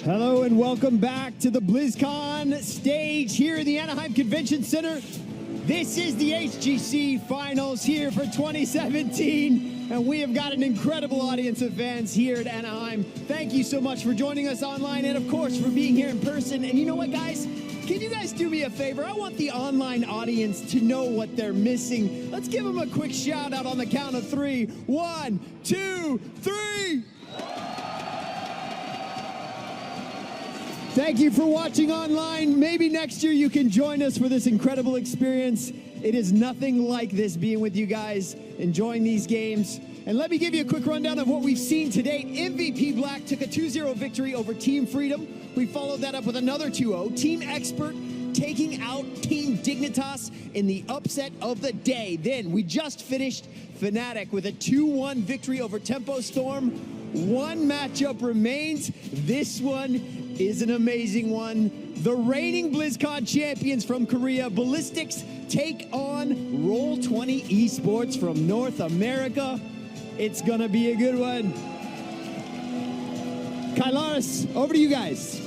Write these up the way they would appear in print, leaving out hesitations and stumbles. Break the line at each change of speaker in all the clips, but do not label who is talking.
Hello and welcome back to the Blizzcon stage here in the Anaheim Convention Center. This is the HGC Finals here for 2017, and we have got an incredible audience of fans here at Anaheim. Thank you so much for joining us online and, of course, for being here in person. And you know what, guys? Can you guys do me a favor? I want the online audience to know what they're missing. Let's give them a quick shout out on the count of 3. 1, 2, 3. Thank you for watching online. Maybe next year you can join us for this incredible experience. It is nothing like this being with you guys, enjoying these games. And let me give you a quick rundown of what we've seen to date. MVP Black took a 2-0 victory over Team Freedom. We followed that up with another 2-0. Team Expert taking out Team Dignitas in the upset of the day. Then we just finished Fnatic with a 2-1 victory over Tempo Storm. One matchup remains. This one is an amazing one. The reigning BlizzCon champions from Korea, Ballistix, take on Roll20 Esports from North America. It's gonna be a good one. Kylaris, over to you guys.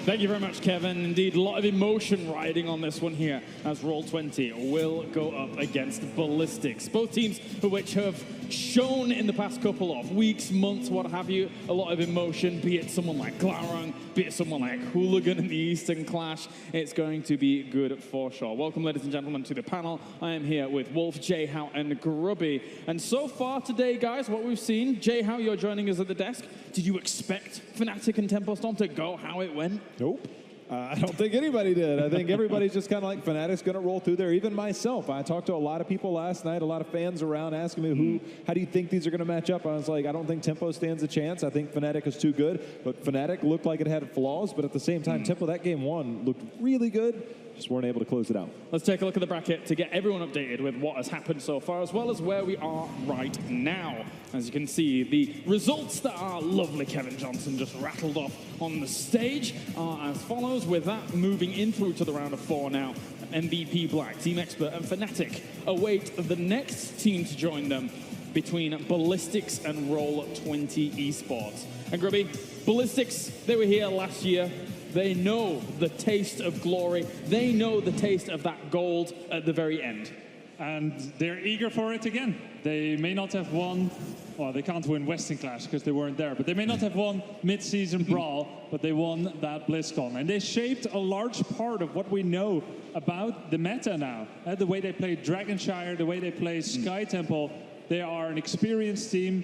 Thank you very much, Kevin. Indeed, a lot of emotion riding on this one here as Roll20 will go up against Ballistix. Both teams for which have shown in the past couple of weeks, months, what have you, a lot of emotion, be it someone like Glarung, be it someone like Hooligan in the Eastern Clash. It's going to be good for sure. Welcome, ladies and gentlemen, to the panel. I am here with Wolf, Jhow, and Grubby. And so far today, guys, what we've seen, Jhow, you're joining us at the desk. Did you expect Fnatic and Tempo Storm to go how it went?
Nope. I don't think anybody did. I think everybody's just kind of like, Fnatic's going to roll through there. Even myself, I talked to a lot of people last night, a lot of fans around asking me, how do you think these are going to match up? I was like, I don't think Tempo stands a chance. I think Fnatic is too good. But Fnatic looked like it had flaws, but at the same time, Tempo, that game one, looked really good. Just weren't able to close it out.
Let's take a look at the bracket to get everyone updated with what has happened so far, as well as where we are right now. As you can see, the results that our lovely Kevin Johnson just rattled off on the stage are as follows, with that moving in through to the round of 4 now. MVP Black, Team Expert, and Fnatic await the next team to join them between Ballistix and Roll20 Esports. And Grubby, Ballistix, they were here last year. They know the taste of glory. They know the taste of that gold at the very end.
And they're eager for it again. They may not have won, well, they can't win Western Clash because they weren't there, but they may not have won mid-season Brawl, but they won that BlizzCon. And they shaped a large part of what we know about the meta now. The way they play Dragonshire, the way they play Sky Temple. They are an experienced team,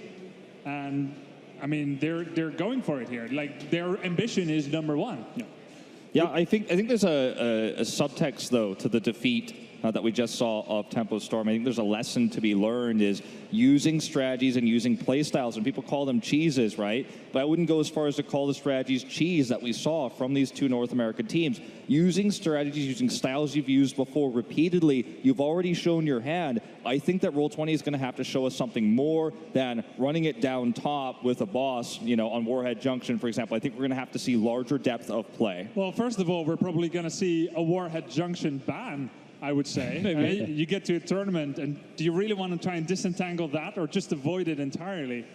and I mean, they're going for it here. Like, their ambition is #1.
Yeah, I think there's a subtext, though, to the defeat that we just saw of Tempo Storm. I think there's a lesson to be learned is using strategies and using play styles, and people call them cheeses, right? But I wouldn't go as far as to call the strategies cheese that we saw from these two North American teams. Using strategies, using styles you've used before repeatedly, you've already shown your hand. I think that Roll20 is going to have to show us something more than running it down top with a boss, you know, on Warhead Junction, for example. I think we're going to have to see larger depth of play.
Well, first of all, we're probably going to see a Warhead Junction ban, I would say. Right? You get to a tournament, and do you really want to try and disentangle that or just avoid it entirely?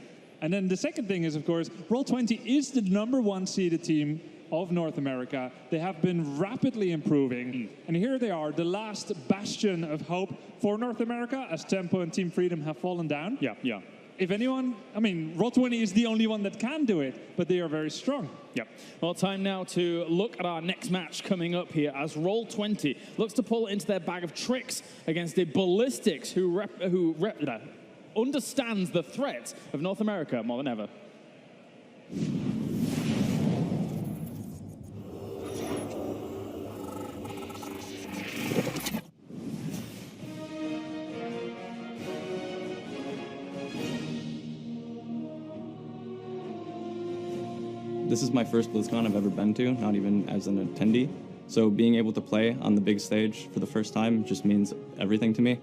And then the second thing is, of course, Roll20 is the #1 seeded team of North America. They have been rapidly improving. And here they are, the last bastion of hope for North America as Tempo and Team Freedom have fallen down.
Yeah.
If anyone, I mean, Roll20 is the only one that can do it, but they are very strong.
Yep. Well, time now to look at our next match coming up here as Roll20 looks to pull into their bag of tricks against a Ballistix who understands the threat of North America more than ever.
This is my first BlizzCon I've ever been to, not even as an attendee. So being able to play on the big stage for the first time just means everything to me.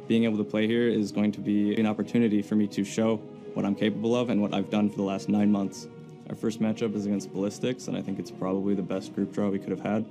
Being able to play here is going to be an opportunity for me to show what I'm capable of and what I've done for the last 9 months. Our first matchup is against Ballistix, and I think it's probably the best group draw we could have had.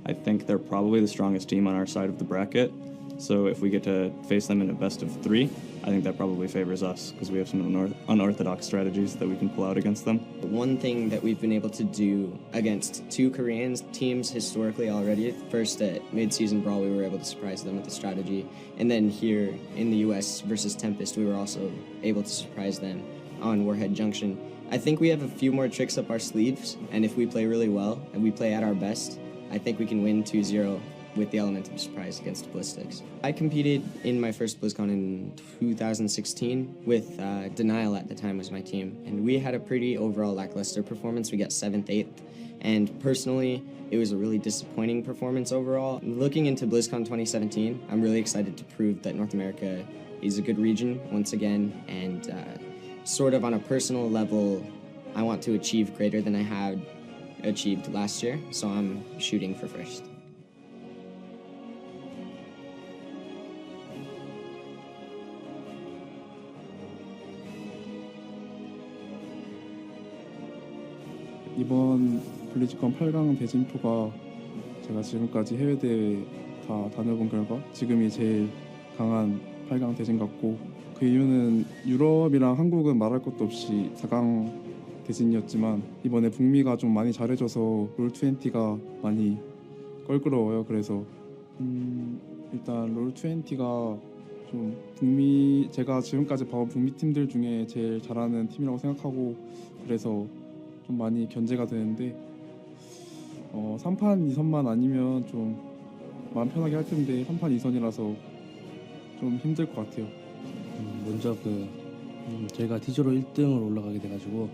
I think they're probably the strongest team on our side of the bracket. So if we get to face them in a best of 3, I think that probably favors us because we have some unorthodox strategies that we can pull out against them.
One thing that we've been able to do against two Korean teams historically already, first at mid-season Brawl, we were able to surprise them with the strategy, and then here in the US versus Tempest, we were also able to surprise them on Warhead Junction. I think we have a few more tricks up our sleeves, and if we play really well and we play at our best, I think we can win 2-0 with the element of surprise against Ballistix. I competed in my first Blizzcon in 2016 with Denial at the time was my team, and we had a pretty overall lackluster performance. We got 7th, 8th, and personally, it was a really disappointing performance overall. Looking into BlizzCon 2017, I'm really excited to prove that North America is a good region once again, and sort of on a personal level, I want to achieve greater than I had achieved last year, so I'm shooting for first.
이번 블리즈컨 8강 대진표가 제가 지금까지 해외 대회 다 다녀본 결과 지금이 제일 강한 8강 대진 같고, 그 이유는 유럽이랑 한국은 말할 것도 없이 4강 대진이었지만 이번에 북미가 좀 많이 잘해줘서 롤20가 많이 껄끄러워요. 그래서 일단 롤20가 좀 제가 지금까지 봐온 북미 팀들 중에 제일 잘하는 팀이라고 생각하고, 그래서 좀 많이 견제가 되는데 3판 2선만 아니면 좀 마음 편하게 할 텐데 3판 2선이라서 좀 힘들 것 같아요.
먼저 저희가 D조로 1등으로 올라가게 돼가지고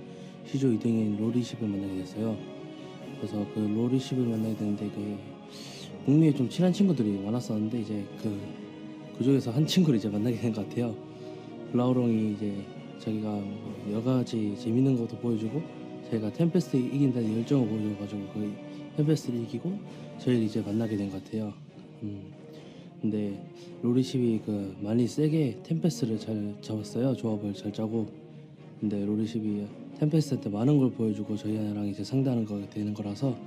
C조 2등인 롤20을 만나게 됐어요. 그래서 그 롤20을 만나게 됐는데 북미에 좀 친한 친구들이 많았었는데 이제 그중에서 한 친구를 이제 만나게 된 것 같아요. 라우롱이 이제 자기가 여러 가지 재밌는 것도 보여주고 저희가 템페스트 이긴다는 열정을 보여줘가지고 그 템페스트를 이기고 저희를 이제 만나게 된 것 같아요. 근데 롤20이 많이 세게 템페스트를 잘 잡았어요. 조합을 잘 짜고. 근데 롤20이 템페스트한테 많은 걸 보여주고 저희랑 이제 상대하는 거 되는 거라서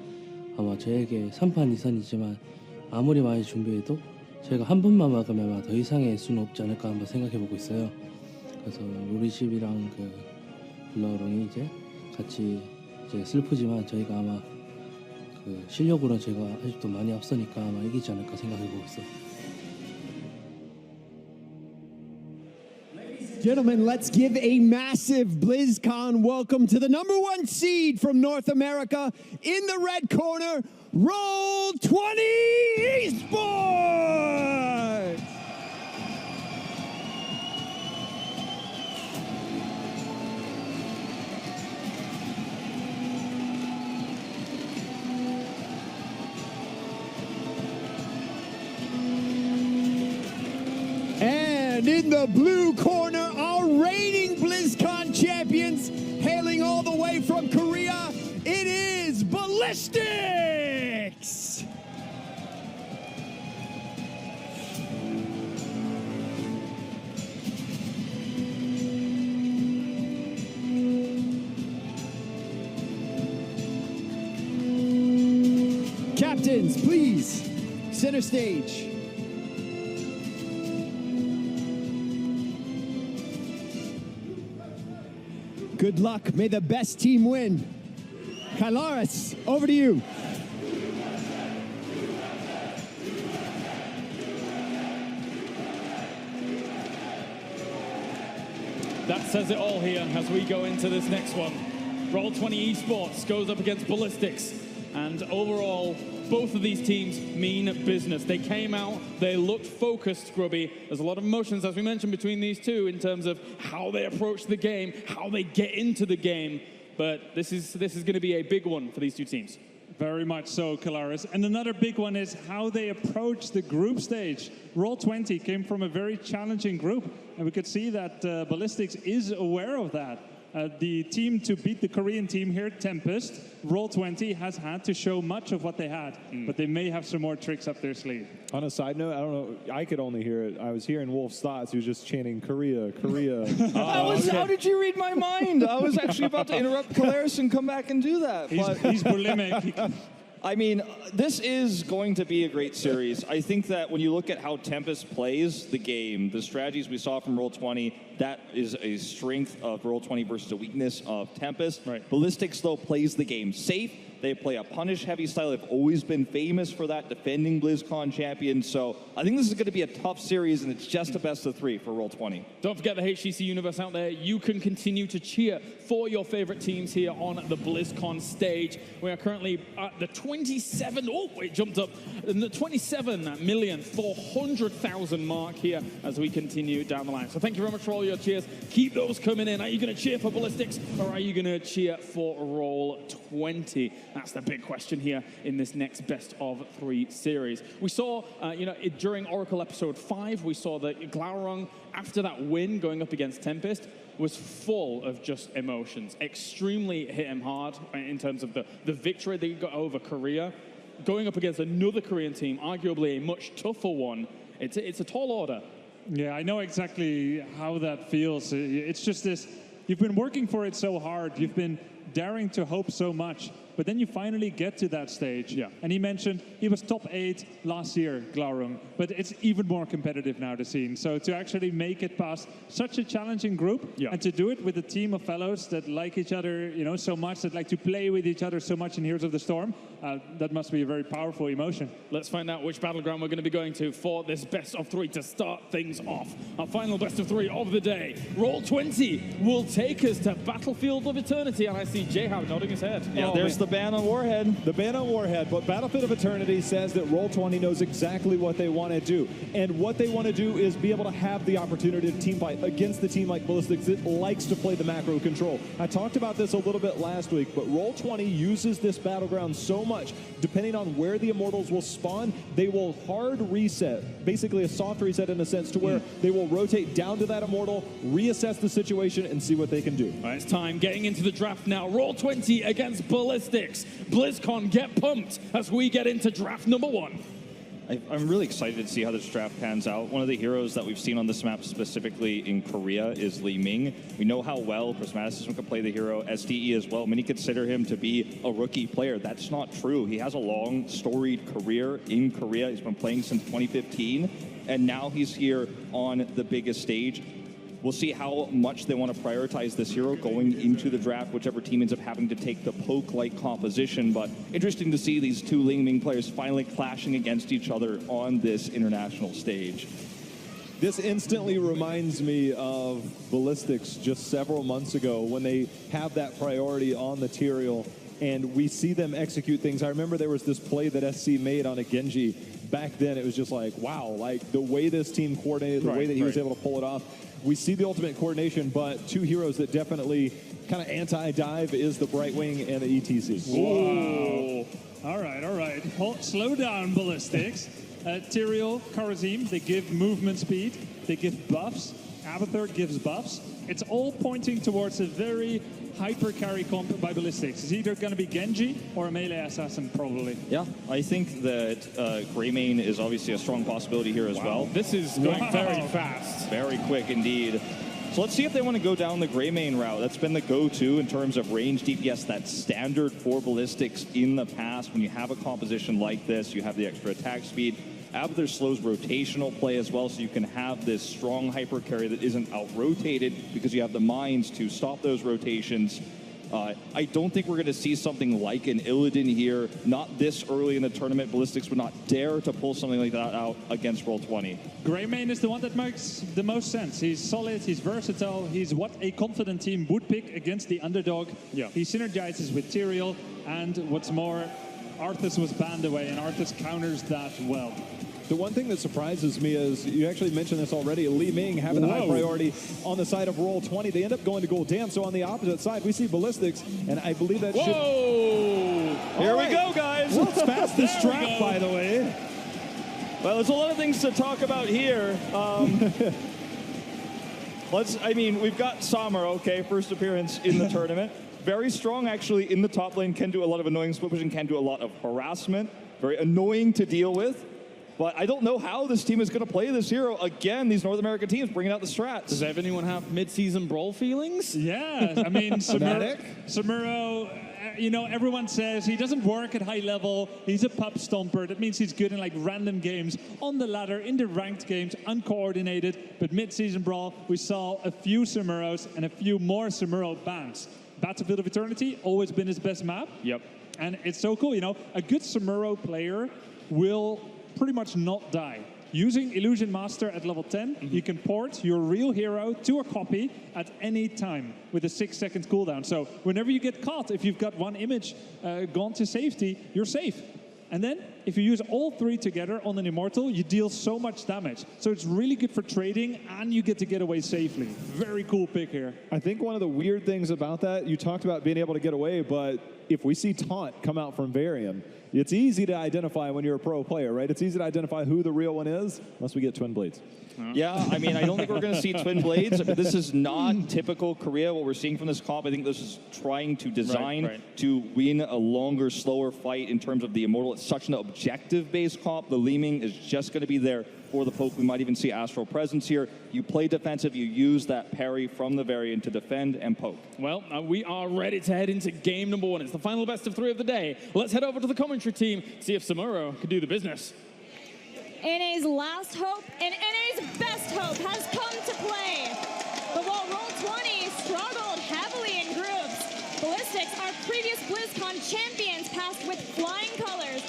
아마 저에게 3판 2선이지만 아무리 많이 준비해도 저희가 한 번만 막으면 아마 더 이상의 수는 없지 않을까 한번 생각해보고 있어요. 그래서 롤20이랑 블라우롱이 이제 같이 이제 슬프지만 저희가 아마 실력으로는 저희가 아직도 많이 앞서니까 아마 이기지 않을까 생각해보고 있어요.
Gentlemen, let's give a massive BlizzCon welcome to the #1 seed from North America. In the red corner, Roll20 Esports! And in the blue corner, our reigning BlizzCon champions, hailing all the way from Korea, it is Ballistix! Captains, please, center stage. Good luck. May the best team win. Kylaris, over to you.
That says it all here as we go into this next one. Roll20 Esports goes up against Ballistix. And overall, both of these teams mean business. They came out, they looked focused, Grubby. There's a lot of emotions, as we mentioned, between these two in terms of how they approach the game, how they get into the game. But this is going to be a big one for these two teams.
Very much so, Kalaris. And another big one is how they approach the group stage. Roll20 came from a very challenging group, and we could see that Ballistix is aware of that. The team to beat the Korean team here, Tempest, Roll20 has had to show much of what they had, but they may have some more tricks up their sleeve.
On a side note, I don't know, I could only hear it. I was hearing Wolf's thoughts. He was just chanting, Korea, Korea.
How did you read my mind? I was actually about to interrupt Kalaris and come back and do that.
He's bulimic.
I mean, this is going to be a great series. I think that when you look at how Tempest plays the game, the strategies we saw from Roll20, that is a strength of Roll20 versus a weakness of Tempest.
Right.
Ballistix, though, plays the game safe. They play a punish-heavy style. They've always been famous for that, defending Blizzcon champions. So I think this is going to be a tough series, and it's just a best-of-3 for Roll20.
Don't forget the HGC universe out there. You can continue to cheer for your favorite teams here on the BlizzCon stage. We are currently at the 27, oh, it jumped up, in the 27,400,000 mark here as we continue down the line. So thank you very much for all your cheers. Keep those coming in. Are you going to cheer for Ballistix, or are you going to cheer for Roll20? That's the big question here in this next best-of-3 series. We saw, during Oracle Episode 5, we saw that Glaurung, after that win going up against Tempest, was full of just emotions. Extremely hit him hard in terms of the victory that he got over Korea. Going up against another Korean team, arguably a much tougher one, it's a tall order.
Yeah, I know exactly how that feels. It's just this, you've been working for it so hard, you've been daring to hope so much, but then you finally get to that stage.
Yeah.
And he mentioned he was top 8 last year, Glaurung, but it's even more competitive now, the scene. So to actually make it past such a challenging group, and to do it with a team of fellows that like each other, so much, that like to play with each other so much in Heroes of the Storm, that must be a very powerful emotion.
Let's find out which battleground we're going to be going to for this best-of-3 to start things off. Our final best-of-3 of the day. Roll20 will take us to Battlefield of Eternity, and I see J-Howe nodding his head.
Yeah, there's the ban on Warhead.
The ban on Warhead, but Battlefield of Eternity says that Roll20 knows exactly what they want to do. And what they want to do is be able to have the opportunity to team fight against the team like Ballistix that likes to play the macro control. I talked about this a little bit last week, but Roll20 uses this battleground so much. Depending on where the Immortals will spawn, they will hard reset, basically a soft reset in a sense, to where they will rotate down to that Immortal, reassess the situation, and see what they can do.
All right, it's time. Getting into the draft now. Roll20 against Ballistix. BlizzCon, get pumped as we get into draft number 1.
I'm really excited to see how this draft pans out. One of the heroes that we've seen on this map, specifically in Korea, is Li Ming. We know how well Prismaticus can play the hero, SDE as well. Many consider him to be a rookie player. That's not true. He has a long, storied career in Korea. He's been playing since 2015, and now he's here on the biggest stage. We'll see how much they want to prioritize this hero going into the draft, whichever team ends up having to take the poke-like composition. But interesting to see these two Li Ming players finally clashing against each other on this international stage.
This instantly reminds me of Ballistix just several months ago when they have that priority on the Tyrael and we see them execute things. I remember there was this play that SC made on a Genji. Back then, it was just like, wow, like the way this team coordinated, the way that he was able to pull it off. We see the ultimate coordination, but two heroes that definitely kind of anti-dive is the Brightwing and the ETC.
Whoa. All right. Slow down, Ballistix. Tyrael, Kharazim, they give movement speed, they give buffs. Abathur gives buffs. It's all pointing towards a very hyper carry comp by Ballistix. It's either going to be Genji or a melee assassin, probably.
Yeah, I think that Greymane is obviously a strong possibility here as well.
This is going very fast.
Very quick indeed. So let's see if they want to go down the Greymane route. That's been the go-to in terms of range DPS. That's standard for Ballistix in the past. When you have a composition like this, you have the extra attack speed. Abathur slows rotational play as well, so you can have this strong hyper carry that isn't out-rotated because you have the mines to stop those rotations. I don't think we're going to see something like an Illidan here. Not this early in the tournament. Ballistix would not dare to pull something like that out against Roll20.
Greymane is the one that makes the most sense. He's solid, he's versatile, he's what a confident team would pick against the underdog.
Yeah.
He synergizes with Tyrael, and what's more, Arthas was banned away, and Arthas counters that well.
The one thing that surprises me is, you actually mentioned this already, Li Ming having the high priority on the side of Roll20. They end up going to gold. Damn, so on the opposite side, we see Ballistix, and I believe that should...
Here we go, guys.
Let's pass this draft, by the way.
Well, there's a lot of things to talk about here. We've got Samar, okay, first appearance in the tournament. Very strong, actually, in the top lane, can do a lot of annoying split pushing, can do a lot of harassment. Very annoying to deal with. But I don't know how this team is going to play this hero. Again, these North American teams bringing out the strats.
Does anyone have mid-season brawl feelings?
Yeah, I mean, Samuro you know, everyone says he doesn't work at high level. He's a pup stomper. That means he's good in like random games, on the ladder, in the ranked games, uncoordinated. But mid-season brawl, we saw a few Samuros and a few more Samuro bans. Battlefield of Eternity, always been his best map.
Yep.
And it's so cool, you know, a good Samuro player will pretty much not die. Using Illusion Master at level 10, you can port your real hero to a copy at any time with a 6-second cooldown. So whenever you get caught, if you've got one image gone to safety, you're safe. And then, if you use all three together on an Immortal, you deal so much damage. So it's really good for trading, and you get to get away safely. Very cool pick here.
I think one of the weird things about that, you talked about being able to get away, but if we see Taunt come out from Varian, it's easy to identify when you're a pro player, right? It's easy to identify who the real one is, unless we get Twin Blades.
Yeah, I mean, I don't think we're going to see Twin Blades. This is not typical Korea, what we're seeing from this comp. I think this is trying to design to win a longer, slower fight in terms of the Immortal. It's such an objective-based comp. The Leeming is just going to be there for the poke. We might even see Astral Presence here. You play defensive, you use that parry from the Varian to defend and poke.
Well, we are ready to head into game number 1. It's the final best of 3 of the day. Let's head over to the commentary team, see if Samuro can do the business.
NA's last hope and NA's best hope has come to play. But while Roll20 struggled heavily in groups, Ballistix, our previous Blizzcon champions, passed with flying colors.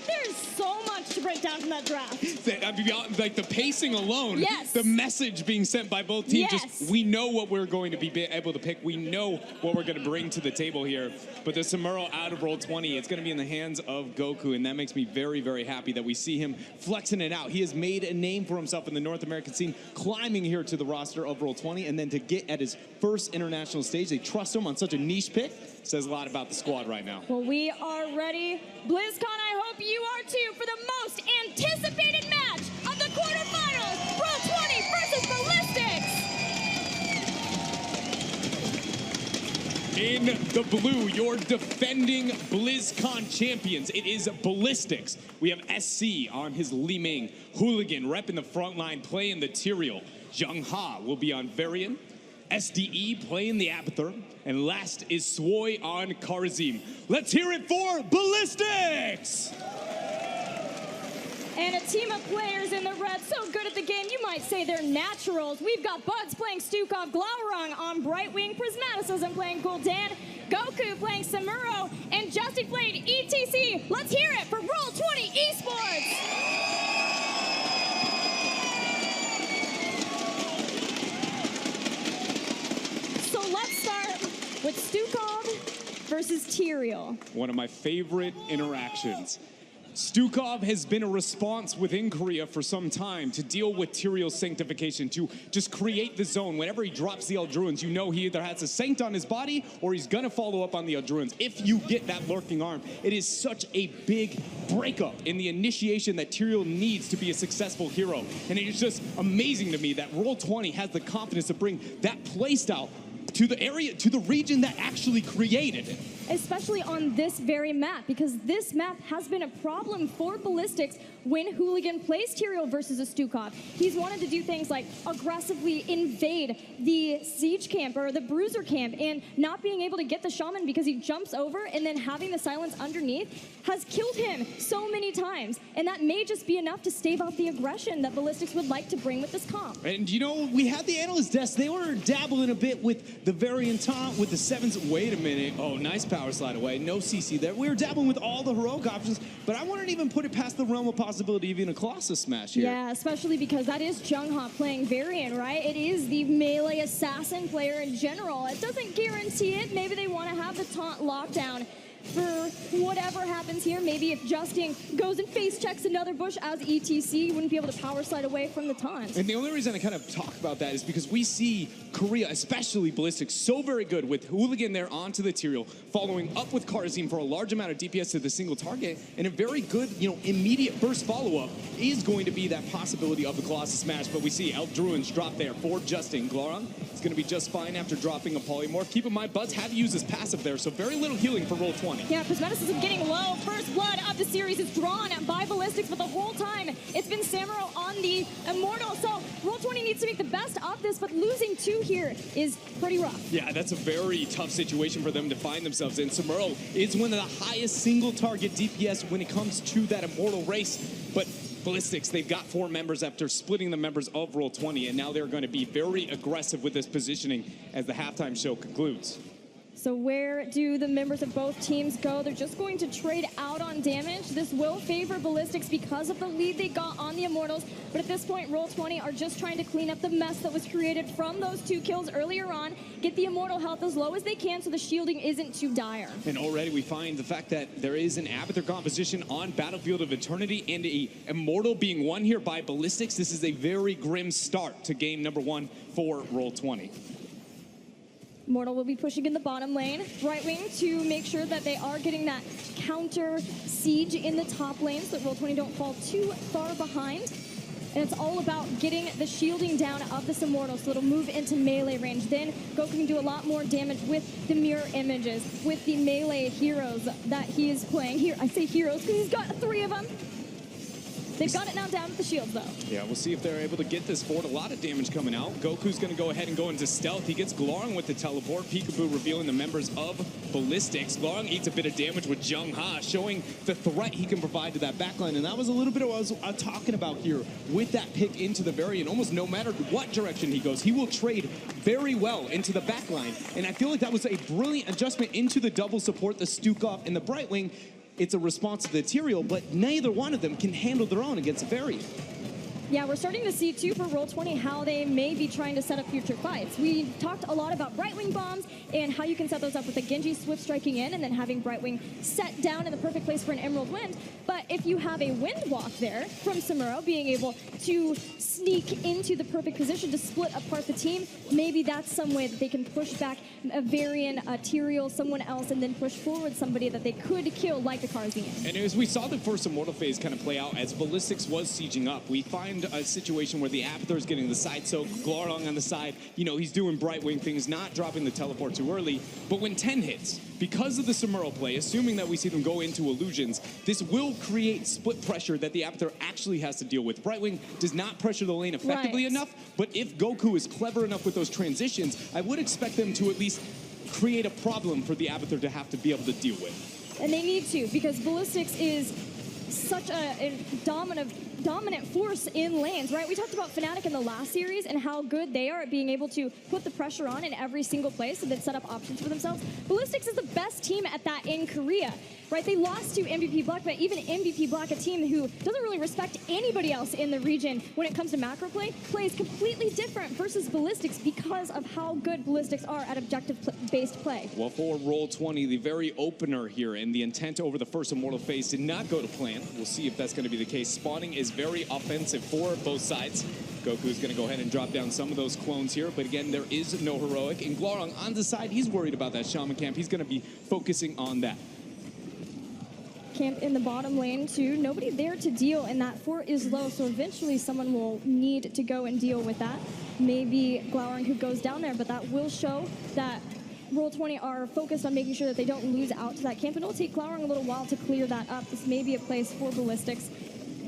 There's so much to break down from that draft.
Like the pacing alone,
yes.
The message being sent by both teams,
yes.
just we know what we're going to be able to pick. We know what we're going to bring to the table here. But the Samuro out of Roll20, it's going to be in the hands of Goku, and that makes me very, very happy that we see him flexing it out. He has made a name for himself in the North American scene, climbing here to the roster of Roll20, and then to get at his first international stage, they trust him on such a niche pick. Says a lot about the squad right now.
Well, we are ready. BlizzCon, I hope you are too, for the most anticipated match of the quarterfinals. Roll20 versus Ballistix.
In the blue, your defending BlizzCon champions. It is Ballistix. We have SC on his Li Ming. Hooligan repping the front line, playing the Tyrael. Jung Ha will be on Varian. SDE playing the Abathur. And last is Swoy on Karazim. Let's hear it for Ballistix!
And a team of players in the red, so good at the game, you might say they're naturals. We've got Buds playing Stukov, Glaurung on Brightwing, Prismaticism playing Gul'dan, Goku playing Samuro, and Justy playing ETC. Let's hear it for Roll20 Esports! With Stukov versus Tyrael.
One of my favorite interactions. Stukov has been a response within Korea for some time to deal with Tyrael's sanctification, to just create the zone. Whenever he drops the Eldruins, you know he either has a Sanct on his body or he's going to follow up on the Eldruins. If you get that lurking arm, it is such a big breakup in the initiation that Tyrael needs to be a successful hero. And it is just amazing to me that Roll20 has the confidence to bring that playstyle to the area, to the region that actually created it.
Especially on this very map, because this map has been a problem for Ballistix when Hooligan plays Tyrael versus a Stukov. He's wanted to do things like aggressively invade the siege camp or the bruiser camp, and not being able to get the shaman because he jumps over, and then having the silence underneath has killed him so many times. And that may just be enough to stave off the aggression that Ballistix would like to bring with this comp.
And you know, we had the analyst desk, they were dabbling a bit with the variant taunt, with the sevens. Wait a minute, oh, nice power slide away, no CC there. We were dabbling with all the heroic options, but I wouldn't even put it past the realm of possibility of even a Colossus smash here.
Yeah, especially because that is Jung Ha playing Varian, right? It is the melee assassin player in general. It doesn't guarantee it. Maybe they want to have the taunt lockdown for whatever happens here. Maybe if Justin goes and face checks another bush as ETC, you wouldn't be able to power slide away from the taunt.
And the only reason I kind of talk about that is because we see Korea, especially Ballistix, so very good with Hooligan there onto the Tyrael, following up with Karazim for a large amount of DPS to the single target, and a very good, immediate burst follow-up is going to be that possibility of the Colossus smash. But we see Eldruins drop there for Justin. Glaurung is going to be just fine after dropping a polymorph. Keep in mind, Buds have used his passive there, so very little healing for Roll20. Roll20.
Yeah, Prismaticism getting low. First blood of the series is drawn by Ballistix, but the whole time it's been Samuro on the Immortal. So Roll20 needs to make the best of this, but losing 2 here is pretty rough.
Yeah, that's a very tough situation for them to find themselves in. Samuro is one of the highest single target DPS when it comes to that Immortal race, but Ballistix, they've got 4 members after splitting the members of Roll20, and now they're going to be very aggressive with this positioning as the halftime show concludes.
So where do the members of both teams go? They're just going to trade out on damage. This will favor Ballistix because of the lead they got on the Immortals. But at this point, Roll20 are just trying to clean up the mess that was created from those 2 kills earlier on, get the Immortal health as low as they can so the shielding isn't too dire.
And already we find the fact that there is an Abathur composition on Battlefield of Eternity and a Immortal being won here by Ballistix. This is a very grim start to game number 1 for Roll20.
Immortal will be pushing in the bottom lane. Right wing to make sure that they are getting that counter siege in the top lane so that Roll20 don't fall too far behind. And it's all about getting the shielding down of this Immortal so it'll move into melee range. Then Goku can do a lot more damage with the mirror images, with the melee heroes that he is playing. Here, I say heroes because he's got 3 of them. They've got it now down with the shields, though.
Yeah, we'll see if they're able to get this forward. A lot of damage coming out. Goku's going to go ahead and go into stealth. He gets Glorong with the teleport. Peekaboo revealing the members of Ballistix. Glorong eats a bit of damage with Jung Ha, showing the threat he can provide to that backline. And that was a little bit of what I was talking about here with that pick into the Varian. Almost no matter what direction he goes, he will trade very well into the backline. And I feel like that was a brilliant adjustment into the double support, the Stukov and the Brightwing. It's a response to the Tyrael, but neither one of them can handle their own against a Varian.
Yeah, we're starting to see, too, for Roll20, how they may be trying to set up future fights. We talked a lot about Brightwing bombs and how you can set those up with a Genji swift striking in and then having Brightwing set down in the perfect place for an Emerald Wind. But if you have a Wind Walk there from Samuro being able to sneak into the perfect position to split apart the team, maybe that's some way that they can push back a Varian, a Tyrael, someone else, and then push forward somebody that they could kill, like the Karzian.
And as we saw the first Immortal phase kind of play out, as Ballistix was sieging up, we find a situation where the Abathur is getting the side soak, Glorong on the side, you know, he's doing Brightwing things, not dropping the teleport too early. But when 10 hits, because of the Samuro play, assuming that we see them go into illusions, this will create split pressure that the Abathur actually has to deal with. Brightwing does not pressure the lane effectively enough, but if Goku is clever enough with those transitions, I would expect them to at least create a problem for the Abathur to have to be able to deal with.
And they need to, because Ballistix is such a dominant force in lanes, right? We talked about Fnatic in the last series and how good they are at being able to put the pressure on in every single place and then set up options for themselves. Ballistix is the best team at that in Korea, right? They lost to MVP Black, but even MVP Black, a team who doesn't really respect anybody else in the region when it comes to macro play, plays completely different versus Ballistix because of how good Ballistix are at objective-based play.
Well, for Roll20, the very opener here and the intent over the first Immortal phase did not go to plan. We'll see if that's going to be the case. Spawning is very offensive for both sides. Goku's going to go ahead and drop down some of those clones here, but again, there is no heroic. And Glorong on the side, he's worried about that Shaman camp. He's going to be focusing on that.
Camp in the bottom lane too. Nobody there to deal, and that fort is low, so eventually someone will need to go and deal with that. Maybe Glorong who goes down there, but that will show that Roll20 are focused on making sure that they don't lose out to that camp, and it'll take Glorong a little while to clear that up. This may be a place for Ballistix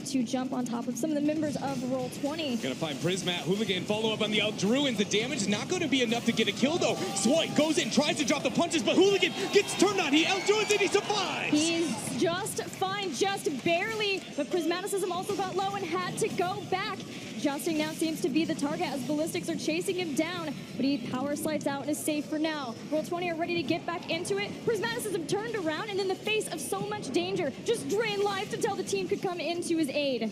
to jump on top of some of the members of Roll20.
Gonna find Prismat, Hooligan, follow up on the Eldruins. The damage is not gonna be enough to get a kill though. Swipe goes in, tries to drop the punches, but Hooligan gets turned on. He Eldruins and he survives!
He's just fine, just barely, but Prismaticism also got low and had to go back. Justing now seems to be the target as Ballistix are chasing him down, but he power slides out and is safe for now. Roll20 are ready to get back into it. Prismaticism turned around and in the face of so much danger, just drained life until the team could come into his aid.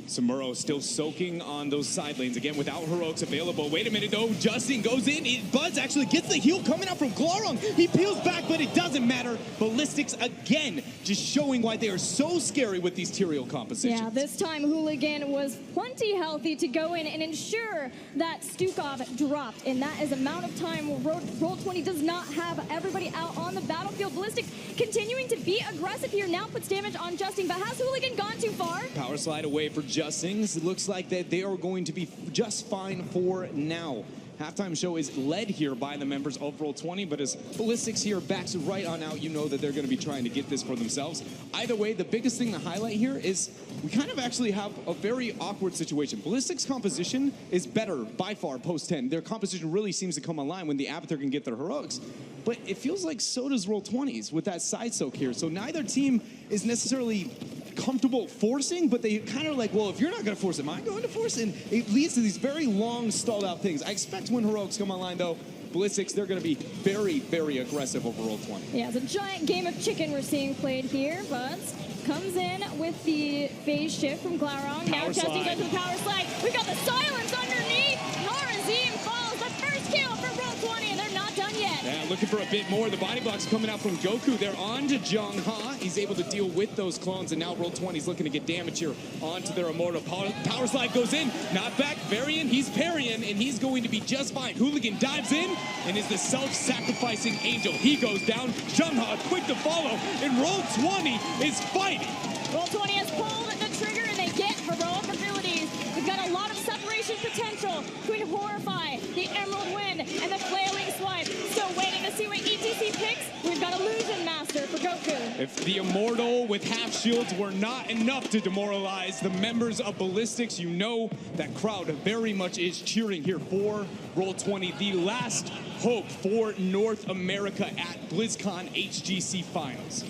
Samuro still soaking on those side lanes again without heroics available. Wait a minute though, Justin goes in. Buzz actually gets the heal coming out from Glorong. He peels back, but it doesn't matter. Ballistix again, just showing why they are so scary with these Tyrael compositions.
Yeah, this time Hooligan was plenty healthy to go in and ensure that Stukov dropped. And that is amount of time where Roll20 does not have everybody out on the battlefield. Ballistix continuing to be aggressive here, now puts damage on Justin, but has Hooligan gone too far?
Power slide away for Justings. It looks like that they are going to be just fine for now. halftime show is led here by the members of Roll20, but as Ballistix here backs right on out, you know that they're going to be trying to get this for themselves. Either way, the biggest thing to highlight here is we kind of actually have a very awkward situation. Ballistix composition is better by far post-10. Their composition really seems to come online when the Avatar can get their heroics. But it feels like so does Roll20's with that side soak here. So neither team is necessarily comfortable forcing, but they kind of like, well, if you're not going to force it, am I going to force it? And it leads to these very long, stalled out things. I expect when heroics come online, though, Ballistix, they're going to be very, very aggressive over Roll20.
Yeah, it's a giant game of chicken we're seeing played here, but comes in with the phase shift from Glaurung. Now Justin goes with the power slide. We've got the silence underneath. Norazim falls. The first kill for Roll20, and they're not done yet.
Yeah, looking for a bit more. The body block's coming out from Goku. They're on to Jongha. He's able to deal with those clones, and now Roll20's looking to get damage here onto their Immortal. Power slide goes in. Not back. Varian, he's parrying, and he's going to be just fine. Hooligan dives in and is the self-sacrificing angel. He goes down. Jongha quick to follow, and Roll20 is fighting.
Roll20 has pulled the trigger, and they get heroic abilities. We've got a lot of separation potential between Horrify, the Emerald Wind, and the Flailing Swipe. Still waiting to see what ETC picks. We've got Illusion Master for Goku.
If the Immortal with half shields were not enough to demoralize the members of Ballistix, you know that crowd very much is cheering here for Roll20, the last hope for North America at Blizzcon HGC Finals.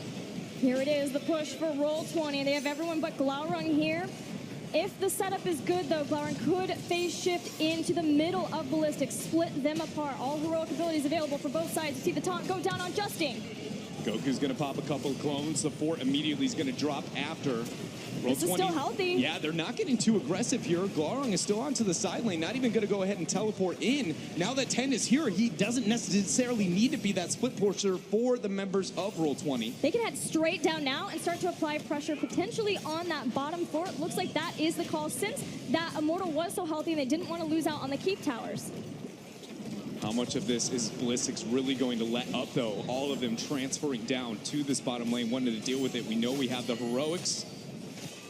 Here it is, the push for Roll20. They have everyone but Glaurung here. If the setup is good, though, Glaurung could phase shift into the middle of Ballistix, split them apart. All heroic abilities available for both sides. You see the taunt go down on Justin.
Goku's going to pop a couple of clones. The fort immediately is going to drop after.
This is still healthy.
Yeah, they're not getting too aggressive here. Glaurung is still onto the side lane, not even going to go ahead and teleport in. Now that 10 is here, he doesn't necessarily need to be that split pusher for the members of Roll20.
They can head straight down now and start to apply pressure potentially on that bottom fort. Looks like that is the call since that Immortal was so healthy and they didn't want to lose out on the keep towers.
How much of this is Ballistix really going to let up, though? All of them transferring down to this bottom lane, wanting to deal with it. We know we have the heroics,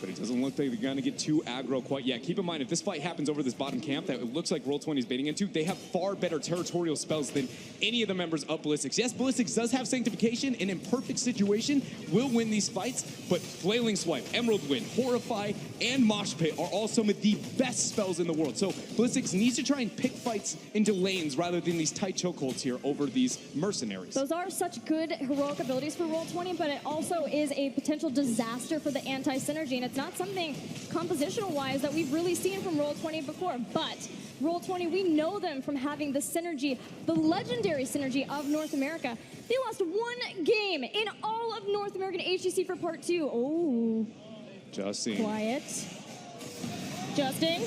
but it doesn't look like they're going to get too aggro quite yet. Keep in mind, if this fight happens over this bottom camp that it looks like Roll20 is baiting into, they have far better territorial spells than any of the members of Ballistix. Yes, Ballistix does have Sanctification, and in perfect situation will win these fights, but Flailing Swipe, Emerald Wind, Horrify, and Mosh Pit are all some of the best spells in the world. So Ballistix needs to try and pick fights into lanes rather than these tight chokeholds here over these mercenaries.
Those are such good heroic abilities for Roll20, but it also is a potential disaster for the anti-synergy, and it's not something compositional-wise that we've really seen from Roll20 before, but Roll20, we know them from having the synergy, the legendary synergy of North America. They lost one game in all of North American HGC for Part 2. Oh.
Justin.
Quiet. Justin.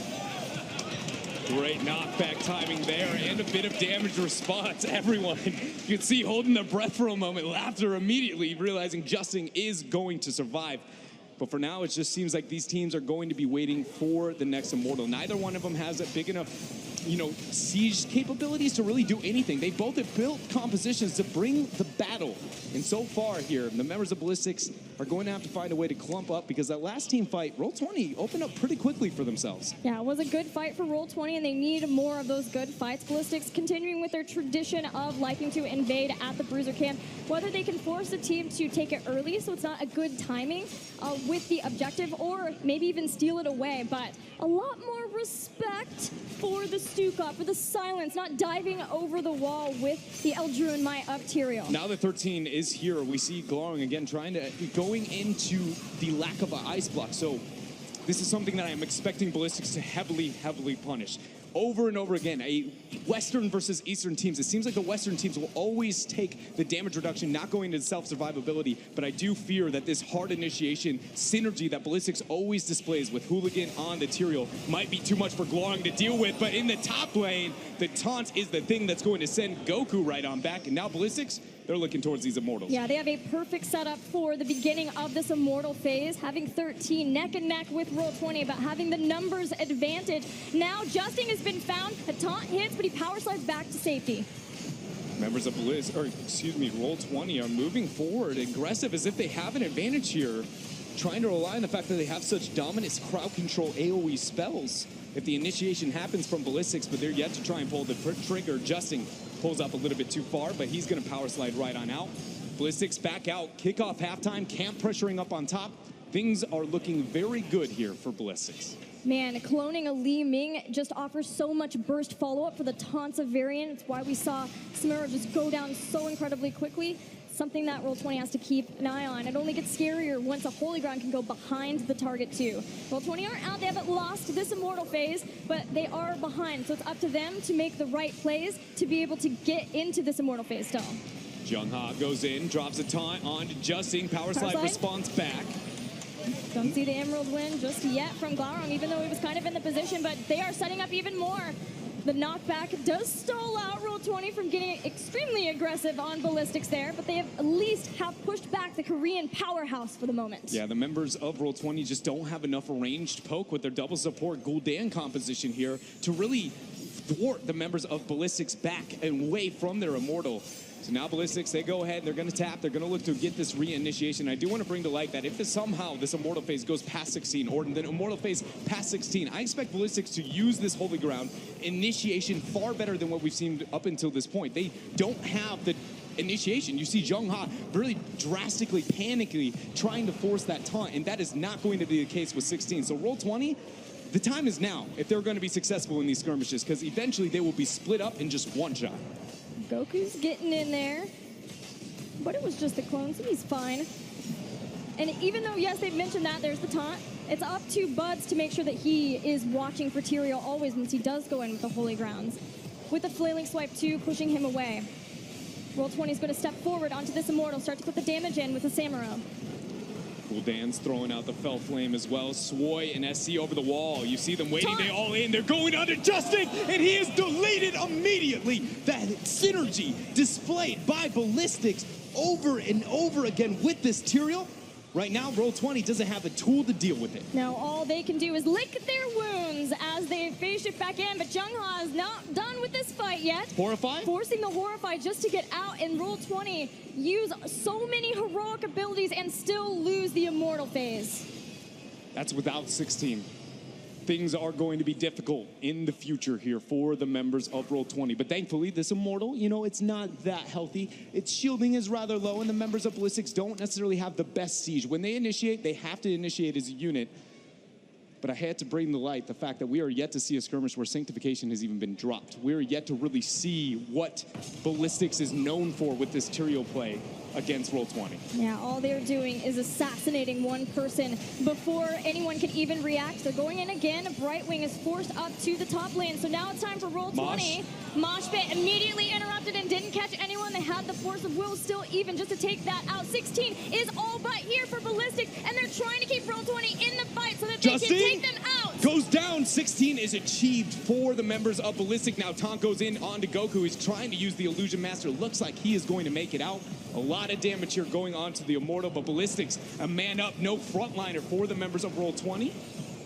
Great knockback timing there and a bit of damage response. Everyone, you can see holding their breath for a moment, laughter immediately, realizing Justin is going to survive. But for now, it just seems like these teams are going to be waiting for the next Immortal. Neither one of them has a big enough, siege capabilities to really do anything. They both have built compositions to bring the battle. And so far here, the members of Ballistix are going to have to find a way to clump up because that last team fight, Roll20 opened up pretty quickly for themselves.
Yeah, it was a good fight for Roll20, and they need more of those good fights. Ballistix continuing with their tradition of liking to invade at the Bruiser camp. Whether they can force a team to take it early so it's not a good timing with the objective, or maybe even steal it away, but a lot more respect for the Stukov, for the silence, not diving over the wall with the Eldruin Might up Tyrael.
Now that 13 is here, we see Glaurung again going into the lack of an ice block. So this is something that I am expecting Ballistix to heavily punish. Over and over again, a Western versus Eastern teams. It seems like the Western teams will always take the damage reduction, not going into self-survivability, but I do fear that this hard initiation synergy that Ballistix always displays with Hooligan on the Tyrael might be too much for Glaurung to deal with, but in the top lane, the taunt is the thing that's going to send Goku right on back, and now Ballistix, they're looking towards these Immortals.
Yeah, they have a perfect setup for the beginning of this Immortal phase, having 13 neck and neck with Roll20, but having the numbers advantage. Now, Justin has been found, a taunt hits, but he power slides back to safety.
Members of Roll20 are moving forward, aggressive as if they have an advantage here, trying to rely on the fact that they have such dominant crowd control AoE spells. if the initiation happens from Ballistix, but they're yet to try and pull the trigger, Justin pulls up a little bit too far, but he's going to power slide right on out. Ballistix back out, kick off halftime, Camp pressuring up on top. Things are looking very good here for Ballistix.
Man, cloning a Li Ming just offers so much burst follow-up for the taunts of variant. It's why we saw Samuro just go down so incredibly quickly. Something that Roll20 has to keep an eye on. It only gets scarier once a Holy Ground can go behind the target too. Roll20 aren't out, they haven't lost this Immortal phase, but they are behind. So it's up to them to make the right plays to be able to get into this Immortal phase still.
Jungha goes in, drops a taunt on to Justin, power slide response back.
Don't see the Emerald win just yet from Glaurung, even though he was kind of in the position, but they are setting up even more. The knockback does stall out Roll20 from getting extremely aggressive on Ballistix there, but they at least have pushed back the Korean powerhouse for the moment.
Yeah, the members of Roll20 just don't have enough ranged poke with their double support Gul'dan composition here to really thwart the members of Ballistix back and away from their Immortal. So now Ballistix, they go ahead, they're going to tap, they're going to look to get this re-initiation. I do want to bring to light that if somehow this Immortal phase goes past 16, or the Immortal phase past 16, I expect Ballistix to use this Holy Ground initiation far better than what we've seen up until this point. They don't have the initiation. You see Jungha really drastically, panically trying to force that taunt, and that is not going to be the case with 16. So Roll20, the time is now if they're going to be successful in these skirmishes, because eventually they will be split up in just one shot.
Goku's getting in there, but it was just the clone, so he's fine. And even though, yes, they've mentioned that, there's the taunt, it's up to Buds to make sure that he is watching for Tyrael always once he does go in with the Holy Grounds. With the Flailing Swipe too, pushing him away. Roll20 is going to step forward onto this Immortal, start to put the damage in with the Samuro.
Gul'dan's throwing out the Fel Flame as well. Swoy and SC over the wall. You see them waiting, they all in. They're going under Justin, and he is deleted immediately. That synergy displayed by Ballistix over and over again with this Tyrael. Right now, Roll20 doesn't have a tool to deal with it.
Now all they can do is lick their wounds as they phase shift back in, but Jungha is not done with this fight yet.
Horrify?
Forcing the Horrify just to get out, and Roll20 use so many heroic abilities and still lose the Immortal phase.
That's without 16. Things are going to be difficult in the future here for the members of Roll20. But thankfully, this Immortal, you know, it's not that healthy. Its shielding is rather low, and the members of Ballistix don't necessarily have the best siege. When they initiate, they have to initiate as a unit. But I had to bring to light the fact that we are yet to see a skirmish where Sanctification has even been dropped. We're yet to really see what Ballistix is known for with this Tyrael play against Roll20.
Yeah, all they're doing is assassinating one person before anyone can even react. They're going in again. Brightwing is forced up to the top lane. So now it's time for Roll20. Mosh Pit immediately interrupted and didn't catch anyone. They had the force of will still even just to take that out. 16 is all but here for Ballistix, and they're trying to keep Roll20 in the fight so that they can take them out.
Goes down. 16 is achieved for the members of Ballistix. Now Taunt goes in onto Goku. He's trying to use the Illusion Master. Looks like he is going to make it out. A lot of damage here going on to the Immortal, but Ballistix, a man up, no frontliner for the members of Roll20.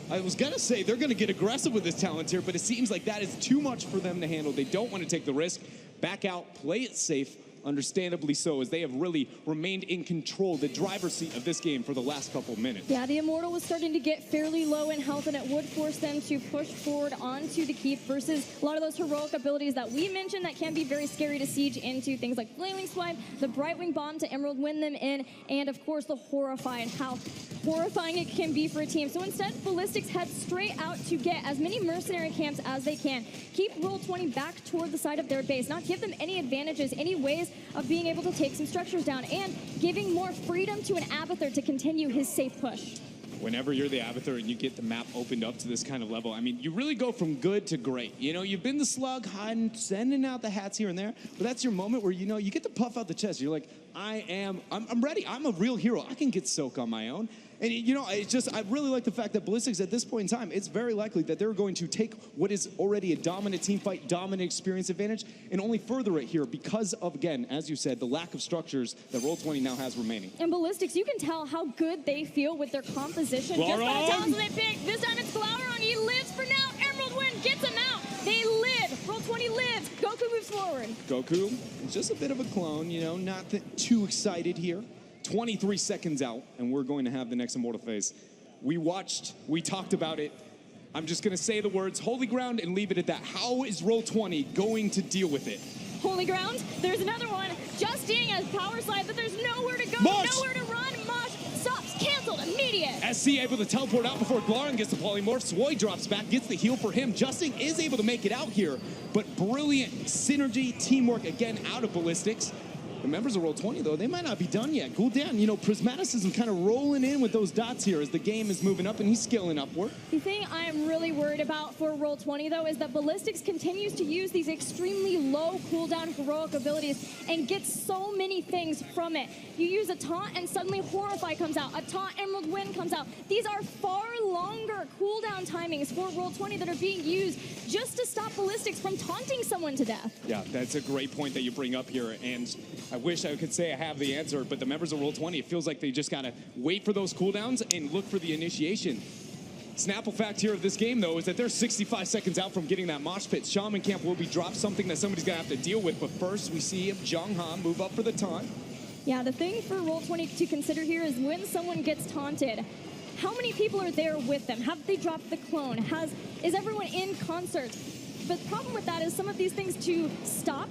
I was going to say they're going to get aggressive with this talent here, but it seems like that is too much for them to handle. They don't want to take the risk. Back out, play it safe. Understandably so, as they have really remained in control, the driver's seat of this game for the last couple of minutes.
Yeah, the Immortal was starting to get fairly low in health, and it would force them to push forward onto the keep versus a lot of those heroic abilities that we mentioned that can be very scary to siege into. Things like Flailing Swipe, the Brightwing Bomb to Emerald win them in, and of course the Horrify and how horrifying it can be for a team. So instead, Ballistix head straight out to get as many mercenary camps as they can. Keep Roll20 back toward the side of their base, not give them any advantages, any ways of being able to take some structures down, and giving more freedom to an Abathur to continue his safe push.
Whenever you're the Abathur and you get the map opened up to this kind of level, I mean, you really go from good to great. You know, you've been the slug, hiding, sending out the hats here and there, but that's your moment where, you know, you get to puff out the chest. You're like, I'm ready. I'm a real hero. I can get Soak on my own. And, you know, it's just, I really like the fact that Ballistix at this point in time, it's very likely that they're going to take what is already a dominant team fight, dominant experience advantage, and only further it here because of, again, as you said, the lack of structures that Roll20 now has remaining.
And Ballistix, you can tell how good they feel with their composition just by the talents they pick. This time it's Glaurung. He lives for now. Emerald Wind gets him out. They live. Roll20 lives. Goku moves forward.
Goku is just a bit of a clone, you know, not too excited here. 23 seconds out, and we're going to have the next Immortal phase. We talked about it I'm just going to say the words holy ground and leave it at that. How is Roll20 going to deal with it?
Holy ground. There's another one. Justing as power slide, but there's nowhere to go, nowhere to run. Mosh stops, canceled, immediate.
SC able to teleport out before Glaran gets the polymorph. Swoy drops back, gets the heal for him. Justing is able to make it out here, but brilliant synergy, teamwork again out of Ballistix. The members of Roll20, though, they might not be done yet. Gul'dan, you know, Prismaticism kind of rolling in with those dots here as the game is moving up and he's scaling upward.
The thing I am really worried about for Roll20, though, is that Ballistix continues to use these extremely low cooldown heroic abilities and gets so many things from it. You use a taunt and suddenly Horrify comes out. A taunt, Emerald Wind comes out. These are far longer cooldown timings for Roll20 that are being used just to stop Ballistix from taunting someone to death.
Yeah, that's a great point that you bring up here, and I wish I could say I have the answer, but the members of Roll20, it feels like they just gotta wait for those cooldowns and look for the initiation. Snapple fact here of this game, though, is that they're 65 seconds out from getting that mosh pit. Shaman Camp will be dropped, something that somebody's gonna have to deal with, but first we see Jongha move up for the taunt.
Yeah, the thing for Roll20 to consider here is when someone gets taunted, how many people are there with them? Have they dropped the clone? Is everyone in concert? But the problem with that is some of these things to stop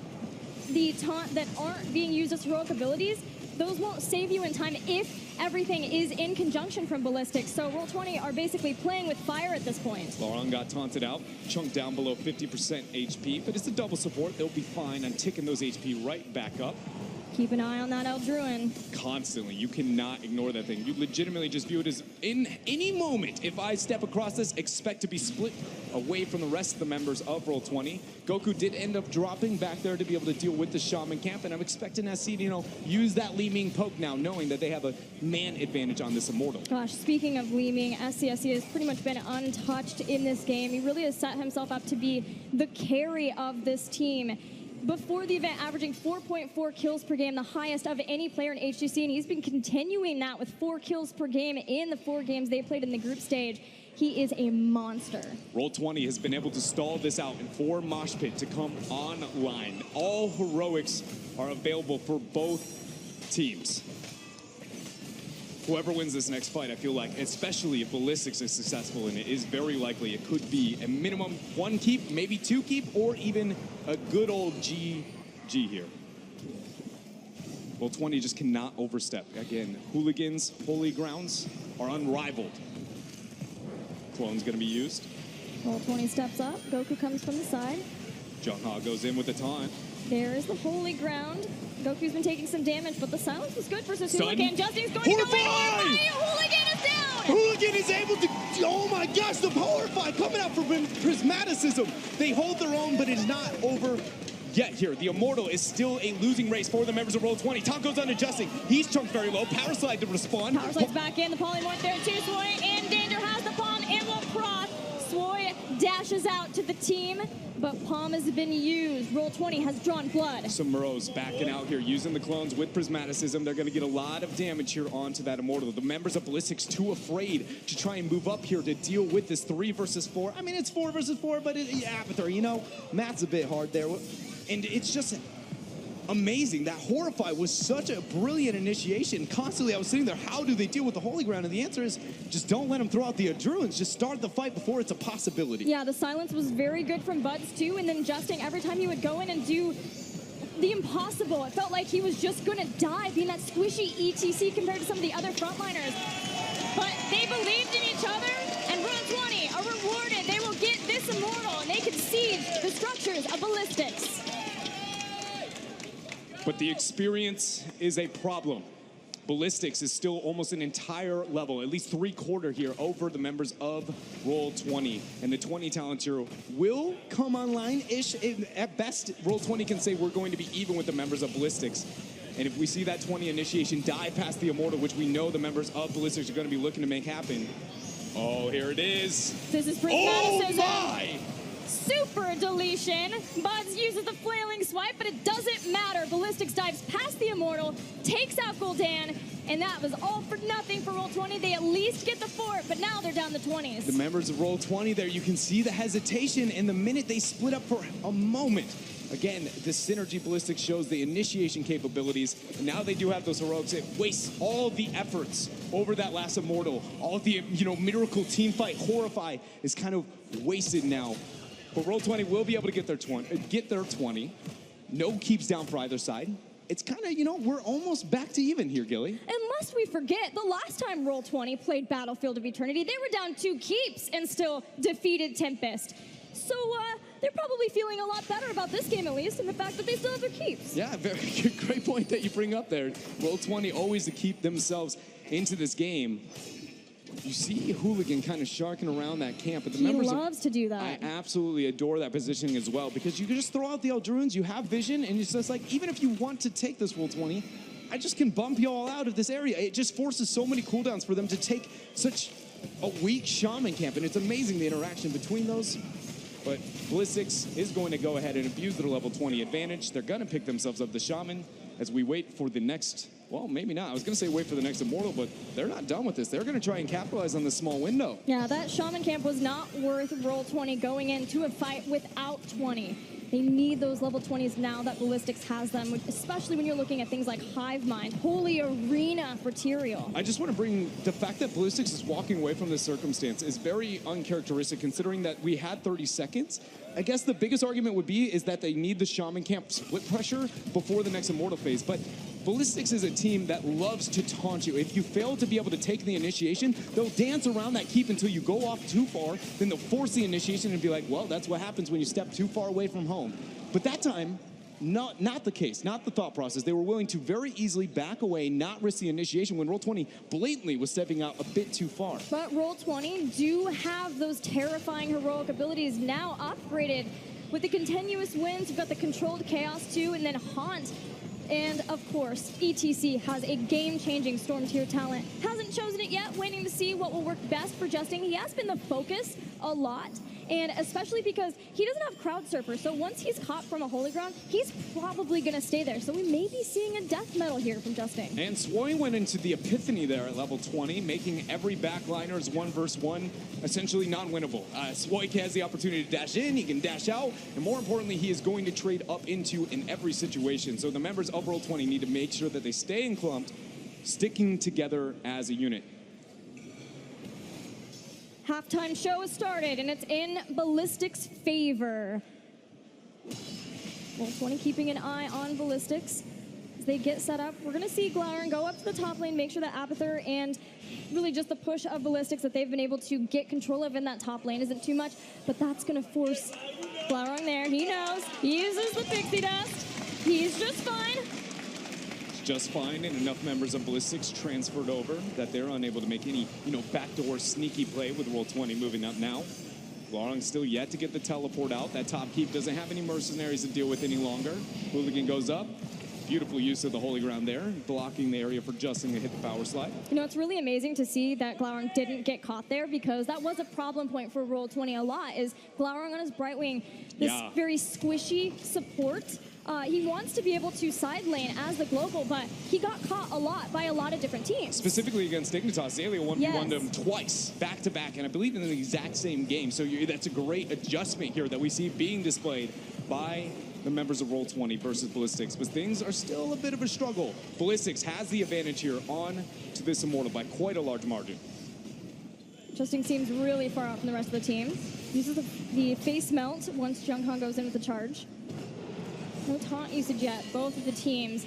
the taunt that aren't being used as heroic abilities, those won't save you in time if everything is in conjunction from Ballistix. So Roll20 are basically playing with fire at this point.
Laurent got taunted out, chunked down below 50% HP, but it's a double support. They'll be fine on ticking those HP right back up.
Keep an eye on that Eldruin.
Constantly. You cannot ignore that thing. You legitimately just view it as, in any moment, if I step across this, expect to be split away from the rest of the members of Roll20. Goku did end up dropping back there to be able to deal with the Shaman Camp, and I'm expecting SC to, you know, use that Li Ming poke now, knowing that they have a man advantage on this Immortal.
Gosh, speaking of Li Ming, SCSC has pretty much been untouched in this game. He really has set himself up to be the carry of this team. Before the event, averaging 4.4 kills per game, the highest of any player in HGC, and he's been continuing that with 4 kills per game in the 4 games they played in the group stage. He is a monster.
Roll20 has been able to stall this out and for Mosh Pit to come online. All heroics are available for both teams. Whoever wins this next fight, I feel like, especially if Ballistix is successful, and it is very likely, it could be a minimum 1 keep, maybe 2 keep, or even a good old GG here. Roll20 just cannot overstep. Again, Hooligans, Holy Grounds are unrivaled. Clone's gonna be used.
Roll20 steps up, Goku comes from the side.
Jongha goes in with the taunt.
There is the Holy Ground. Goku's been taking some damage, but the silence was good versus Hooligan. Justin's going to go in. Hooligan is down!
Hooligan is able to, oh my gosh, the Horrify coming out from Prismaticism. They hold their own, but it's not over yet here. The Immortal is still a losing race for the members of Roll20. Taunt goes on to Justin. He's chunked very low. Power Slide to respond.
Power Slide's back in. The Polymorph there too. Swoy in danger, has the Palm and will cross. Swoy dashes out to the team, but Palm has been used. Roll20 has drawn blood.
Samura's backing out here, using the clones with Prismaticism. They're going to get a lot of damage here onto that Immortal. The members of Ballistix too afraid to try and move up here to deal with this 3 versus 4. I mean, it's 4 versus 4, but Avatar, you know, math's a bit hard there. And it's just amazing. That Horrify was such a brilliant initiation. Constantly, I was sitting there, how do they deal with the Holy Ground? And the answer is, just don't let them throw out the Adruins. Just start the fight before it's a possibility.
Yeah, the silence was very good from Buds, too. And then Justin, every time he would go in and do the impossible, it felt like he was just going to die, being that squishy ETC compared to some of the other frontliners. But they believed in each other, and Roll20 are rewarded. They will get this Immortal, and they can siege the structures of Ballistix.
But the experience is a problem. Ballistix is still almost an entire level, at least 3/4 here, over the members of Roll20. And the 20 talents here will come online-ish. At best, Roll20 can say we're going to be even with the members of Ballistix. And if we see that 20 initiation die past the Immortal, which we know the members of Ballistix are going to be looking to make happen. Oh, here it is.
This is
Oh my!
Super deletion. Buds uses the flailing swipe, but it doesn't matter. Ballistix dives past the Immortal, takes out Gul'dan, and that was all for nothing for Roll20. They at least get the fort, but now they're down the 20s.
The members of Roll20 there, you can see the hesitation, and the minute they split up for a moment, Again, the synergy Ballistix shows, the initiation capabilities, and now they do have those heroics. It wastes all the efforts over that last Immortal. All the, miracle team fight, Horrify is kind of wasted now. But Roll20 will be able to get their 20. No keeps down for either side. It's kind of, we're almost back to even here, Gilly.
Unless we forget, the last time Roll20 played Battlefield of Eternity, they were down 2 keeps and still defeated Tempest. So they're probably feeling a lot better about this game, at least, and the fact that they still have their keeps.
Yeah, very good, great point that you bring up there. Roll20 always to keep themselves into this game. You see Hooligan kind of sharking around that camp, but the members
loves to do that.
I absolutely adore that positioning as well, because you can just throw out the Eldruins, you have vision, and it's just like, even if you want to take this Roll20, I just can bump you all out of this area. It just forces so many cooldowns for them to take such a weak Shaman camp, and it's amazing the interaction between those. But Ballistix is going to go ahead and abuse their level 20 advantage. They're going to pick themselves up the Shaman as we wait for the next, well, maybe not. I was going to say wait for the next Immortal, but they're not done with this. They're going to try and capitalize on this small window.
Yeah, that Shaman camp was not worth Roll20 going into a fight without 20. They need those level 20s now that Ballistix has them, especially when you're looking at things like Hive Mind, Holy Arena for Tyrael.
I just want to bring the fact that Ballistix is walking away from this circumstance is very uncharacteristic, considering that we had 30 seconds. I guess the biggest argument would be is that they need the Shaman camp split pressure before the next Immortal phase. But Ballistix is a team that loves to taunt you. If you fail to be able to take the initiation, they'll dance around that keep until you go off too far, then they'll force the initiation and be like, well, that's what happens when you step too far away from home. But that time, not the case, not the thought process. They were willing to very easily back away, not risk the initiation when Roll20 blatantly was stepping out a bit too far.
But Roll20 do have those terrifying heroic abilities now upgraded with the continuous wins. You've got the controlled chaos too, and then Haunt. And of course, ETC has a game-changing Storm tier talent. Hasn't chosen it yet, waiting to see what will work best for Justin. He has been the focus a lot, and especially because he doesn't have Crowd Surfer, so once he's caught from a holy ground, he's probably going to stay there. So we may be seeing a death metal here from Justin.
And Swoy went into the Epiphany there at level 20, making every backliner's 1v1 essentially non-winnable. Swoy has the opportunity to dash in, he can dash out, and more importantly, he is going to trade up into in every situation. So the members of Roll20 need to make sure that they stay enclumped, sticking together as a unit.
Halftime show has started, and it's in Ballistix' favor. Roll20 keeping an eye on Ballistix as they get set up. We're going to see Glowering go up to the top lane, make sure that Apather and really just the push of Ballistix that they've been able to get control of in that top lane isn't too much, but that's going to force Glowering there. He knows. He uses the pixie dust. He's just fine.
Just fine, and enough members of Ballistix transferred over that they're unable to make any, backdoor sneaky play with Roll20 moving up now. Glowring's still yet to get the teleport out. That top keep doesn't have any mercenaries to deal with any longer. Hooligan goes up. Beautiful use of the holy ground there, blocking the area for Justin to hit the power slide.
It's really amazing to see that Glowering didn't get caught there, because that was a problem point for Roll20 a lot, is Glowering on his Brightwing, this very squishy support. He wants to be able to side lane as the global, but he got caught a lot by a lot of different teams.
Specifically against Dignitas, Zalea 1v1'd him twice, back-to-back, and I believe in the exact same game. So that's a great adjustment here that we see being displayed by the members of Roll20 versus Ballistix. But things are still a bit of a struggle. Ballistix has the advantage here on to this Immortal by quite a large margin.
Justin seems really far out from the rest of the team. Uses the face melt once Jungkook goes in with the charge. No taunt usage yet. Both of the teams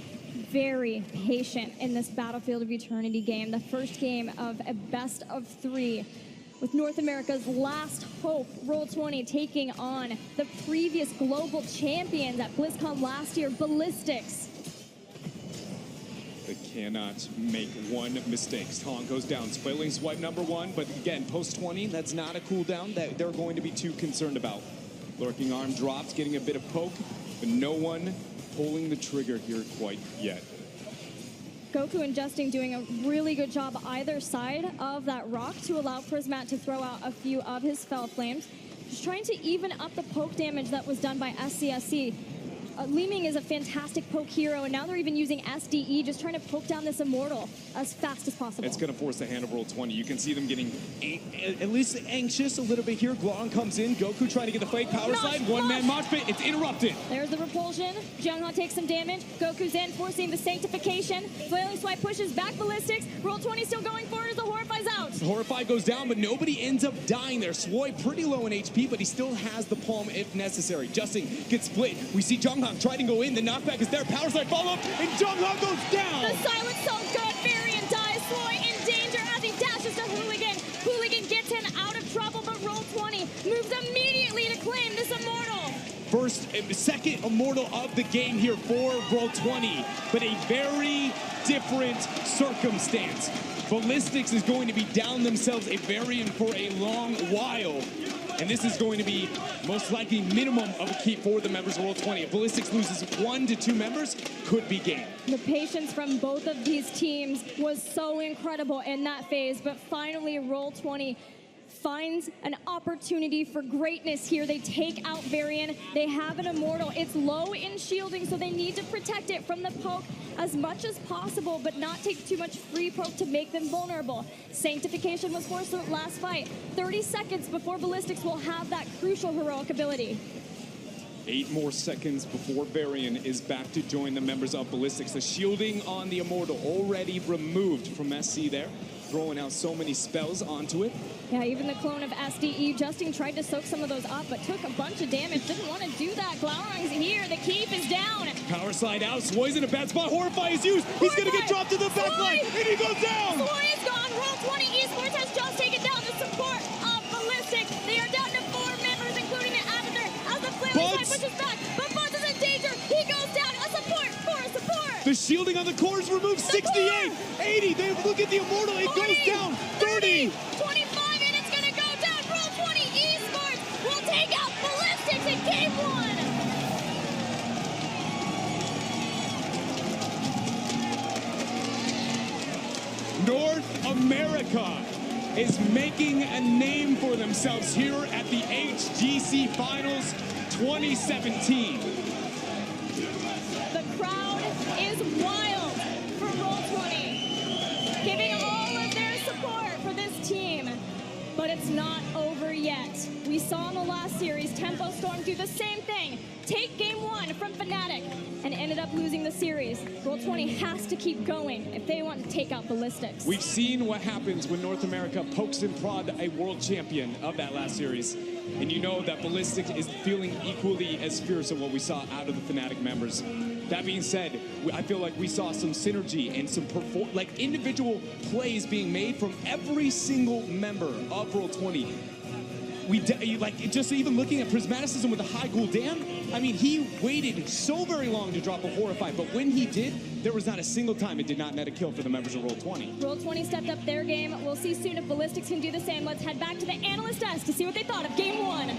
very patient in this Battlefield of Eternity game. The first game of a best of 3 with North America's last hope, Roll20 taking on the previous global champions at Blizzcon last year, Ballistix.
They cannot make one mistake. Taunt goes down. Spoiling swipe number 1, but again, post 20, that's not a cooldown that they're going to be too concerned about. Lurking arm drops, getting a bit of poke, but no one pulling the trigger here quite yet.
Goku and Justin doing a really good job either side of that rock to allow Prismat to throw out a few of his Fell Flames. Just trying to even up the poke damage that was done by SCSC. Li Ming is a fantastic poke hero, and now they're even using SDE, just trying to poke down this Immortal as fast as possible.
It's going to force the hand of Roll20. You can see them getting at least anxious a little bit here. Glong comes in. Goku trying to get the fake power slide. One-man mosh pit. It's interrupted.
There's the repulsion. Jungha takes some damage. Goku's in, forcing the sanctification. Flailing Swipe pushes back Ballistix. Roll20 still going forward as the Horrify's out.
Horrify goes down, but nobody ends up dying there. Swoi pretty low in HP, but he still has the palm if necessary. Justin gets split. We see Jungha trying to go in. The knockback is there. Power slide follow-up, and Jungha goes down.
The silence so good. Varian dies. Swoi in danger as he dashes to Hooligan. Hooligan gets him out of trouble, but Roll20 moves immediately to claim this Immortal.
Second Immortal of the game here for Roll20, but a very different circumstance. Ballistix is going to be down themselves a Varian for a long while. And this is going to be most likely minimum of a keep for the members of Roll20. If Ballistix loses 1 to 2 members, could be game.
The patience from both of these teams was so incredible in that phase, but finally Roll20 finds an opportunity for greatness here. They take out Varian. They have an Immortal. It's low in shielding, so they need to protect it from the poke as much as possible, but not take too much free poke to make them vulnerable. Sanctification was forced in the last fight. 30 seconds before Ballistix will have that crucial heroic ability.
8 more seconds before Varian is back to join the members of Ballistix. The shielding on the Immortal already removed from SC there, throwing out so many spells onto it.
Yeah, even the clone of SDE, Justin tried to soak some of those up, but took a bunch of damage. Didn't want to do that. Glaurung's here. The keep is down.
Power slide out. Swoi's in a bad spot. Horrify is used. He's going to get dropped to the back line, and he goes down.
Swoi is gone. Roll20 Esports has just taken down the support of Ballistix. They are down to 4 members, including the Avatar, as the flailing side pushes back. But Buzz is in danger. He goes down. A support for a support.
The shielding on the core is removed. 68, 80. They look at the Immortal. It
40,
goes down. 30.
25, and it's going to go down. Roll20 Esports will take out Ballistix in game 1.
North America is making a name for themselves here at the HGC Finals 2017.
The crowd is wild for Roll20, giving all of their support for this team. But it's not over yet. We saw in the last series, Tempo Storm do the same thing. Take game 1 from Fnatic and ended up losing the series. Roll20 has to keep going if they want to take out Ballistix.
We've seen what happens when North America pokes and prod a world champion of that last series. And you know that Ballistix is feeling equally as fierce of what we saw out of the Fnatic members. That being said, I feel like we saw some synergy and some individual plays being made from every single member of Roll20. Just even looking at Prismaticism with a high Gul'dan, I mean, he waited so very long to drop a Horrify, but when he did, there was not a single time it did not net a kill for the members of Roll20.
Roll20 stepped up their game. We'll see soon if Ballistix can do the same. Let's head back to the analyst desk to see what they thought of game 1.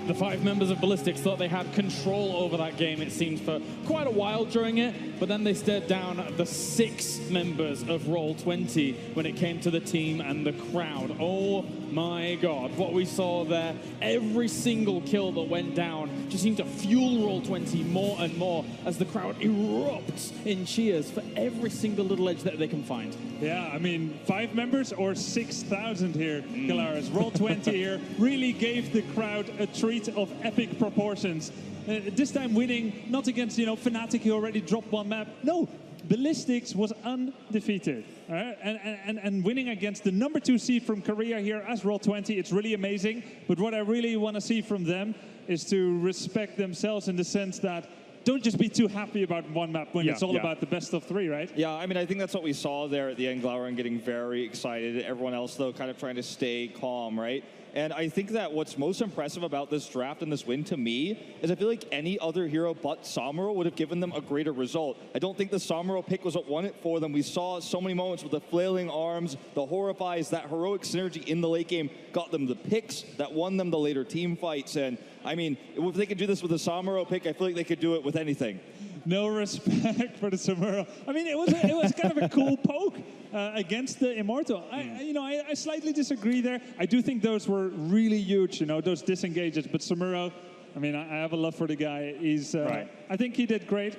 The 5 members of Ballistix thought they had control over that game, it seemed, for quite a while during it, but then they stared down the 6 members of Roll20 when it came to the team and the crowd. Oh my God, what we saw there, every single kill that went down just seemed to fuel Roll20 more and more as the crowd erupts in cheers for every single little edge that they can find.
Yeah, I mean, 5 members or 6,000 here, Galaris. Roll20 here really gave the crowd a treat of epic proportions. This time winning not against, Fnatic, who already dropped 1 map. No, Ballistix was undefeated. All right? And winning against the number 2 seed from Korea here as Roll20, it's really amazing. But what I really want to see from them is to respect themselves in the sense that don't just be too happy about 1 map when it's all about the best of 3, right?
Yeah, I mean, I think that's what we saw there at the end. Glaurung getting very excited. Everyone else, though, kind of trying to stay calm, right? And I think that what's most impressive about this draft and this win to me is I feel like any other hero but Samuro would have given them a greater result. I don't think the Samuro pick was what won it for them. We saw so many moments with the flailing arms, the Horrifies, that heroic synergy in the late game got them the picks that won them the later team fights. And I mean, if they could do this with a Samuro pick, I feel like they could do it with anything.
No respect for the Samuro. I mean, it was kind of a cool poke against the Immortal. I slightly disagree there. I do think those were really huge, those disengages. But Samuro, I mean, I have a love for the guy. He's,
Right.
I think he did great.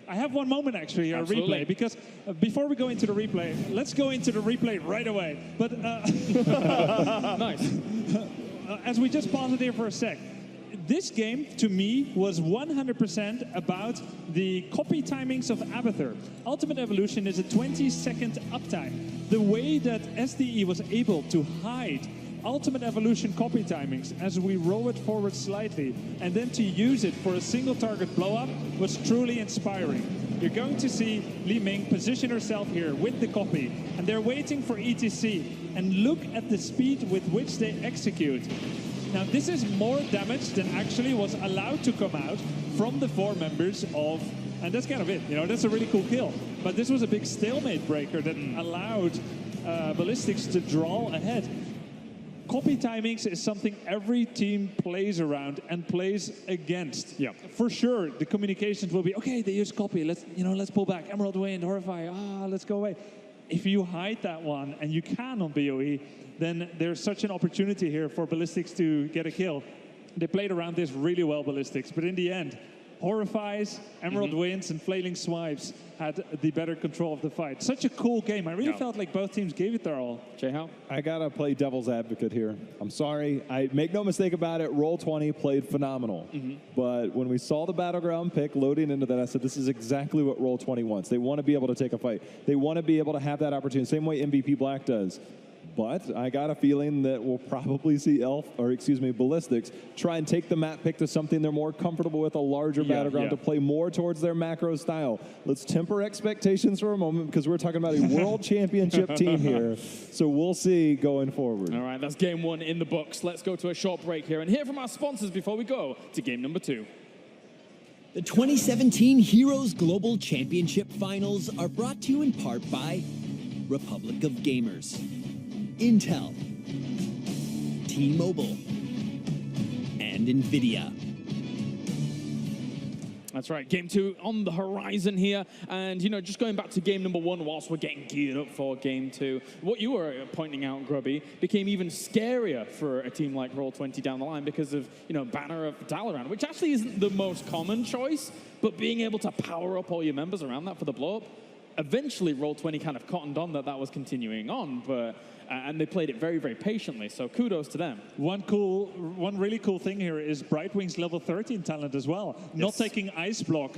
I have one moment actually here, a
Absolutely.
replay, because before we go into the replay, let's go into the replay right away. But
Nice.
as we just pause it here for a sec, this game, to me, was 100% about the copy timings of Abathur. Ultimate Evolution is a 20-second uptime. The way that SDE was able to hide Ultimate Evolution copy timings as we roll it forward slightly and then to use it for a single target blow-up was truly inspiring. You're going to see Li Ming position herself here with the copy, and they're waiting for ETC. And look at the speed with which they execute. Now, this is more damage than actually was allowed to come out from the 4 members of, and that's kind of it, you know, that's a really cool kill. But this was a big stalemate breaker that allowed Ballistix to draw ahead. Copy timings is something every team plays around and plays against.
Yeah.
For sure, the communications will be, okay, they use copy, let's pull back, Emerald Wind, Horrify, let's go away. If you hide that one, and you can on BOE, then there's such an opportunity here for Ballistix to get a kill. They played around this really well, Ballistix, but in the end, Horrifies, Emerald Winds, and Flailing Swipes had the better control of the fight. Such a cool game. I really felt like both teams gave it their all.
J-How?
I gotta play devil's advocate here. I'm sorry. I make no mistake about it. Roll20 played phenomenal. But when we saw the battleground pick loading into that, I said, this is exactly what Roll20 wants. They want to be able to take a fight. They want to be able to have that opportunity, same way MVP Black does. But I got a feeling that we'll probably see Ballistix try and take the map pick to something they're more comfortable with, a larger battleground to play more towards their macro style. Let's temper expectations for a moment because we're talking about a world championship team here. So we'll see going forward.
All right, that's game 1 in the books. Let's go to a short break here and hear from our sponsors before we go to game number 2.
The 2017 Heroes Global Championship Finals are brought to you in part by Republic of Gamers, Intel, T-Mobile, and NVIDIA.
That's right, game 2 on the horizon here. And, you know, just going back to game number 1 whilst we're getting geared up for game 2, what you were pointing out, Grubby, became even scarier for a team like Roll20 down the line because of, you know, Banner of Dalaran, which actually isn't the most common choice, but being able to power up all your members around that for the blow-up. Eventually, Roll20 kind of cottoned on that was continuing on, but and they played it very, very patiently, so kudos to them.
One really cool thing here is Brightwing's level 13 talent as well. Not taking Ice Block.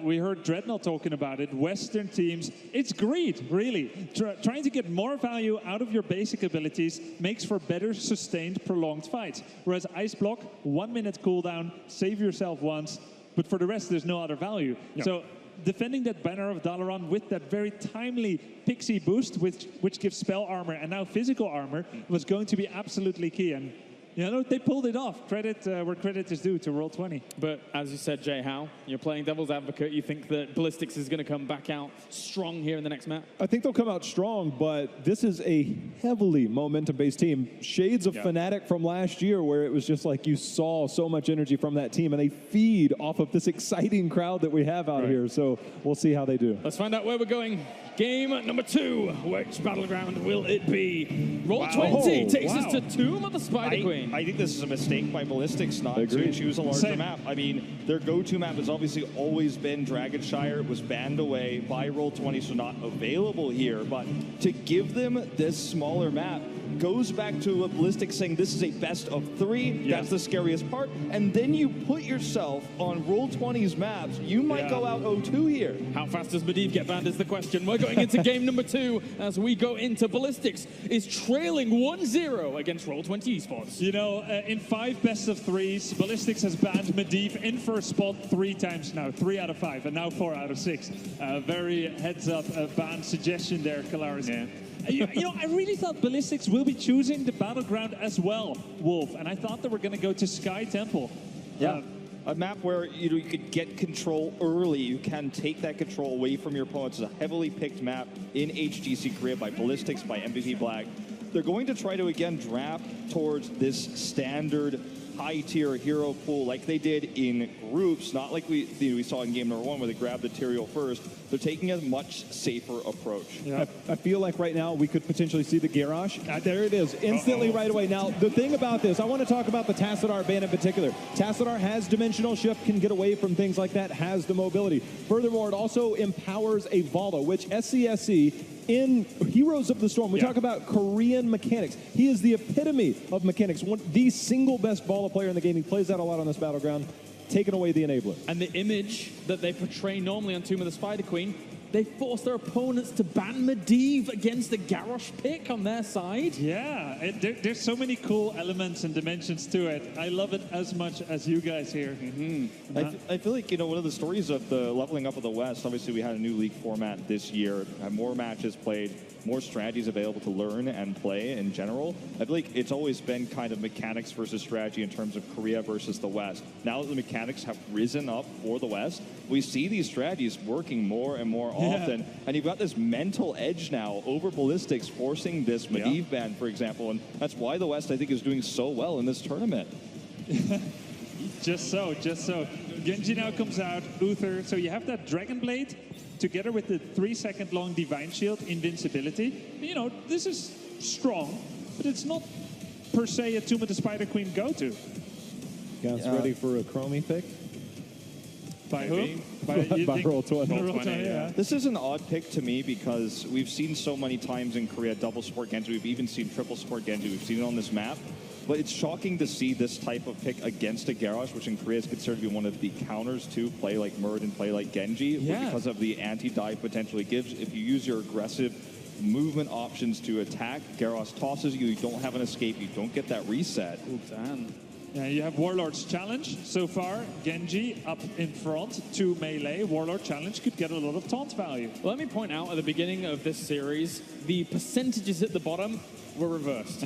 We heard Dreadnought talking about it. Western teams, it's greed, really. Trying to get more value out of your basic abilities makes for better sustained, prolonged fights. Whereas Ice Block, 1 minute cooldown, save yourself once, but for the rest, there's no other value.
Yeah.
So defending that Banner of Dalaran with that very timely Pixie boost, which gives spell armor and now physical armor, was going to be absolutely key. And you know, they pulled it off. Credit where credit is due to Roll20.
But as you said, J-How, you're playing devil's advocate. You think that Ballistix is going to come back out strong here in the next map?
I think they'll come out strong, but this is a heavily momentum-based team. Shades of Fnatic from last year where it was just like you saw so much energy from that team, and they feed off of this exciting crowd that we have out here. So we'll see how they do.
Let's find out where we're going. Game number 2. Which battleground will it be? Roll20 takes us to Tomb of the Spider Queen.
I think this is a mistake by Ballistix not to choose a larger map. I mean, their go-to map has obviously always been Dragonshire. It was banned away by Roll20, so not available here. But to give them this smaller map goes back to what Ballistix saying this is a best of 3. That's the scariest part. And then you put yourself on Roll20's maps. You might go out 0-2 here.
How fast does Medivh get banned is the question. We're going into game number 2 as we go into Ballistix is trailing 1-0 against Roll20 Esports.
You know, in 5 best of 3s, Ballistix has banned Medivh in first spot 3 times now. 3 out of 5, and now 4 out of 6. Very heads-up ban suggestion there, Kalaris.
Yeah.
You know, I really thought Ballistix will be choosing the battleground as well, Wolf, and I thought they were going to go to Sky Temple.
Yeah. A map where you could get control early. You can take that control away from your opponents. It's a heavily picked map in HGC Korea by Ballistix, by MVP Black. They're going to try to, again, draft towards this standard high-tier hero pool like they did in groups, not like we saw in game number 1 where they grabbed the Tyrael first. They're taking a much safer approach.
Yeah. I feel like right now we could potentially see the Garrosh. There it is, instantly right away. Now, the thing about this, I want to talk about the Tassadar ban in particular. Tassadar has dimensional shift, can get away from things like that, has the mobility. Furthermore, it also empowers a Valo, which SCSC in Heroes of the Storm, we talk about Korean mechanics. He is the epitome of mechanics, the single best Valo player in the game. He plays that a lot on this battleground, taking away the enabler.
And the image that they portray normally on Tomb of the Spider Queen, they force their opponents to ban Medivh against the Garrosh pick on their side.
Yeah, there's so many cool elements and dimensions to it. I love it as much as you guys here.
I feel like, one of the stories of the leveling up of the West, obviously we had a new league format this year, had more matches played, more strategies available to learn and play in general. I feel like it's always been kind of mechanics versus strategy in terms of Korea versus the West. Now that the mechanics have risen up for the West, we see these strategies working more and more often. And you've got this mental edge now over Ballistix, forcing this Medivh ban, for example. And that's why the West, I think, is doing so well in this tournament.
Just so. Genji now comes out, Uther. So you have that Dragon Blade together with the 3-second long Divine Shield invincibility. This is strong, but it's not per se a Tomb of the Spider Queen go-to.
Guys ready for a Chromie pick?
By who?
By Roll20.
Yeah.
This is an odd pick to me because we've seen so many times in Korea double support Genji. We've even seen triple support Genji. We've seen it on this map. But it's shocking to see this type of pick against a Garrosh, which in Korea is considered to be one of the counters to play like Murd and play like Genji, because of the anti-dive potential it gives. If you use your aggressive movement options to attack, Garrosh tosses you, you don't have an escape, you don't get that reset.
Ooh, damn.
Yeah, you have Warlord's Challenge so far. Genji up in front, 2 melee. Warlord Challenge could get a lot of taunt value.
Well, let me point out at the beginning of this series, the percentages at the bottom were reversed.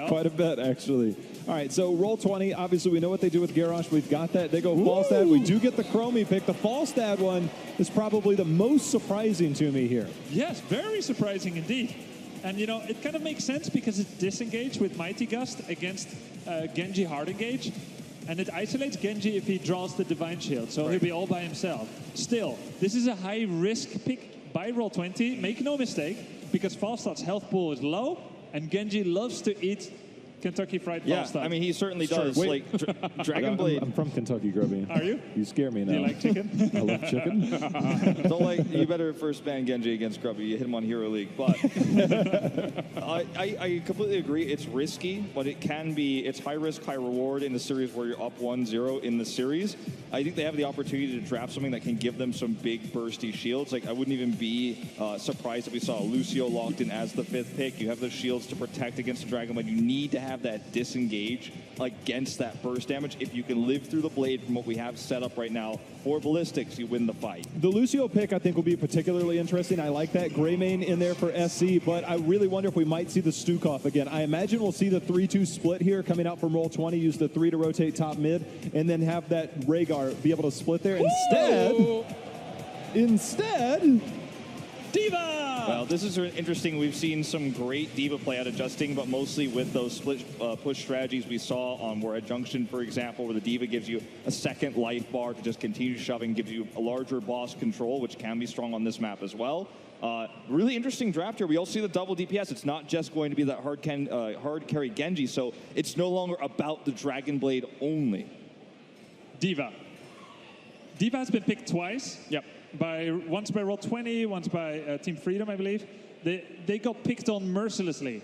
Quite a bit, actually. All right, so Roll20, obviously we know what they do with Garrosh. We've got that. They go Falstad. We do get the Chromie pick. The Falstad one is probably the most surprising to me here.
Yes, very surprising indeed. And, it kind of makes sense because it's disengaged with Mighty Gust against Genji hard engage. And it isolates Genji if he draws the Divine Shield. So he'll be all by himself. Still, this is a high-risk pick by Roll20. Make no mistake, because Falstad's health pool is low, and Genji loves to eat Kentucky Fried Falstad.
I mean, he certainly does.
Wait.
Like, Dragon Blade.
I'm from Kentucky, Grubby.
Are you?
You scare me now.
Do you like chicken?
I love chicken.
You better first ban Genji against Grubby. You hit him on Hero League. But I completely agree. It's risky, but it can be. It's high risk, high reward in the series where you're up 1-0 in the series. I think they have the opportunity to draft something that can give them some big bursty shields. Like, I wouldn't even be surprised if we saw Lucio locked in as the 5th pick. You have the shields to protect against the Dragon Blade. You need to have that disengage against that burst damage. If you can live through the blade from what we have set up right now for Ballistix, you win the fight.
The Lucio pick, I think, will be particularly interesting. I like that Greymane in there for SC, but I really wonder if we might see the Stukov again. I imagine we'll see the 3-2 split here coming out from Roll20, use the 3 to rotate top mid, and then have that Rhaegar be able to split there. Instead, D.Va!
Well, this is interesting. We've seen some great D.Va play out adjusting, but mostly with those split push strategies we saw on Warhead Junction, for example, where the D.Va gives you a second life bar to just continue shoving, gives you a larger boss control, which can be strong on this map as well. Really interesting draft here. We all see the double DPS. It's not just going to be that hard carry Genji, so it's no longer about the Dragon Blade only.
D.Va. D.Va has been picked twice.
Yep.
Once by Roll20, once by Team Freedom, I believe. They got picked on mercilessly.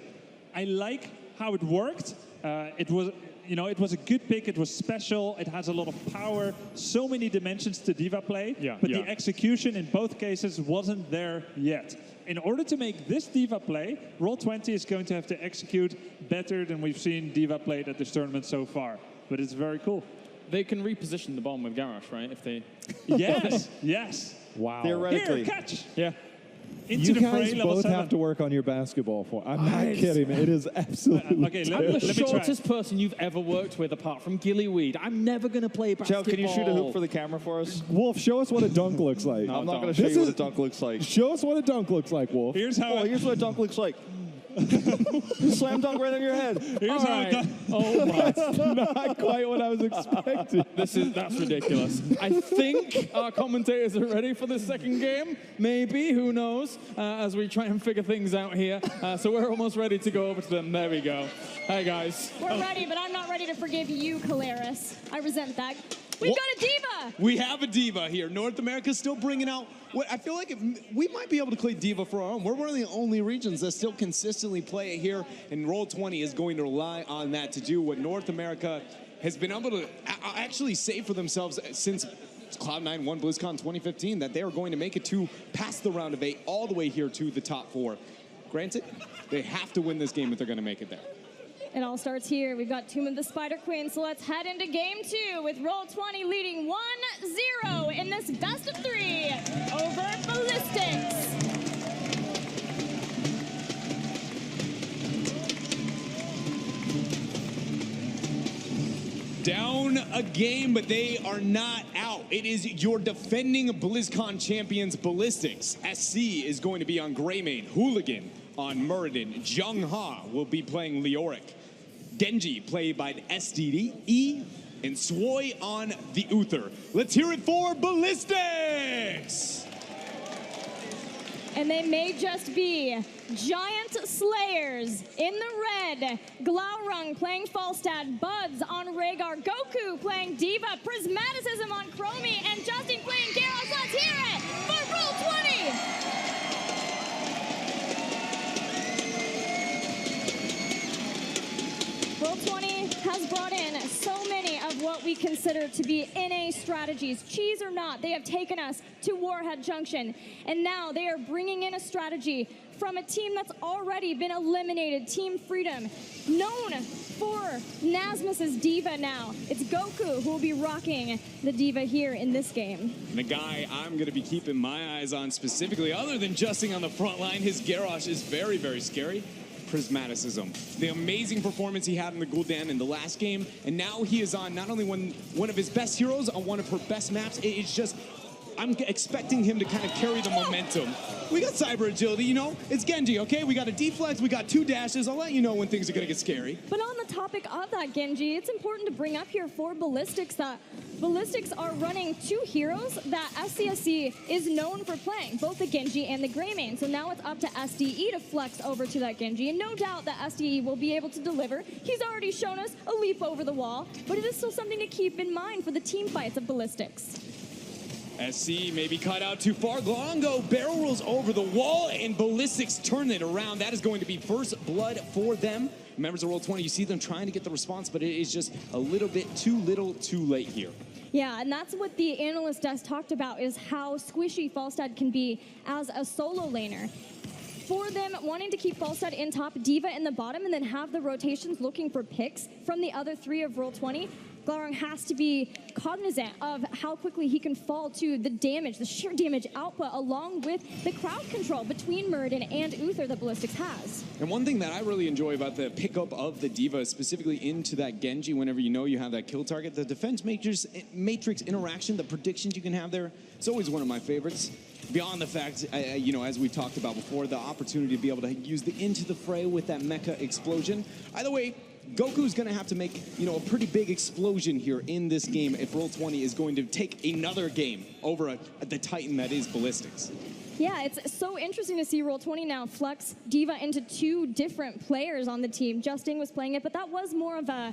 I like how it worked. It was a good pick. It was special. It has a lot of power. So many dimensions to D.Va play. But the execution in both cases wasn't there yet. In order to make this D.Va play, Roll20 is going to have to execute better than we've seen D.Va played at this tournament so far. But it's very cool.
They can reposition the bomb with Garrosh, right? If they.
Yes.
Wow.
Theoretically.
Here, catch.
Yeah.
Into
You
the
guys
fray, level
both
7.
have to work on your basketball form. I'm not kidding. It is absolutely
Okay,
I'm the
let me try.
shortest person you've ever worked with apart from Gillyweed. I'm never going to play basketball.
Joe, can you shoot a hoop for the camera for us?
Wolf, show us what a dunk looks like.
I'm not going to show you what a dunk looks like.
Show us what a dunk looks like, Wolf.
Here's how.
Here's what a dunk looks like.
Slam dunk right on your head.
All right. Oh my.
Not quite what I was expecting.
That's ridiculous. I think our commentators are ready for the second game. Maybe, who knows, as we try and figure things out here. So we're almost ready to go over to them. There we go. Hey, guys.
We're ready, but I'm not ready to forgive you, Caleris. I resent that. We've got a diva.
We have a diva here. North America's still bringing out what I feel like we might be able to play diva for our own. We're one of the only regions that still consistently play it here, and Roll20 is going to rely on that to do what North America has been able to actually say for themselves since Cloud9 won BlizzCon 2015, that they are going to make it to past the round of 8 all the way here to the top 4. Granted, they have to win this game if they're going to make it there.
It all starts here. We've got Tomb of the Spider Queen, so let's head into game 2 with Roll20 leading 1-0 in this best of 3 over Ballistix.
Down a game, but they are not out. It is your defending BlizzCon champions, Ballistix. SC is going to be on Greymane. Hooligan on Muradin. Jung-Ha will be playing Leoric. Genji played by SDE. And Swoy on the Uther. Let's hear it for Ballistix!
And they may just be Giant Slayers in the red. Glaurung playing Falstad. Buds on Rhaegar. Goku playing Diva. Prismaticism on Chromie. And Justin playing Garros. Let's hear it for Roll20! Roll20 has brought in so many of what we consider to be NA strategies. Cheese or not, they have taken us to Warhead Junction. And now they are bringing in a strategy from a team that's already been eliminated, Team Freedom, known for Nasmus's Diva now. It's Goku who will be rocking the Diva here in this game.
And the guy I'm going to be keeping my eyes on specifically, other than Justing on the front line, his Garrosh is very, very scary. Prismaticism. The amazing performance he had in the Gul'dan in the last game, and now he is on not only one of his best heroes on one of her best maps. It's just, I'm expecting him to kind of carry the momentum. We got cyber agility, you know? It's Genji, okay? We got a deflex, we got 2 dashes. I'll let you know when things are gonna get scary.
But on the topic of that Genji, it's important to bring up here for Ballistix that Ballistix are running 2 heroes that SCSC is known for playing, both the Genji and the Greymane. So now it's up to SDE to flex over to that Genji, and no doubt that SDE will be able to deliver. He's already shown us a leap over the wall, but it is still something to keep in mind for the team fights of Ballistix.
SC maybe cut out too far. Longo barrel rolls over the wall, and Ballistix turn it around. That is going to be first blood for them. Members of Roll20, you see them trying to get the response, but it is just a little bit too little too late here.
Yeah, and that's what the analyst desk talked about, is how squishy Falstad can be as a solo laner. For them wanting to keep Falstad in top, Diva in the bottom, and then have the rotations looking for picks from the other 3 of Roll20, Glaurung has to be cognizant of how quickly he can fall to the damage, the sheer damage output, along with the crowd control between Muradin and Uther that Ballistix has.
And one thing that I really enjoy about the pickup of the Diva, specifically into that Genji, whenever you know you have that kill target, the defense matrix interaction, the predictions you can have there, it's always one of my favorites. Beyond the fact, you know, as we've talked about before, the opportunity to be able to use the into the fray with that mecha explosion. Either way, Goku's going to have to make, you know, a pretty big explosion here in this game if Roll20 is going to take another game over the Titan that is Ballistix.
Yeah, it's so interesting to see Roll20 now flex Diva into 2 different players on the team. Justing was playing it, but that was more of a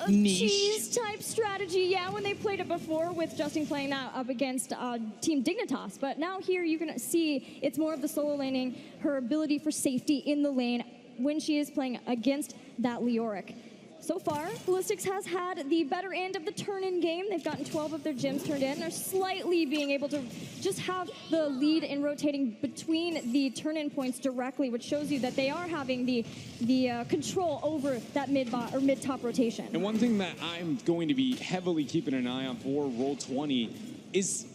cheese type strategy, yeah, when they played it before, with Justin playing that up against Team Dignitas. But now here you can see it's more of the solo laning, her ability for safety in the lane when she is playing against that Leoric. So far, Ballistix has had the better end of the turn-in game. They've gotten 12 of their gems turned in. They're slightly being able to just have the lead in rotating between the turn-in points directly, which shows you that they are having the control over that mid-top rotation.
And one thing that I'm going to be heavily keeping an eye on for Roll20 is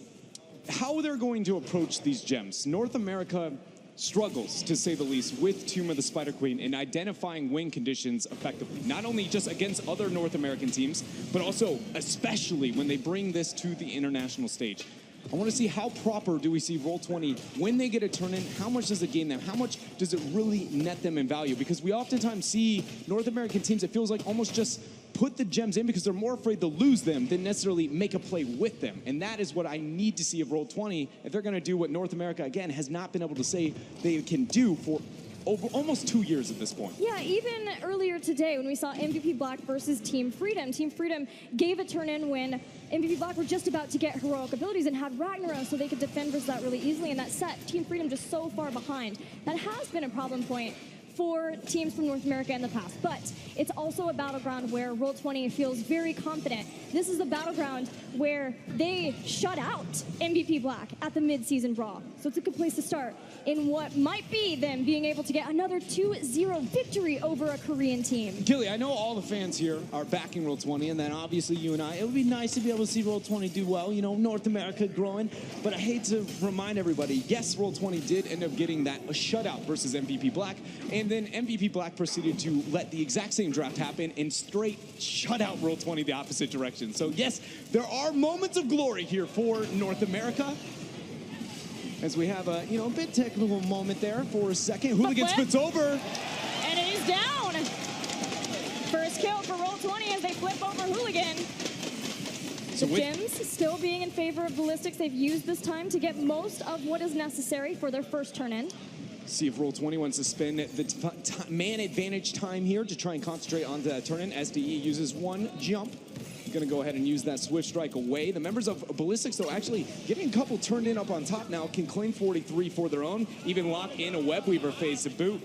how they're going to approach these gems. North America struggles, to say the least, with Tomb of the Spider Queen in identifying win conditions effectively. Not only just against other North American teams, but also especially when they bring this to the international stage. I want to see how proper do we see Roll20 when they get a turn in, how much does it gain them, how much does it really net them in value? Because we oftentimes see North American teams, it feels like almost just put the gems in because they're more afraid to lose them than necessarily make a play with them. And that is what I need to see of Roll20 if they're going to do what North America, again, has not been able to say they can do for over almost 2 years at this point.
Yeah, even earlier today when we saw MVP Black versus Team Freedom. Team Freedom gave a turn in when MVP Black were just about to get heroic abilities and had Ragnarok so they could defend versus that really easily, and that set Team Freedom just so far behind. That has been a problem point for teams from North America in the past, but it's also a battleground where Roll20 feels very confident. This is the battleground where they shut out MVP Black at the mid-season brawl, so it's a good place to start in what might be them being able to get another 2-0 victory over a Korean team.
Gilly, I know all the fans here are backing Roll20, and then obviously you and I, it would be nice to be able to see Roll20 do well, you know, North America growing, but I hate to remind everybody, yes, Roll20 did end up getting that a shutout versus MVP Black, and then MVP Black proceeded to let the exact same draft happen and straight shut out Roll20 the opposite direction. So yes, there are moments of glory here for North America. As we have a, you know, a bit technical moment there for a second. Hooligan splits over.
And it is down. First kill for Roll20 as they flip over Hooligan.
So
the gems still being in favor of Ballistix. They've used this time to get most of what is necessary for their first turn in.
See if Roll20 wants to spend the man advantage time here to try and concentrate on the turn in. SDE uses one jump. Going to go ahead and use that Swift Strike away. The members of Ballistix, though, actually getting a couple turned in up on top now, can claim 43 for their own, even lock in a Webweaver phase to boot.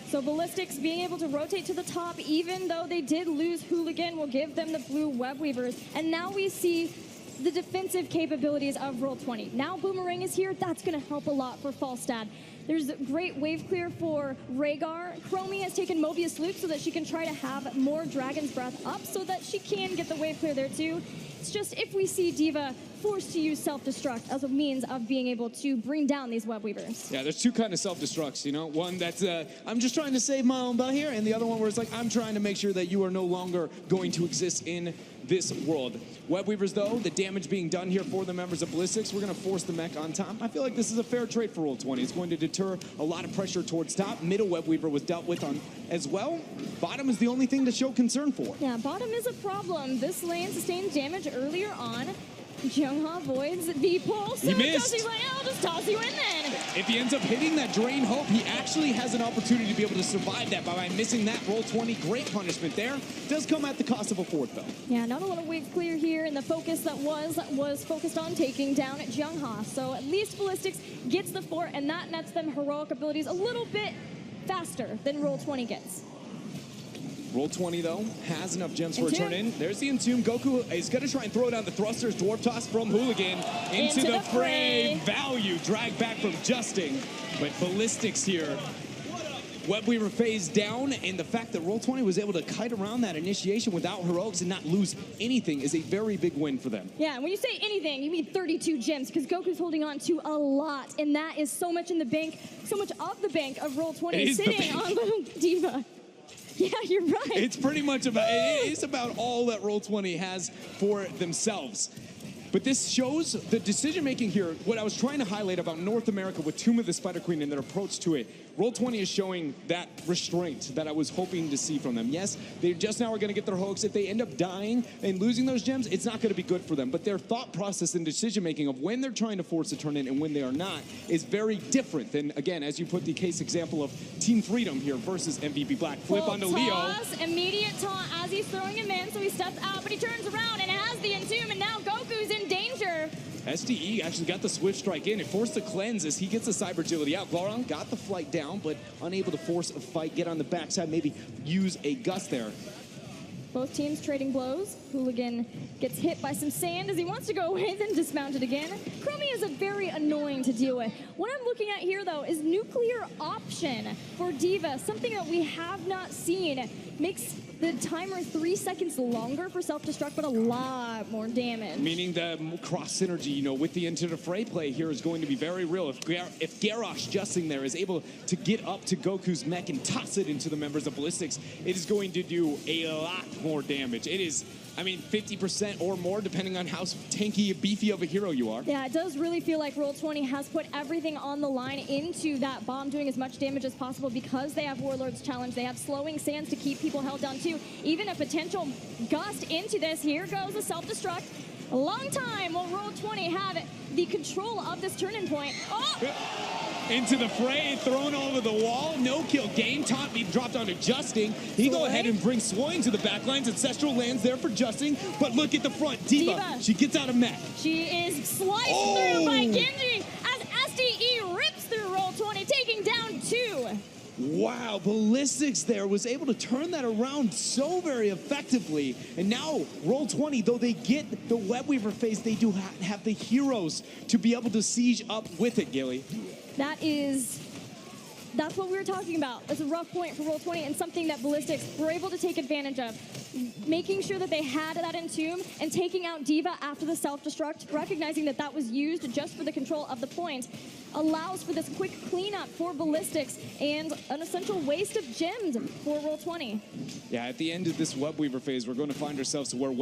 So Ballistix being able to rotate to the top, even though they did lose Hooligan, will give them the blue Webweavers. And now we see the defensive capabilities of Roll20. Now Boomerang is here, that's going to help a lot for Falstad. There's a great wave clear for Rhaegar. Chromie has taken Mobius Loop so that she can try to have more Dragon's Breath up so that she can get the wave clear there too. It's just if we see D.Va forced to use self-destruct as a means of being able to bring down these web weavers.
Yeah, there's two kind of self-destructs, you know. One that's, I'm just trying to save my own butt here, and the other one where it's like, I'm trying to make sure that you are no longer going to exist in this world. Web Weavers, though, the damage being done here for the members of Ballistix, we're going to force the mech on top. I feel like this is a fair trade for Roll20. It's going to deter a lot of pressure towards top. Middle Web Weaver was dealt with on as well. Bottom is the only thing to show concern for.
Yeah, bottom is a problem. This lane sustained damage earlier on. Jungha avoids the pulse.
He missed.
He's like, I'll just toss you in then.
If he ends up hitting that Drain Hope, he actually has an opportunity to be able to survive that by missing that Roll20. Great punishment there. Does come at the cost of a fourth, though.
Yeah, not a lot of wave clear here, and the focus that was focused on taking down Jungha. So at least Ballistix gets the fort, and that nets them heroic abilities a little bit faster than Roll20 gets.
Roll20, though, has enough gems for a turn in. There's the Entomb. Goku is going to try and throw down the thrusters. Dwarf toss from Hooligan into the fray. Value drag back from Justing. But Ballistix here. Web Weaver phase down, and the fact that Roll20 was able to kite around that initiation without heroics and not lose anything is a very big win for them.
Yeah, and when you say anything, you mean 32 gems, because Goku's holding on to a lot, and that is so much in the bank, so much of the bank of Roll20 sitting on little D.Va. Yeah, you're right.
It's pretty much about, it is about all that Roll20 has for themselves. But this shows the decision-making here. What I was trying to highlight about North America with Tomb of the Spider Queen and their approach to it, Roll20 is showing that restraint that I was hoping to see from them. Yes, they just now are going to get their hoax. If they end up dying and losing those gems, it's not going to be good for them. But their thought process and decision-making of when they're trying to force a turn in and when they are not is very different than, again, as you put the case example of Team Freedom here versus MVP Black. Flip onto Leo.
Toss, immediate taunt as he's throwing him in, so he steps out, but he turns around and has the Entomb, and now Goku's in danger.
SDE actually got the Swift Strike in. It forced the cleanse as he gets the Cyber Agility out. Gloron got the flight down, but unable to force a fight, get on the backside, maybe use a gust there.
Both teams trading blows. Hooligan gets hit by some sand as he wants to go away, then dismounted again. Chromie is a very annoying to deal with. What I'm looking at here, though, is nuclear option for D.Va, something that we have not seen. Makes the timer 3 seconds longer for self-destruct, but a lot more damage.
Meaning the cross synergy, you know, with the Into the Fray play here is going to be very real. If Garrosh Justing there is able to get up to Goku's mech and toss it into the members of Ballistix, it is going to do a lot more damage. It is I mean, 50% or more, depending on how tanky, beefy of a hero you are.
Yeah, it does really feel like Roll20 has put everything on the line into that bomb, doing as much damage as possible because they have Warlord's Challenge. They have slowing sands to keep people held down too. Even a potential gust into this. Here goes the self-destruct. A long time will Roll20 have the control of this turning point. Oh!
Into the fray, thrown over the wall, no kill. Game top, he dropped onto Justing. He go ahead and brings Sloy into the backlines. Ancestral lands there for Justing, but look at the front. Diva. She gets out of mech.
She is sliced through by Genji as SDE rips through Roll20, taking down 2.
Wow, Ballistix there was able to turn that around so very effectively. And now, Roll20, though they get the Webweaver phase, they do have the heroes to be able to siege up with it, Gilly.
That's what we were talking about. That's a rough point for Roll20 and something that Ballistix were able to take advantage of. Making sure that they had that Entomb and taking out Diva after the self-destruct, recognizing that that was used just for the control of the point, allows for this quick cleanup for Ballistix and an essential waste of gems for Roll20.
Yeah, at the end of this Webweaver phase, we're going to find ourselves to where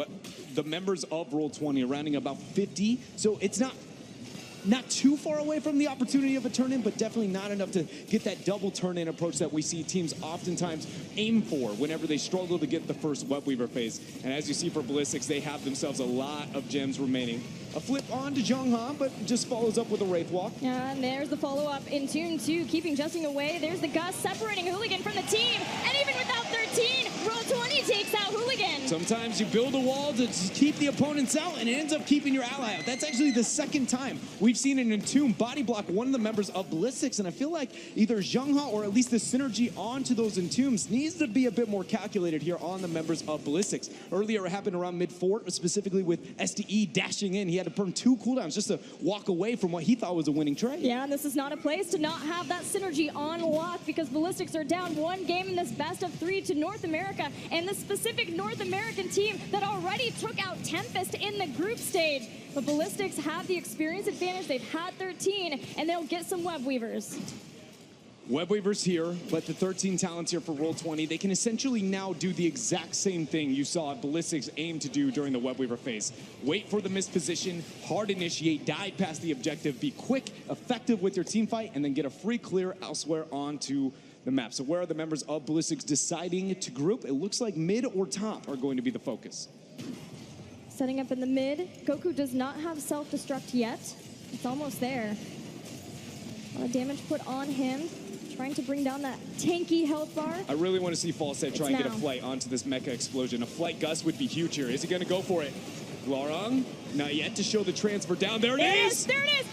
the members of Roll20 are rounding about 50, so it's not too far away from the opportunity of a turn-in, but definitely not enough to get that double turn-in approach that we see teams oftentimes aim for whenever they struggle to get the first Webweaver phase. And as you see for Ballistix, they have themselves a lot of gems remaining. A flip on to Jungha, but just follows up with a Wraith Walk.
Yeah, and there's the follow-up in Tune 2, keeping Justing away. There's the Gust separating Hooligan from the team, and even without 13, Roll20 takes out Hooligan.
Sometimes you build a wall to keep the opponents out, and it ends up keeping your ally out. That's actually the second time we've seen an Entomb body block one of the members of Ballistix, and I feel like either Jungha or at least the synergy onto those Entombs needs to be a bit more calculated here on the members of Ballistix. Earlier, it happened around mid-fort, specifically with SDE dashing in. He had to burn 2 cooldowns just to walk away from what he thought was a winning trade.
Yeah, and this is not a place to not have that synergy on lock because Ballistix are down 1 game in this best of 3 to North America, and the specific North American team that already took out Tempest in the group stage. But Ballistix have the experience advantage. They've had 13, and they'll get some Webweavers.
Webweavers here, but the 13 talents here for Roll20, they can essentially now do the exact same thing you saw Ballistix aim to do during the Webweaver phase. Wait for the missed position, hard initiate, dive past the objective, be quick, effective with your team fight, and then get a free clear elsewhere onto the map. So where are the members of Ballistix deciding to group? It looks like mid or top are going to be the focus.
Setting up in the mid. Goku does not have self-destruct yet. It's almost there. A lot of damage put on him. Trying to bring down that tanky health bar.
I really want to see Falstad try and get a flight onto this mecha explosion. A flight gust would be huge here. Is he going to go for it? Glorong, not yet to show the transfer down. There it is!
There it is!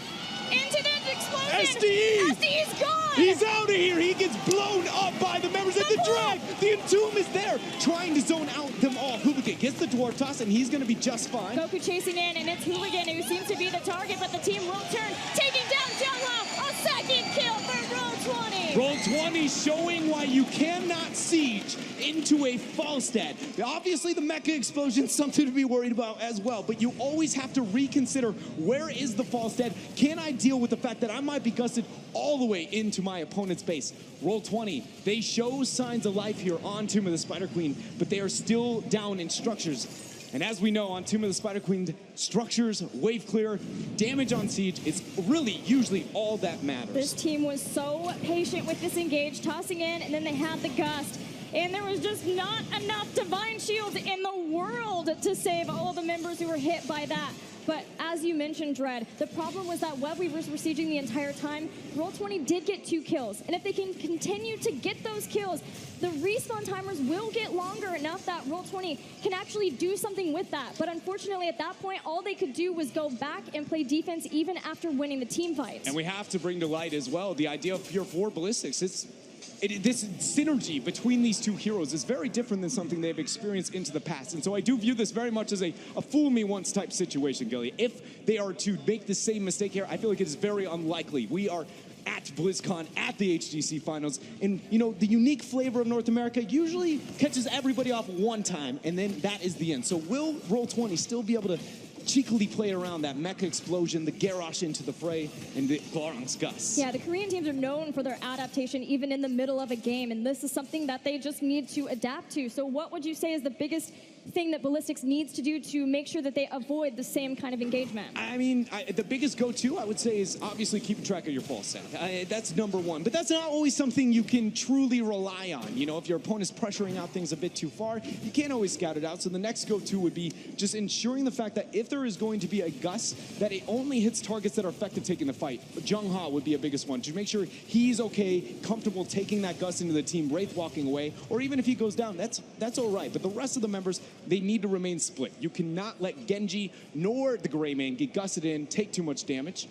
Into the explosion!
SDE!
SDE's gone!
He's out of here! He gets blown up by the members of the drag! The Entomb is there, trying to zone out them all. Hooligan gets the dwarf toss, and he's going to be just fine.
Goku chasing in, and it's Hooligan who seems to be the target, but the team will turn, taking down Jungha. A second kill for Roll20.
Roll20 showing why you cannot siege into a Falstad. Obviously, the mecha explosion is something to be worried about as well, but you always have to reconsider, where is the Falstad? Can I deal with the fact that I might be gusted all the way into my opponent's base? Roll20, they show signs of life here on Tomb of the Spider Queen, but they are still down in structures. And as we know, on Tomb of the Spider Queen, structures, wave clear, damage on siege, it's really usually all that matters.
This team was so patient with this engage, tossing in, and then they had the gust. And there was just not enough Divine Shield in the world to save all the members who were hit by that. But as you mentioned, Dread, the problem was that Webweavers were sieging the entire time. Roll20 did get 2 kills. And if they can continue to get those kills, the respawn timers will get longer enough that Roll20 can actually do something with that. But unfortunately, at that point, all they could do was go back and play defense even after winning the team fight.
And we have to bring to light as well the idea of Pure 4 Ballistix. This synergy between these two heroes is very different than something they've experienced into the past. And so I do view this very much as a fool me once type situation, Gilly. If they are to make the same mistake here, I feel like it is very unlikely. We are at BlizzCon, at the HGC finals, and you know, the unique flavor of North America usually catches everybody off one time, and then that is the end. So will Roll20 still be able to cheekily play around that mecha explosion, the Garrosh into the fray, and the Glorong's Gust?
Yeah, the Korean teams are known for their adaptation even in the middle of a game, and this is something that they just need to adapt to. So what would you say is the biggest thing that Ballistix needs to do to make sure that they avoid the same kind of engagement?
I mean, the biggest go-to, I would say, is obviously keeping track of your fall set. That's number one. But that's not always something you can truly rely on. You know, if your opponent's pressuring out things a bit too far, you can't always scout it out. So the next go-to would be just ensuring the fact that if there is going to be a gust, that it only hits targets that are effective taking the fight. Jung Ha would be a biggest one, to make sure he's okay, comfortable taking that gust into the team, Wraith walking away, or even if he goes down, that's all right. But the rest of the members, they need to remain split. You cannot let Genji nor the Gray Man get gusted in, take too much damage.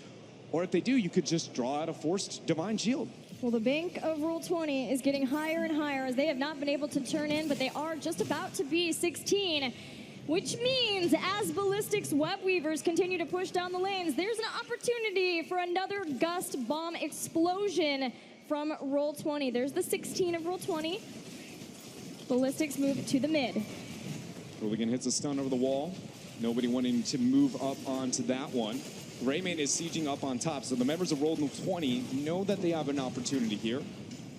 Or if they do, you could just draw out a forced Divine Shield.
Well, the bank of Roll20 is getting higher and higher as they have not been able to turn in, but they are just about to be 16. Which means as Ballistix web weavers continue to push down the lanes, there's an opportunity for another gust bomb explosion from Roll20. There's the 16 of Roll20. Ballistix move to the mid.
Hooligan hits a stun over the wall. Nobody wanting to move up onto that one. Rayman is sieging up on top, so the members of Roll20 know that they have an opportunity here.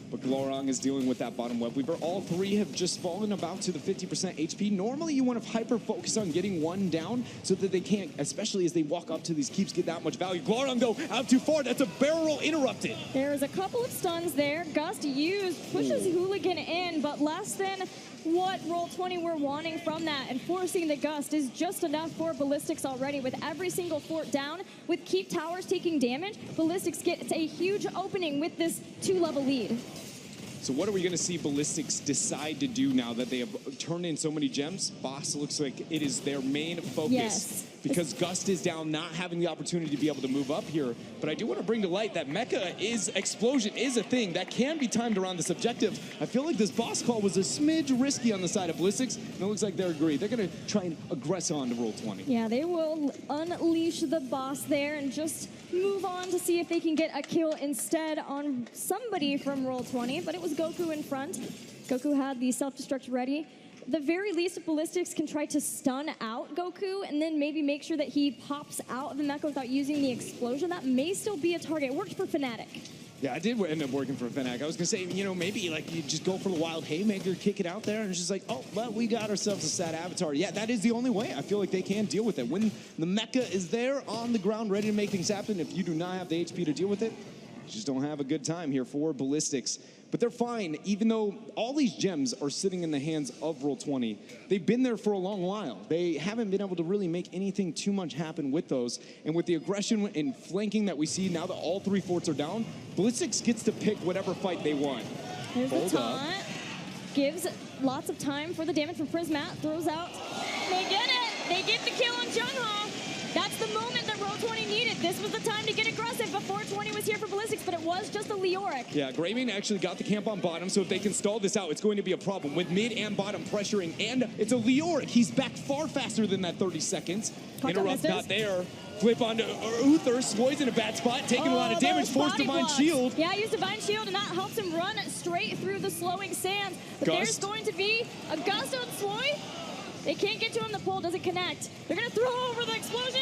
But Glorong is dealing with that bottom web weaver. All three have just fallen about to the 50% HP. Normally, you want to hyper-focus on getting one down so that they can't, especially as they walk up to these keeps, get that much value. Glorong, though, out too far. That's a barrel roll interrupted.
There's a couple of stuns there. Gust used, pushes Hooligan in, but less than what Roll20 were wanting from that, and forcing the gust is just enough for Ballistix already. With every single fort down, with keep towers taking damage, Ballistix gets a huge opening with this 2-level lead.
So what are we going to see Ballistix decide to do now that they have turned in so many gems? Boss looks like it is their main focus.
Yes.
Because Gust is down, not having the opportunity to be able to move up here. But I do want to bring to light that Mecha explosion is a thing that can be timed around this objective. I feel like this boss call was a smidge risky on the side of Ballistix, and it looks like they're agreed. They're going to try and aggress on to Roll20.
Yeah, they will unleash the boss there and just move on to see if they can get a kill instead on somebody from Roll20, but it was Goku in front. Goku had the self-destruct ready. The very least, if Ballistix can try to stun out Goku and then maybe make sure that he pops out of the mecha without using the explosion, that may still be a target. It worked for Fnatic.
Yeah, I did end up working for Fnatic. I was going to say, you know, maybe like you just go for the wild haymaker, kick it out there, and it's just like, oh, well, we got ourselves a sad avatar. Yeah, that is the only way. I feel like they can deal with it. When the mecha is there on the ground ready to make things happen, if you do not have the HP to deal with it, you just don't have a good time here for Ballistix. But they're fine, even though all these gems are sitting in the hands of Roll20. They've been there for a long while. They haven't been able to really make anything too much happen with those. And with the aggression and flanking that we see now that all three forts are down, Ballistix gets to pick whatever fight they want.
There's the taunt. Gives lots of time for the damage from Prismat. Throws out. They get it. They get the kill on Jungha. That's the moment that Roll20 needed. This was the time to get aggressive before 20 was here for Ballistix, but it was just a Leoric.
Yeah, Greymane actually got the camp on bottom, so if they can stall this out, it's going to be a problem with mid and bottom pressuring, and it's a Leoric. He's back far faster than that 30 seconds. Interrupt not there. Flip onto Uther. Swoy's in a bad spot, taking a lot of damage. Forced Divine Shield.
Yeah, used Divine Shield, and that helps him run straight through the slowing sands. But there's going to be a gust on Swoy. They can't get to him. The pole doesn't connect. They're going to throw over the explosion.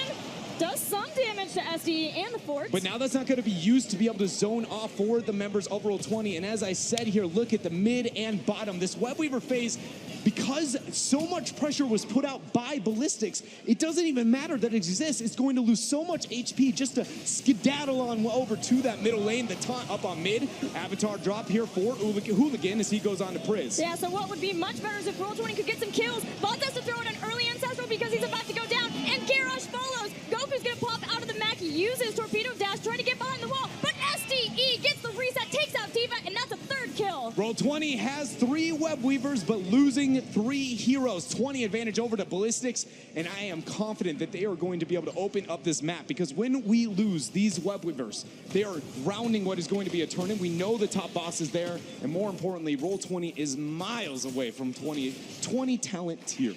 Does some damage to SDE and the forts.
But now that's not going to be used to be able to zone off for the members of Roll20. And as I said here, look at the mid and bottom. This Webweaver phase, because so much pressure was put out by Ballistix, it doesn't even matter that it exists. It's going to lose so much HP just to skedaddle on over to that middle lane. The taunt up on mid. Avatar drop here for Hooligan as he goes on to Priz.
Yeah, so what would be much better is if Roll20 could get some kills. Bots has to throw in an early Ancestral because he's about to go down. And Garrosh follows. Goku's going to pop out of the mech, uses Torpedo Dash, trying to get behind the wall. But SDE gets the reset, takes out D.Va, and that's a third kill.
Roll20 has 3 Web Weavers, but losing 3 heroes. 20 advantage over to Ballistix, and I am confident that they are going to be able to open up this map, because when we lose these Web Weavers, they are grounding what is going to be a tournament. We know the top boss is there, and more importantly, Roll20 is miles away from 20 talent tier.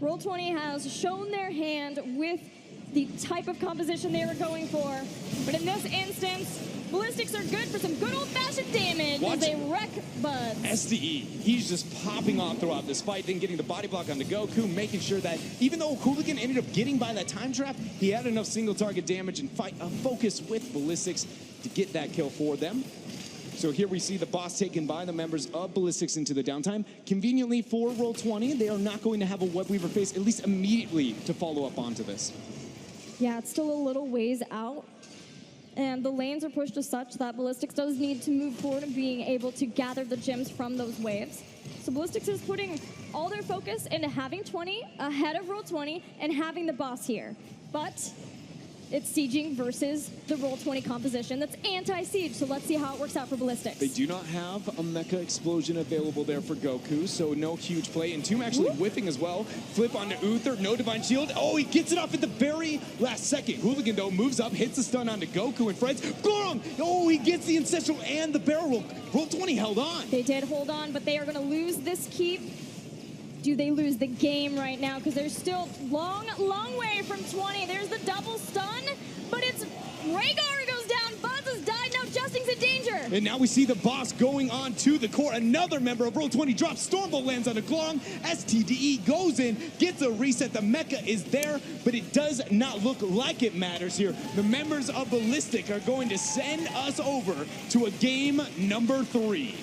Roll20 has shown their hand with the type of composition they were going for. But in this instance, Ballistix are good for some good old-fashioned damage as they wreck Buds.
SDE, he's just popping off throughout this fight, then getting the body block onto Goku, making sure that even though Hooligan ended up getting by that time trap, he had enough single target damage and focus with Ballistix to get that kill for them. So here we see the boss taken by the members of Ballistix into the downtime. Conveniently for Roll20, they are not going to have a Web Weaver face, at least immediately, to follow up onto this.
Yeah, it's still a little ways out. And the lanes are pushed as such that Ballistix does need to move forward and being able to gather the gems from those waves. So Ballistix is putting all their focus into having 20 ahead of Roll20 and having the boss here. But it's sieging versus the Roll20 composition that's anti-siege, so let's see how it works out for Ballistix.
They do not have a Mecha Explosion available there for Goku, so no huge play. And Tomb actually whiffing as well. Flip onto Uther, no Divine Shield. Oh, he gets it off at the very last second. Hooligan, though, moves up, hits the stun onto Goku and friends. Glorong! Oh, he gets the Ancestral and the barrel roll. Roll20 held on.
They did hold on, but they are going to lose this keep. Do they lose the game right now? Because they're still long way from 20. There's the double stun, but it's Rhaegar who goes down. Buzz has died. Now Justing's in danger.
And now we see the boss going on to the core. Another member of Roll20 drops. Stormbolt lands on a Glorong. STDE goes in, gets a reset. The mecha is there, but it does not look like it matters here. The members of Ballistic are going to send us over to a game number 3.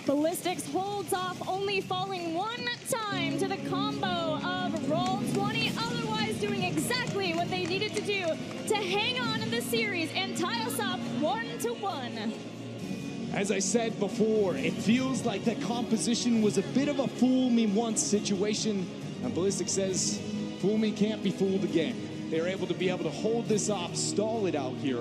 Ballistix holds off, only falling one time to the combo of Roll20, otherwise doing exactly what they needed to do to hang on in this series and tie us up 1-1.
As I said before, it feels like that composition was a bit of a fool me once situation. And Ballistix says, fool me can't be fooled again. They're able to hold this off, stall it out here,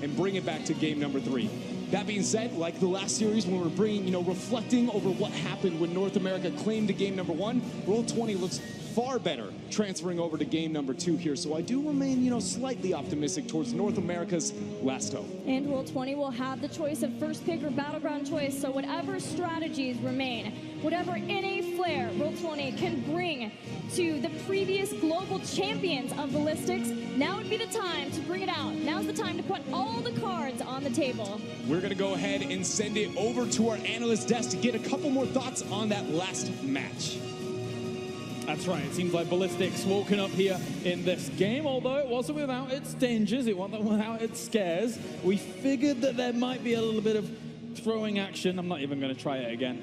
and bring it back to game number 3. That being said, like the last series when we're reflecting over what happened when North America claimed to game number 1, Roll20 looks far better transferring over to game number 2 here. So I do remain, slightly optimistic towards North America's last hope.
And Roll20 will have the choice of first pick or battleground choice. So whatever strategies remain, whatever NA flair Roll20 can bring to the previous global champions of Ballistix, now would be the time to bring it out. Now's the time to put all the cards on the table.
We're going to go ahead and send it over to our analyst desk to get a couple more thoughts on that last match.
That's right. It seems like Ballistix woken up here in this game, although it wasn't without its dangers, it wasn't without its scares. We figured that there might be a little bit of throwing action. I'm not even going to try it again.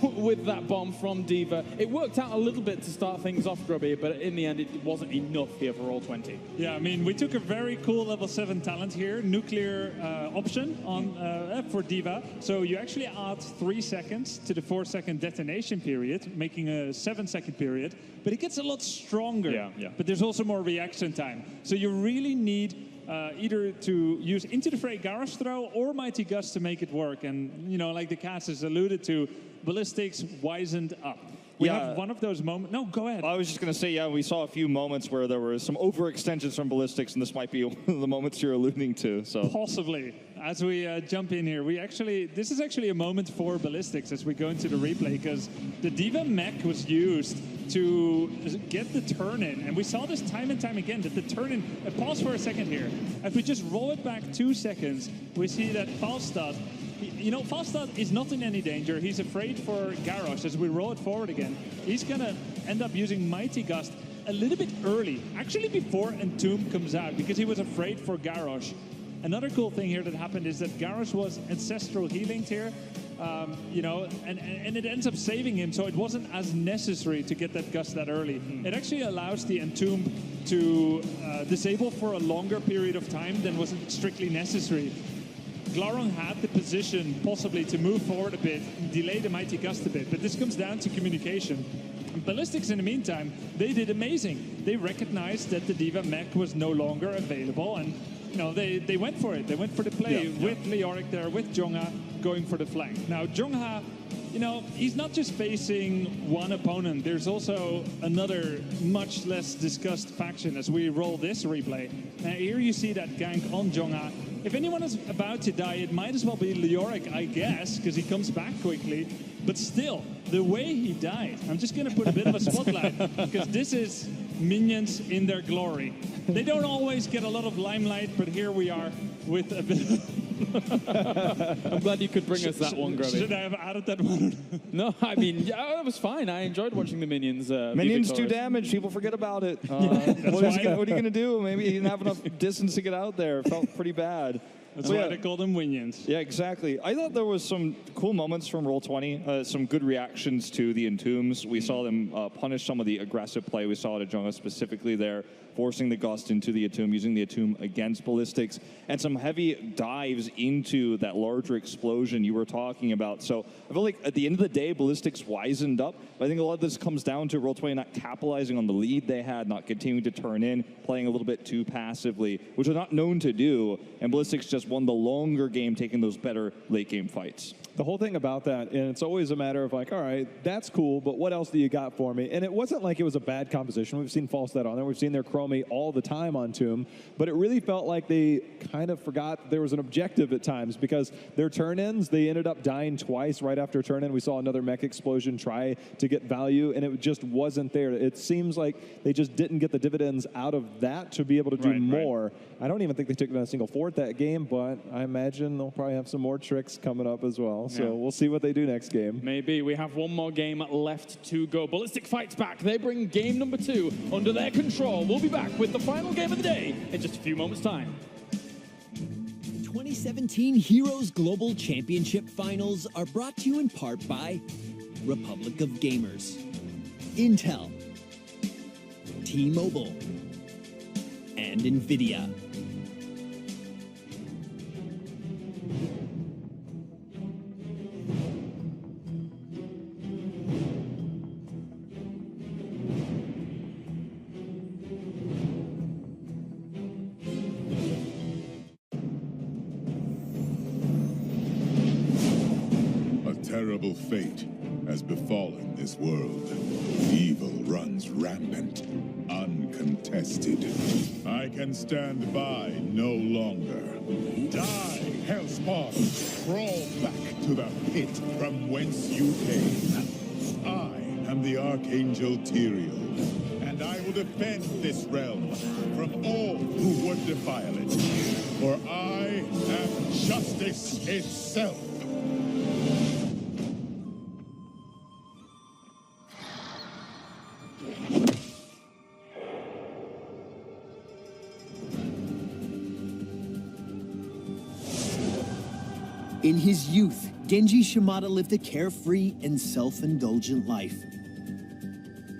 With that bomb from D.Va. It worked out a little bit to start things off, Grubby, but in the end, it wasn't enough here for Roll20.
Yeah, I mean, we took a very cool level 7 talent here, nuclear option on for D.Va. So you actually add 3 seconds to the 4-second detonation period, making a 7-second period. But it gets a lot stronger.
Yeah.
But there's also more reaction time. So you really need either to use Into the Fray Garrosh Throw or Mighty Gust to make it work. And, like the cast has alluded to, Ballistix wisened up. We have one of those moments. No, go ahead.
I was just going to say, we saw a few moments where there were some overextensions from Ballistix, and this might be one of the moments you're alluding to. So
possibly. As we jump in here, this is actually a moment for Ballistix as we go into the replay, because the D.Va mech was used to get the turn-in. And we saw this time and time again, that the turn-in... pause for a second here. If we just roll it back 2 seconds, we see that Falstad... Falstad is not in any danger. He's afraid for Garrosh. As we roll it forward again, he's going to end up using Mighty Gust a little bit early, actually before Entomb comes out, because he was afraid for Garrosh. Another cool thing here that happened is that Garrosh was ancestral healing here, and it ends up saving him, so it wasn't as necessary to get that Gust that early. It actually allows the Entomb to disable for a longer period of time than was strictly necessary. Glorong had the position possibly to move forward a bit, delay the Mighty Gust a bit, but this comes down to communication. And Ballistix, in the meantime, they did amazing. They recognized that the D.Va mech was no longer available, and they went for it. They went for the play with Leoric there, with Jongha going for the flank. Now, Jongha, he's not just facing one opponent. There's also another much less discussed faction as we roll this replay. Now, here you see that gank on Jongha. If anyone is about to die, it might as well be Leoric, I guess, because he comes back quickly. But still, the way he died, I'm just going to put a bit of a spotlight, because this is minions in their glory. They don't always get a lot of limelight, but here we are with a bit of...
I'm glad you could bring us that one, Grubby.
Should I have added that one?
No, I mean, that was fine. I enjoyed watching the minions.
Minions do damage. People forget about it. What are you going to do? Maybe he didn't have enough distance to get out there. It felt pretty bad.
That's why they call them minions.
Yeah, exactly. I thought there was some cool moments from Roll20, some good reactions to the Entombs. We saw them punish some of the aggressive play we saw at Ajonga specifically there, forcing the Gust into the Entomb, using the Entomb against Ballistix, and some heavy dives into that larger explosion you were talking about. So I feel like at the end of the day, Ballistix wisened up. But I think a lot of this comes down to Roll20 not capitalizing on the lead they had, not continuing to turn in, playing a little bit too passively, which they're not known to do. And Ballistix just won the longer game, taking those better late game fights.
The whole thing about that, and it's always a matter of like, all right, that's cool, but what else do you got for me? And it wasn't like it was a bad composition. We've seen False Dead on there. We've seen their Chromie all the time on Tomb, but it really felt like they kind of forgot there was an objective at times because their turn-ins, they ended up dying twice right after turn-in. We saw another mech explosion try to get value, and it just wasn't there. It seems like they just didn't get the dividends out of that to be able to do more. Right. I don't even think they took down a single fort that game, but I imagine they'll probably have some more tricks coming up as well. So we'll see what they do next game.
Maybe. We have one more game left to go. Ballistic fights back. They bring game number 2 under their control. We'll be back with the final game of the day in just a few moments' time.
2017 Heroes Global Championship Finals are brought to you in part by Republic of Gamers, Intel, T-Mobile, and NVIDIA.
Terrible fate has befallen this world. Evil runs rampant, uncontested. I can stand by no longer. Die, Hellspawn! Crawl back to the pit from whence you came. I am the Archangel Tyrael, and I will defend this realm from all who would defile it. For I am justice itself.
In his youth, Genji Shimada lived a carefree and self-indulgent life.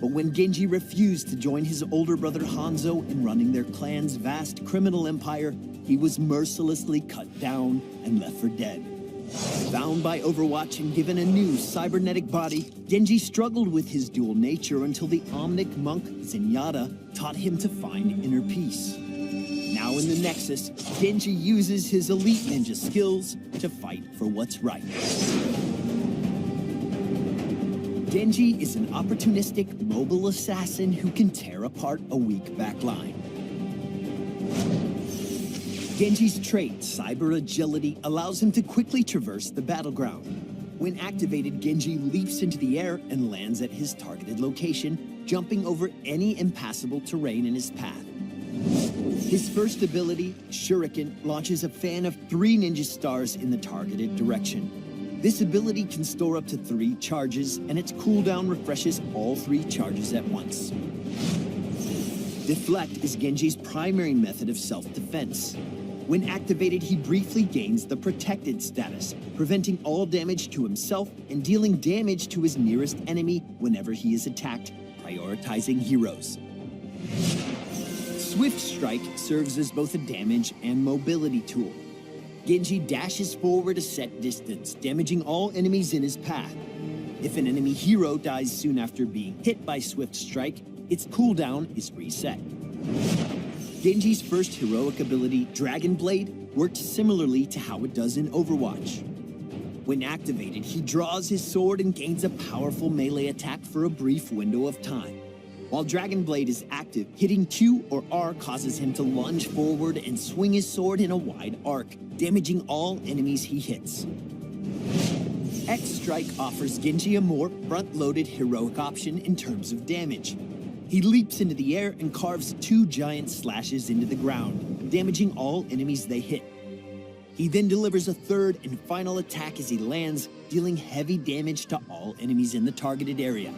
But when Genji refused to join his older brother Hanzo in running their clan's vast criminal empire, he was mercilessly cut down and left for dead. Bound by Overwatch and given a new cybernetic body, Genji struggled with his dual nature until the Omnic monk Zenyatta taught him to find inner peace. Now in the Nexus, Genji uses his elite ninja skills to fight for what's right. Genji is an opportunistic, mobile assassin who can tear apart a weak backline. Genji's trait, Cyber Agility, allows him to quickly traverse the battleground. When activated, Genji leaps into the air and lands at his targeted location, jumping over any impassable terrain in his path. His first ability, Shuriken, launches a fan of 3 ninja stars in the targeted direction. This ability can store up to 3 charges, and its cooldown refreshes all 3 charges at once. Deflect is Genji's primary method of self-defense. When activated, he briefly gains the Protected status, preventing all damage to himself and dealing damage to his nearest enemy whenever he is attacked, prioritizing heroes. Swift Strike serves as both a damage and mobility tool. Genji dashes forward a set distance, damaging all enemies in his path. If an enemy hero dies soon after being hit by Swift Strike, its cooldown is reset. Genji's first heroic ability, Dragon Blade, works similarly to how it does in Overwatch. When activated, he draws his sword and gains a powerful melee attack for a brief window of time. While Dragon Blade is active, hitting Q or R causes him to lunge forward and swing his sword in a wide arc, damaging all enemies he hits. X Strike offers Genji a more front-loaded heroic option in terms of damage. He leaps into the air and carves 2 giant slashes into the ground, damaging all enemies they hit. He then delivers a third and final attack as he lands, dealing heavy damage to all enemies in the targeted area.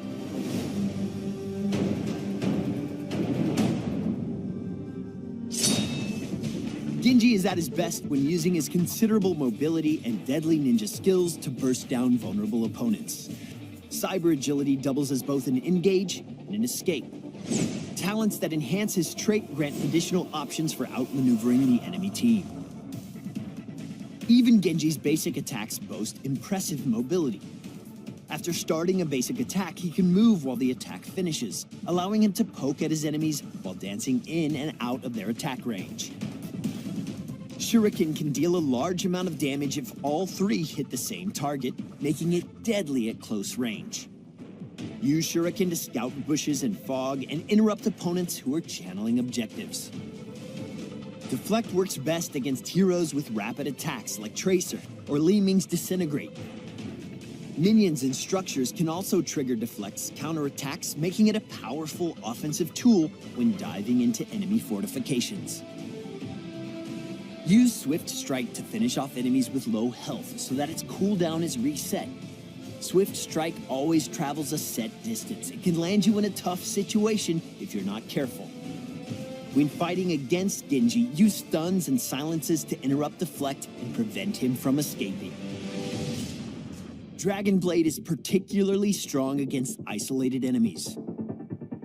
Genji is at his best when using his considerable mobility and deadly ninja skills to burst down vulnerable opponents. Cyber agility doubles as both an engage and an escape. Talents that enhance his trait grant additional options for outmaneuvering the enemy team. Even Genji's basic attacks boast impressive mobility. After starting a basic attack, he can move while the attack finishes, allowing him to poke at his enemies while dancing in and out of their attack range. Shuriken can deal a large amount of damage if all three hit the same target, making it deadly at close range. Use Shuriken to scout bushes and fog and interrupt opponents who are channeling objectives. Deflect works best against heroes with rapid attacks like Tracer or Li Ming's Disintegrate. Minions and structures can also trigger Deflect's counterattacks, making it a powerful offensive tool when diving into enemy fortifications. Use Swift Strike to finish off enemies with low health so that its cooldown is reset. Swift Strike always travels a set distance. It can land you in a tough situation if you're not careful. When fighting against Genji, use stuns and silences to interrupt Deflect and prevent him from escaping. Dragon Blade is particularly strong against isolated enemies.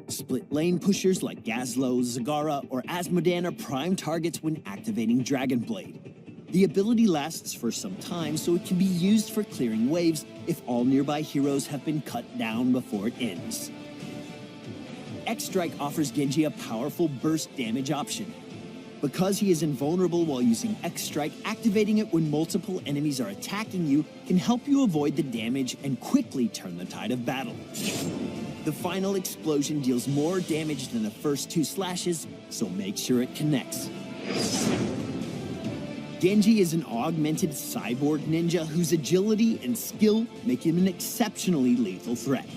Split lane pushers like Gazlo, Zagara, or Asmodan are prime targets when activating Dragon Blade. The ability lasts for some time, so it can be used for clearing waves if all nearby heroes have been cut down before it ends. X-Strike offers Genji a powerful burst damage option. Because he is invulnerable while using X-Strike, activating it when multiple enemies are attacking you can help you avoid the damage and quickly turn the tide of battle. The final explosion deals more damage than the first two slashes, so make sure it connects. Genji is an augmented cyborg ninja whose agility and skill make him an exceptionally lethal threat.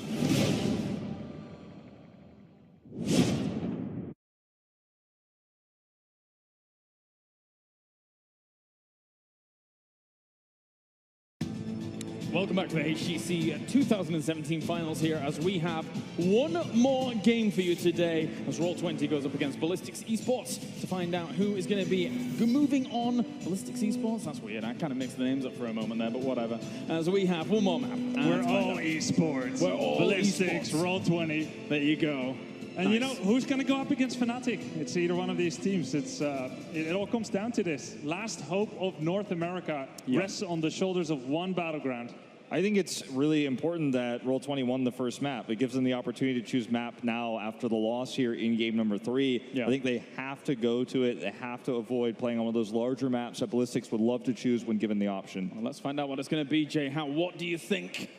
Welcome back to the HGC 2017 finals here as we have one more game for you today as Roll20 goes up against Ballistix Esports to find out who is going to be moving on. Ballistix Esports? That's weird. I kind of mixed the names up for a moment there, but whatever. As we have one more map.
We're all esports.
We're all
Ballistix,
esports.
Roll20.
There you go.
And you know, who's going to go up against Fnatic? It's either one of these teams. It all comes down to this. Last hope of North America rests on the shoulders of one battleground.
I think it's really important that Roll20 won the first map. It gives them the opportunity to choose map now after the loss here in game number 3. I think they have to go to it. They have to avoid playing on one of those larger maps that Ballistix would love to choose when given the option.
Well, let's find out what it's going to be, Jay. What do you think?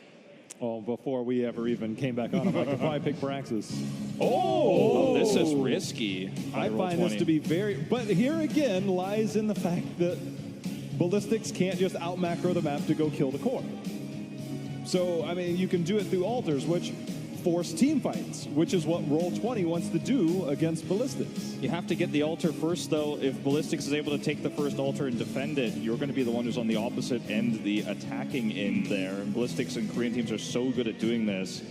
Well, before we ever even came back on, I could probably pick Braxis.
Oh, this is risky.
I find this to be very... But here again lies in the fact that Ballistix can't just out-macro the map to go kill the core. So, I mean, you can do it through altars, which force team fights, which is what Roll20 wants to do against Ballistix.
You have to get the altar first, though. If Ballistix is able to take the first altar and defend it, you're going to be the one who's on the opposite end, the attacking end there. And Ballistix and Korean teams are so good at doing this.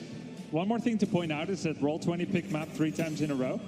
One more thing to point out is that Roll20 picked map 3 times in a row.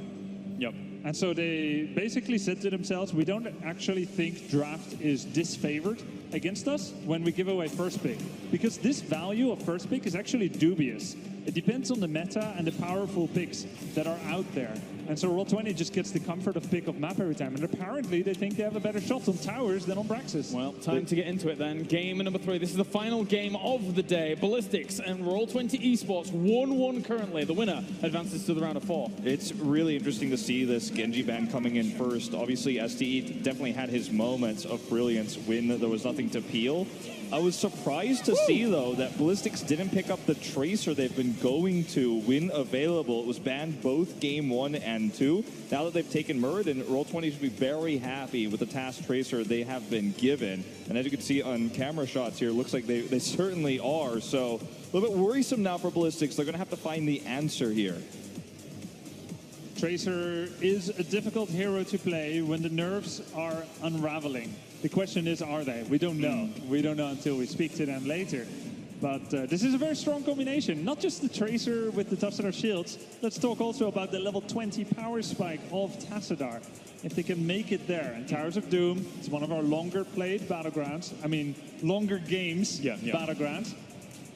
Yep.
And so they basically said to themselves, we don't actually think draft is disfavored against us when we give away first pick. Because this value of first pick is actually dubious. It depends on the meta and the powerful picks that are out there. And so Roll20 just gets the comfort of pick of map every time. And apparently they think they have a better shot on towers than on Braxis.
Well, time to get into it then. Game number 3. This is the final game of the day. Ballistix and Roll20 Esports 1-1 currently. The winner advances to the round of 4.
It's really interesting to see this Genji ban coming in first. Obviously, STE definitely had his moments of brilliance when there was nothing to peel. I was surprised to see, though, that Ballistix didn't pick up the Tracer they've been going to when available. It was banned both game 1 and 2. Now that they've taken Muradin, Roll20 should be very happy with the task Tracer they have been given. And as you can see on camera shots here, it looks like they certainly are. So a little bit worrisome now for Ballistix. They're going to have to find the answer here.
Tracer is a difficult hero to play when the nerfs are unraveling. The question is, are they? We don't know. We don't know until we speak to them later. But this is a very strong combination. Not just the Tracer with the Tassadar shields. Let's talk also about the level 20 power spike of Tassadar. If they can make it there. And Towers of Doom, it's one of our longer played battlegrounds. I mean, longer games battlegrounds.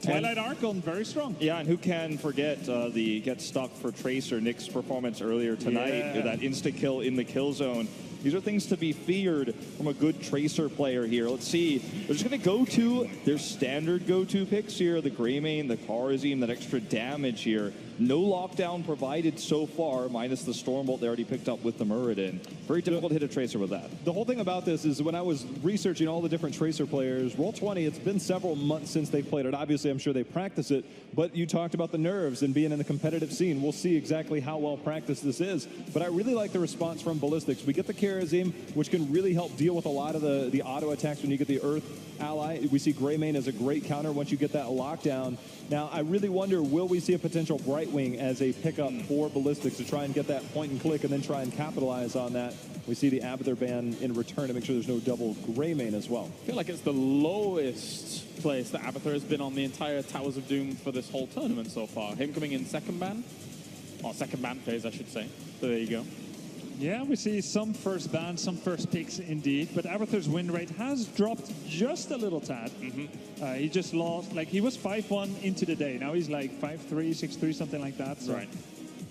Twilight Archon, very strong.
Yeah, and who can forget the get stuck for Tracer, Nick's performance earlier tonight, that insta-kill in the kill zone. These are things to be feared from a good Tracer player here. Let's see. They're just going to go to their standard go-to picks here. The Greymane, the Kharazim, that extra damage here. No lockdown provided so far, minus the Stormbolt they already picked up with the Muradin. Very difficult to hit a Tracer with that.
The whole thing about this is when I was researching all the different Tracer players, Roll20, it's been several months since they played it. Obviously, I'm sure they practice it, but you talked about the nerves and being in the competitive scene. We'll see exactly how well practiced this is. But I really like the response from Ballistix. We get the Kharazim, which can really help deal with a lot of the auto attacks when you get the Earth ally. We see Greymane as a great counter once you get that lockdown. Now, I really wonder, will we see a potential Brightwing as a pickup for Ballistix to try and get that point and click and then try and capitalize on that? We see the Abathur ban in return to make sure there's no double Greymane as well.
I feel like it's the lowest place that Abathur has been on the entire Towers of Doom for this whole tournament so far. Him coming in second ban, or second ban phase, I should say. So there you go.
Yeah, we see some first bans, some first picks indeed, but Abathur's win rate has dropped just a little tad. He just lost, like he was 5-1 into the day. Now he's like 5-3, 6-3, something like that. So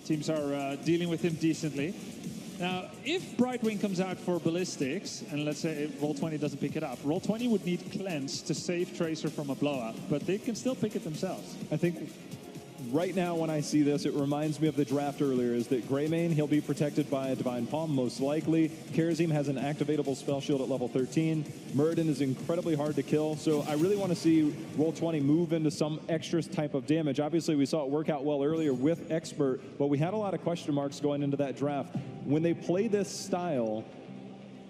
teams are dealing with him decently. Now, if Brightwing comes out for Ballistix, and let's say Roll20 doesn't pick it up, Roll20 would need Cleanse to save Tracer from a blowout, but they can still pick it themselves.
I think right now when I see this, it reminds me of the draft earlier, is that Greymane, he'll be protected by a Divine Palm, most likely. Kharazim has an activatable spell shield at level 13. Muradin is incredibly hard to kill, so I really want to see Roll20 move into some extra type of damage. Obviously, we saw it work out well earlier with Expert, but we had a lot of question marks going into that draft. When they play this style,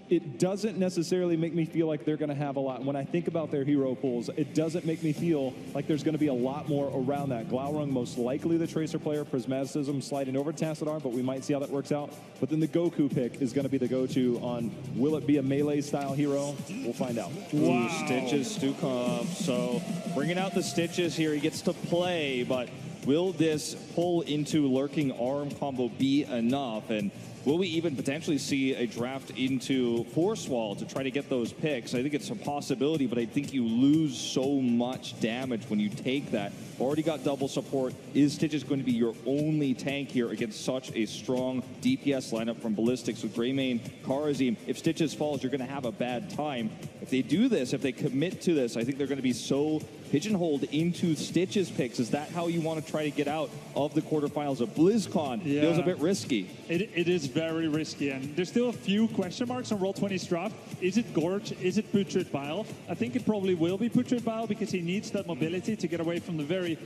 it doesn't necessarily make me feel like they're going to have a lot. When I think about their hero pools, it doesn't make me feel like there's going to be a lot more around that. Glaurung, most likely the Tracer player, Prismaticism sliding over Tassadar, but we might see how that works out. But then the Goku pick is going to be the go-to on, will it be a melee-style hero? We'll find out.
Wow. Stitches, Stukov. So bringing out the Stitches here, he gets to play, but will this pull into Lurking Arm combo be enough? And will we even potentially see a draft into Force Wall to try to get those picks? I think it's a possibility, but I think you lose so much damage when you take that. Already got double support. Is Stitches going to be your only tank here against such a strong DPS lineup from Ballistix with Greymane, Kharazim? If Stitches falls, you're going to have a bad time. If they do this, if they commit to this, I think they're going to be so pigeonholed into Stitches picks. Is that how you want to try to get out of the quarterfinals of BlizzCon?
Yeah.
Feels a bit risky.
It is very risky, and there's still a few question marks on Roll20's draft. Is it Gorge? Is it Putrid Bile? I think it probably will be Putrid Bile because he needs that mobility to get away from the very,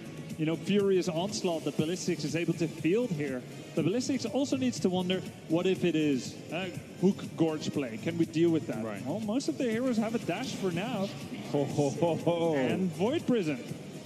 furious onslaught that Ballistix is able to field here. But Ballistix also needs to wonder, what if it is Hook Gorge play? Can we deal with that?
Right.
Well, most of the heroes have a dash for now. And Void Prison.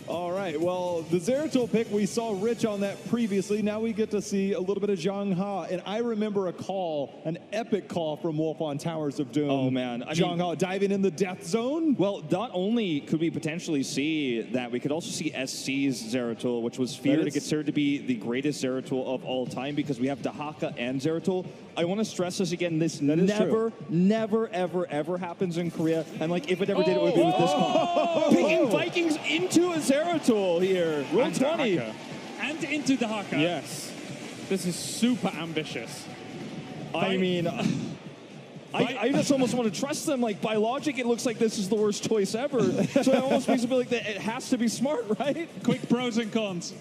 All right, well, the Zeratul pick, we saw Rich on that previously. Now we get to see a little bit of Zhang Ha. And I remember a call, an epic call from Wolf on Towers of Doom.
Oh, man.
Zhang Ha diving in the death zone.
Well, not only could we potentially see that, we could also see SC's Zeratul, which was feared and considered to be the greatest Zeratul of all time because we have Dahaka and Zeratul. I want to stress this again. This never, ever happens in Korea. And, if it ever did, it would be with this call. Picking Vikings into a Zeratul here. Roll20.
And into Dahaka.
Yes. This is super ambitious.
I mean, I just almost want to trust them. By logic, it looks like this is the worst choice ever. So it almost makes me feel like that it has to be smart, right?
Quick pros and cons.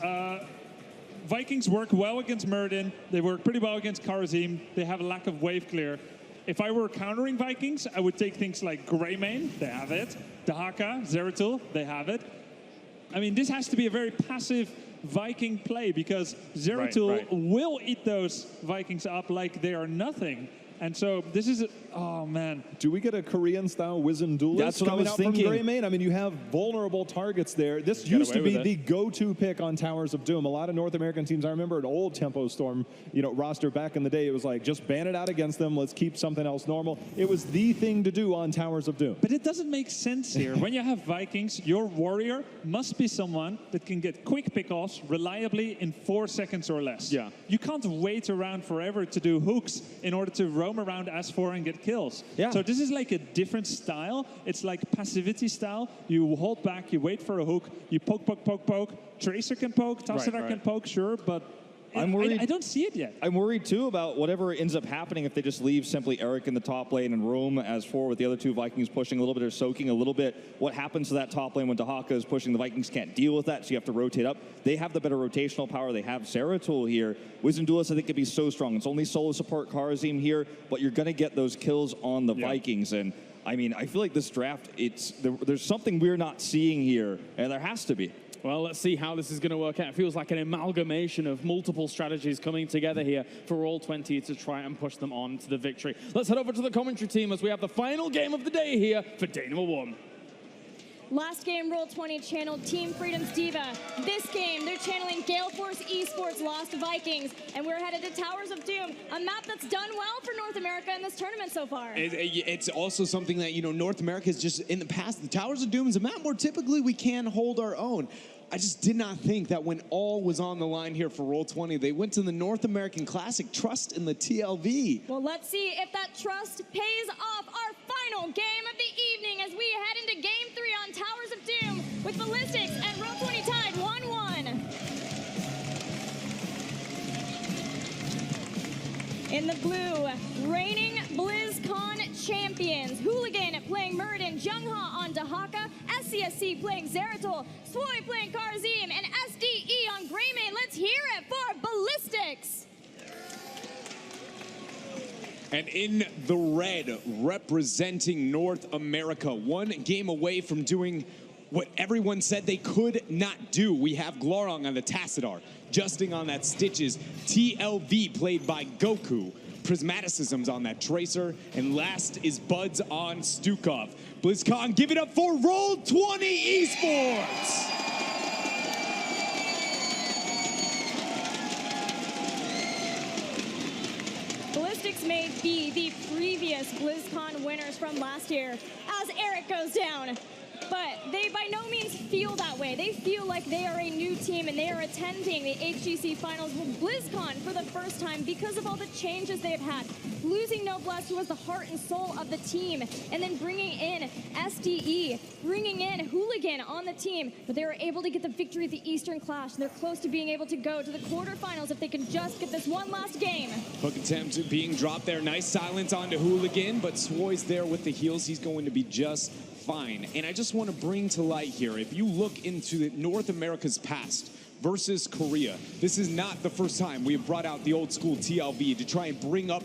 Vikings work well against Muradin. They work pretty well against Kharazim. They have a lack of wave clear. If I were countering Vikings, I would take things like Greymane. They have it. Dahaka, Zeratul. They have it. I mean, this has to be a very passive Viking play because Zeratul will eat those Vikings up like they are nothing. And so this is, oh man.
Do we get a Korean-style Wizen duelist
That's what I
coming
was
out
thinking.
from Greymane? I mean, you have vulnerable targets there. This used to be the go-to pick on Towers of Doom. A lot of North American teams, I remember an old Tempo Storm, roster back in the day, it was like, just ban it out against them, let's keep something else normal. It was the thing to do on Towers of Doom.
But it doesn't make sense here. When you have Vikings, your warrior must be someone that can get quick pickoffs reliably in 4 seconds or less.
Yeah.
You can't wait around forever to do hooks in order to roam around S4 and get kills.
Yeah.
So this is like a different style. It's like passivity style. You hold back, you wait for a hook, you poke, poke, poke, poke. Tracer can poke, Tassadar can poke, sure, but
I'm worried.
I don't see it yet.
I'm worried too about whatever ends up happening if they just leave simply Eric in the top lane and roam as 4 with the other 2 Vikings pushing a little bit or soaking a little bit. What happens to that top lane when Dahaka is pushing? The Vikings can't deal with that, so you have to rotate up. They have the better rotational power. They have Zeratul here. Wizen Duelist, I think, could be so strong. It's only solo support Karazim here, but you're going to get those kills on the Vikings. And I mean, I feel like this draft, there's something we're not seeing here, and there has to be.
Well, let's see how this is going to work out. It feels like an amalgamation of multiple strategies coming together here for Roll20 to try and push them on to the victory. Let's head over to the commentary team as we have the final game of the day here for day number 1.
Last game, Roll20 channeled Team Freedom's Diva. This game, they're channeling Gale Force Esports Lost Vikings. And we're headed to Towers of Doom, a map that's done well for North America in this tournament so far.
It's also something that, North America is just, in the past, the Towers of Doom is a map where typically we can hold our own. I just did not think that when all was on the line here for Roll20, they went to the North American Classic, trust in the TLV.
Well, let's see if that trust pays off. Our final game of the evening as we head into Game 3 on Towers of Doom with Ballistix and Roll20 tied 1-1. In the blue, reigning Blizzcon champions. Hooligan playing Muradin, Jungha on Dahaka, SCSC playing Zeratul, Swoy playing Karazim, and SDE on Greymane. Let's hear it for Ballistix.
And in the red, representing North America, 1 game away from doing what everyone said they could not do. We have Glorong on the Tassadar, Justing on that Stitches, TLV played by Goku, Prismaticism's on that Tracer, and last is Buds on Stukov. Blizzcon, give it up for Roll20 Esports!
Ballistix may be the previous BlizzCon winners from last year as Eric goes down. But they by no means feel that way. They feel like they are a new team and they are attending the HGC finals with BlizzCon for the first time because of all the changes they've had. Losing Noblesse, who was the heart and soul of the team, and then bringing in SDE, bringing in Hooligan on the team. But they were able to get the victory at the Eastern Clash, and they're close to being able to go to the quarterfinals if they can just get this one last game.
Hook attempt being dropped there. Nice silence onto Hooligan, but Swoy's there with the heals. He's going to be just fine. And I just want to bring to light here, if you look into North America's past versus Korea, this is not the first time we have brought out the old school TLV to try and bring up,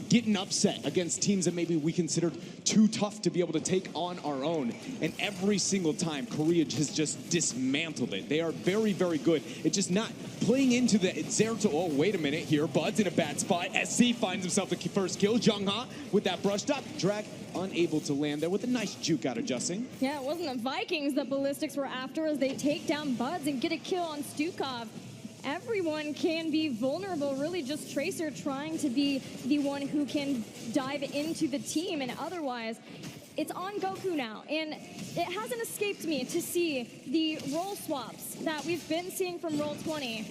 get an upset against teams that maybe we considered too tough to be able to take on our own. And every single time, Korea has just dismantled it. They are very, very good. It's just not playing into the Zeratul. Oh, wait a minute here. Bud's in a bad spot. SC finds himself the first kill. Jungha with that brush stop. Drag unable to land there with a nice juke out of Justin.
Yeah, it wasn't the Vikings that Ballistix were after as they take down Buds and get a kill on Stukov. Everyone can be vulnerable, really just Tracer trying to be the one who can dive into the team, and otherwise it's on Goku now. And it hasn't escaped me to see the role swaps that we've been seeing from Roll20.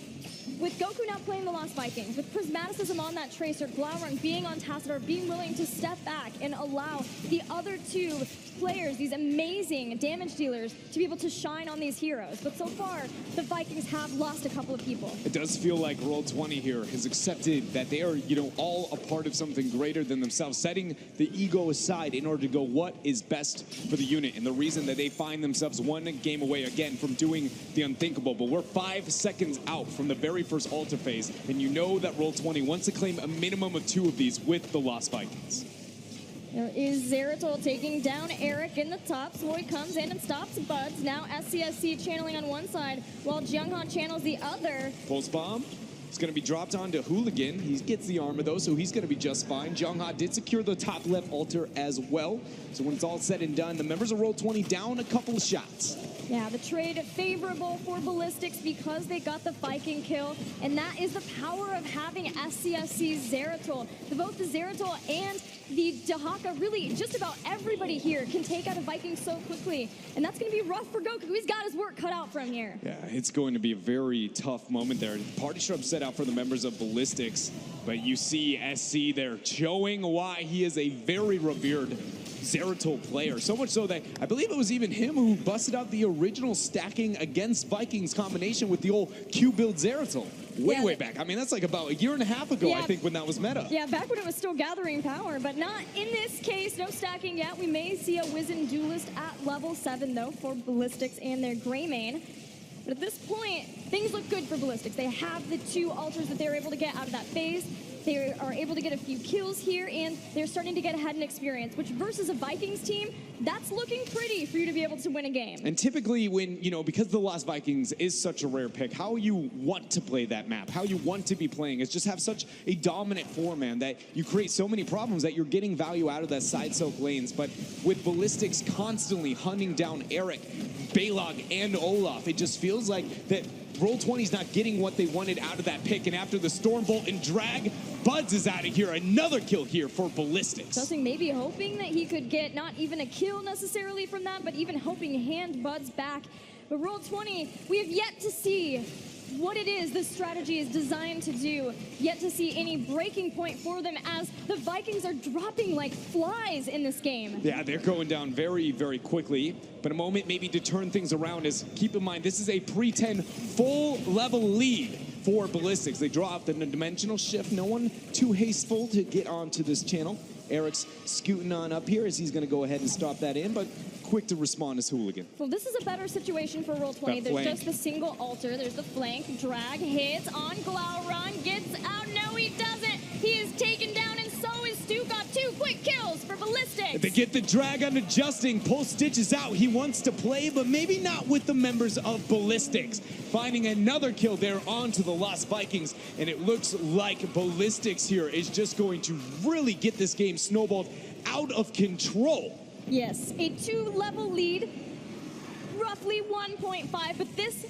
With Goku now playing the Lost Vikings, with Prismaticism on that Tracer, Glaurung being on Tassadar, being willing to step back and allow the other 2 players, these amazing damage dealers, to be able to shine on these heroes. But so far, the Vikings have lost a couple of people.
It does feel like Roll20 here has accepted that they are, all a part of something greater than themselves, setting the ego aside in order to go what is best for the unit. And the reason that they find themselves 1 game away, again, from doing the unthinkable. But we're 5 seconds out from the very first altar phase, and you know that Roll20 wants to claim a minimum of 2 of these with the Lost Vikings.
There is Zeratul taking down Eric in the top. Swoy comes in and stops Buds. Now SCSC channeling on one side, while Jungha channels the other.
Pulse bomb. It's going to be dropped onto Hooligan. He gets the armor, though, so he's going to be just fine. Jongha did secure the top left altar as well. So when it's all said and done, the members of Roll20 down a couple of shots.
Yeah, the trade favorable for Ballistix because they got the Viking kill, and that is the power of having SCSC's Zeratul. Both the Zeratul and the Dahaka, really just about everybody here can take out a Viking so quickly, and that's going to be rough for Goku. He's got his work cut out from here.
Yeah, it's going to be a very tough moment there. Party Shrub set out for the members of Ballistix, but you see SC there showing why he is a very revered Zeratul player. So much so that I believe it was even him who busted out the original stacking against Vikings combination with the old Q build Zeratul. Way back. I mean, that's like about a year and a half ago, I think, when that was meta.
Yeah, back when it was still gathering power, but not in this case. No stacking yet. We may see a Wizened Duelist at level 7, though, for Ballistix and their Gray main. But at this point, things look good for Ballistix. They have the 2 altars that they're able to get out of that phase. They are able to get a few kills here, and they're starting to get ahead in experience, which versus a Vikings team, that's looking pretty for you to be able to win a game.
And typically when, because the Lost Vikings is such a rare pick, how you want to play that map, how you want to be playing is just have such a dominant foreman that you create so many problems that you're getting value out of that side soak lanes. But with Ballistix constantly hunting down Eric, Balog, and Olaf, it just feels like that Roll20 is not getting what they wanted out of that pick, and after the Stormbolt and drag, Buds is out of here. Another kill here for Ballistix.
Something maybe hoping that he could get not even a kill necessarily from that, but even hoping hand Buds back. But Roll20, we have yet to see what it is this strategy is designed to do. Yet to see any breaking point for them as the Vikings are dropping like flies in this game.
Yeah, they're going down very, very quickly. But a moment maybe to turn things around is, keep in mind, this is a pre-10 full level lead for Ballistix. They draw up the dimensional shift. No one too hasteful to get onto this channel. Eric's scooting on up here as he's going to go ahead and stop that in, but quick to respond is Hooligan.
Well, this is a better situation for Roll20. There's just the single altar. There's the flank. Drag hits on Glauron. Gets out. No, he doesn't. He is taken down, and so is Stu. Got 2 quick kills for Ballistix.
They get the drag on adjusting. Pulse Stitch is out. He wants to play, but maybe not with the members of Ballistix. Finding another kill there onto the Lost Vikings, and it looks like Ballistix here is just going to really get this game snowballed out of control.
Yes, a 2-level lead, roughly 1.5, but this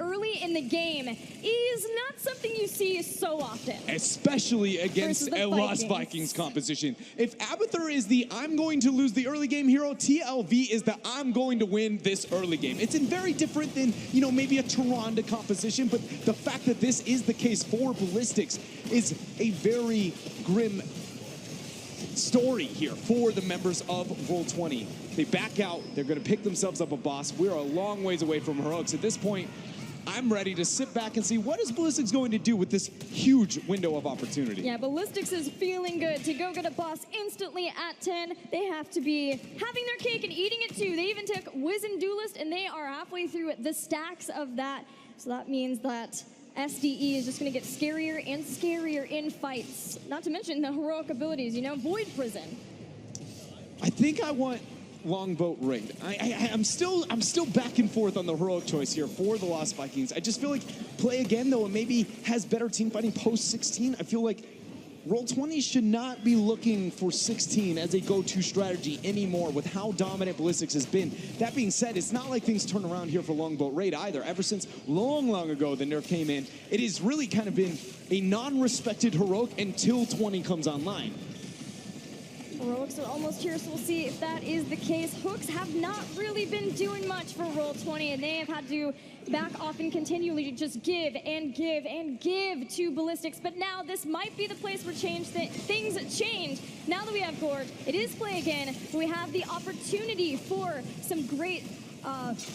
early in the game is not something you see so often.
Especially against a Lost Vikings composition. If Abathur is the I'm going to lose the early game hero, TLV is the I'm going to win this early game. It's very different than, maybe a Tyrande composition, but the fact that this is the case for Ballistix is a very grim story here for the members of Roll20. They back out. They're going to pick themselves up a boss. We're a long ways away from heroics. At this point, I'm ready to sit back and see what is Ballistix going to do with this huge window of opportunity.
Yeah, Ballistix is feeling good to go get a boss instantly at 10. They have to be having their cake and eating it too. They even took Wizened Duelist, and they are halfway through the stacks of that. So that means that SDE is just going to get scarier and scarier in fights. Not to mention the heroic abilities, Void Prison.
I think I want Longboat Raid. I'm still back and forth on the heroic choice here for the Lost Vikings. I just feel like play again, though, and maybe has better team fighting post 16. I feel like Roll20 should not be looking for 16 as a go-to strategy anymore with how dominant Ballistix has been. That being said, it's not like things turn around here for Longboat Raid either. Ever since long ago the nerf came in, it has really kind of been a non-respected heroic until 20 comes online.
Heroics are almost here, so we'll see if that is the case. Hooks have not really been doing much for Roll20, and they have had to back off and continually just give and give and give to Ballistix. But now this might be the place where things change. Now that we have Gorge, it is play again. We have the opportunity for some great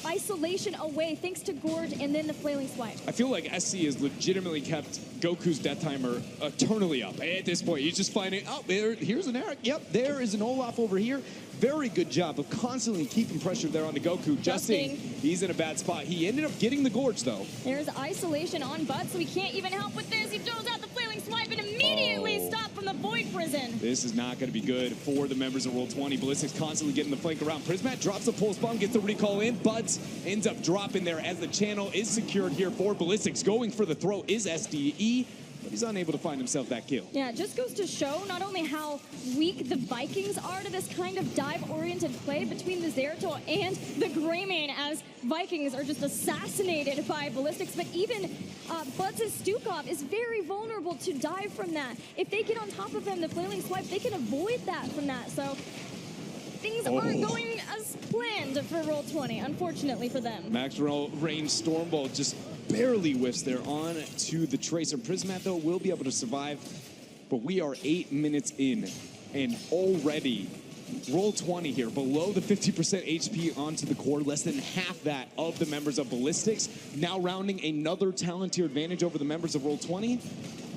isolation away thanks to Gorge and then the flailing swipe.
I feel like SC has legitimately kept Goku's death timer eternally up. At this point, he's just finding, here's an Eric. Yep, there is an Olaf over here. Very good job of constantly keeping pressure there on the Goku. Justing, he's in a bad spot. He ended up getting the Gorge, though.
There's isolation on Bud, so he can't even help with this. He throws out the flailing flailing swipe and immediately stopped from the Void Prison.
This is not going to be good for the members of Roll20. Ballistix constantly getting the flank around. Prismat drops the pulse bomb, gets the recall in. Buds ends up dropping there as the channel is secured here for Ballistix. Going for the throw is SDE, but he's unable to find himself that kill.
Yeah, it just goes to show not only how weak the Vikings are to this kind of dive-oriented play between the Zeratul and the Greymane, as Vikings are just assassinated by Ballistix, but even Buds' Stukov is very vulnerable to dive from that. If they get on top of him, the flailing swipe, they can avoid that from that. So things aren't going as planned for Roll20, unfortunately for them.
Max range Stormbolt just barely whiffs there on to the Tracer. Prismat, though, will be able to survive, but we are 8 minutes in, and already Roll20 here, below the 50% HP onto the core, less than half that of the members of Ballistix, now rounding another talent tier advantage over the members of Roll20.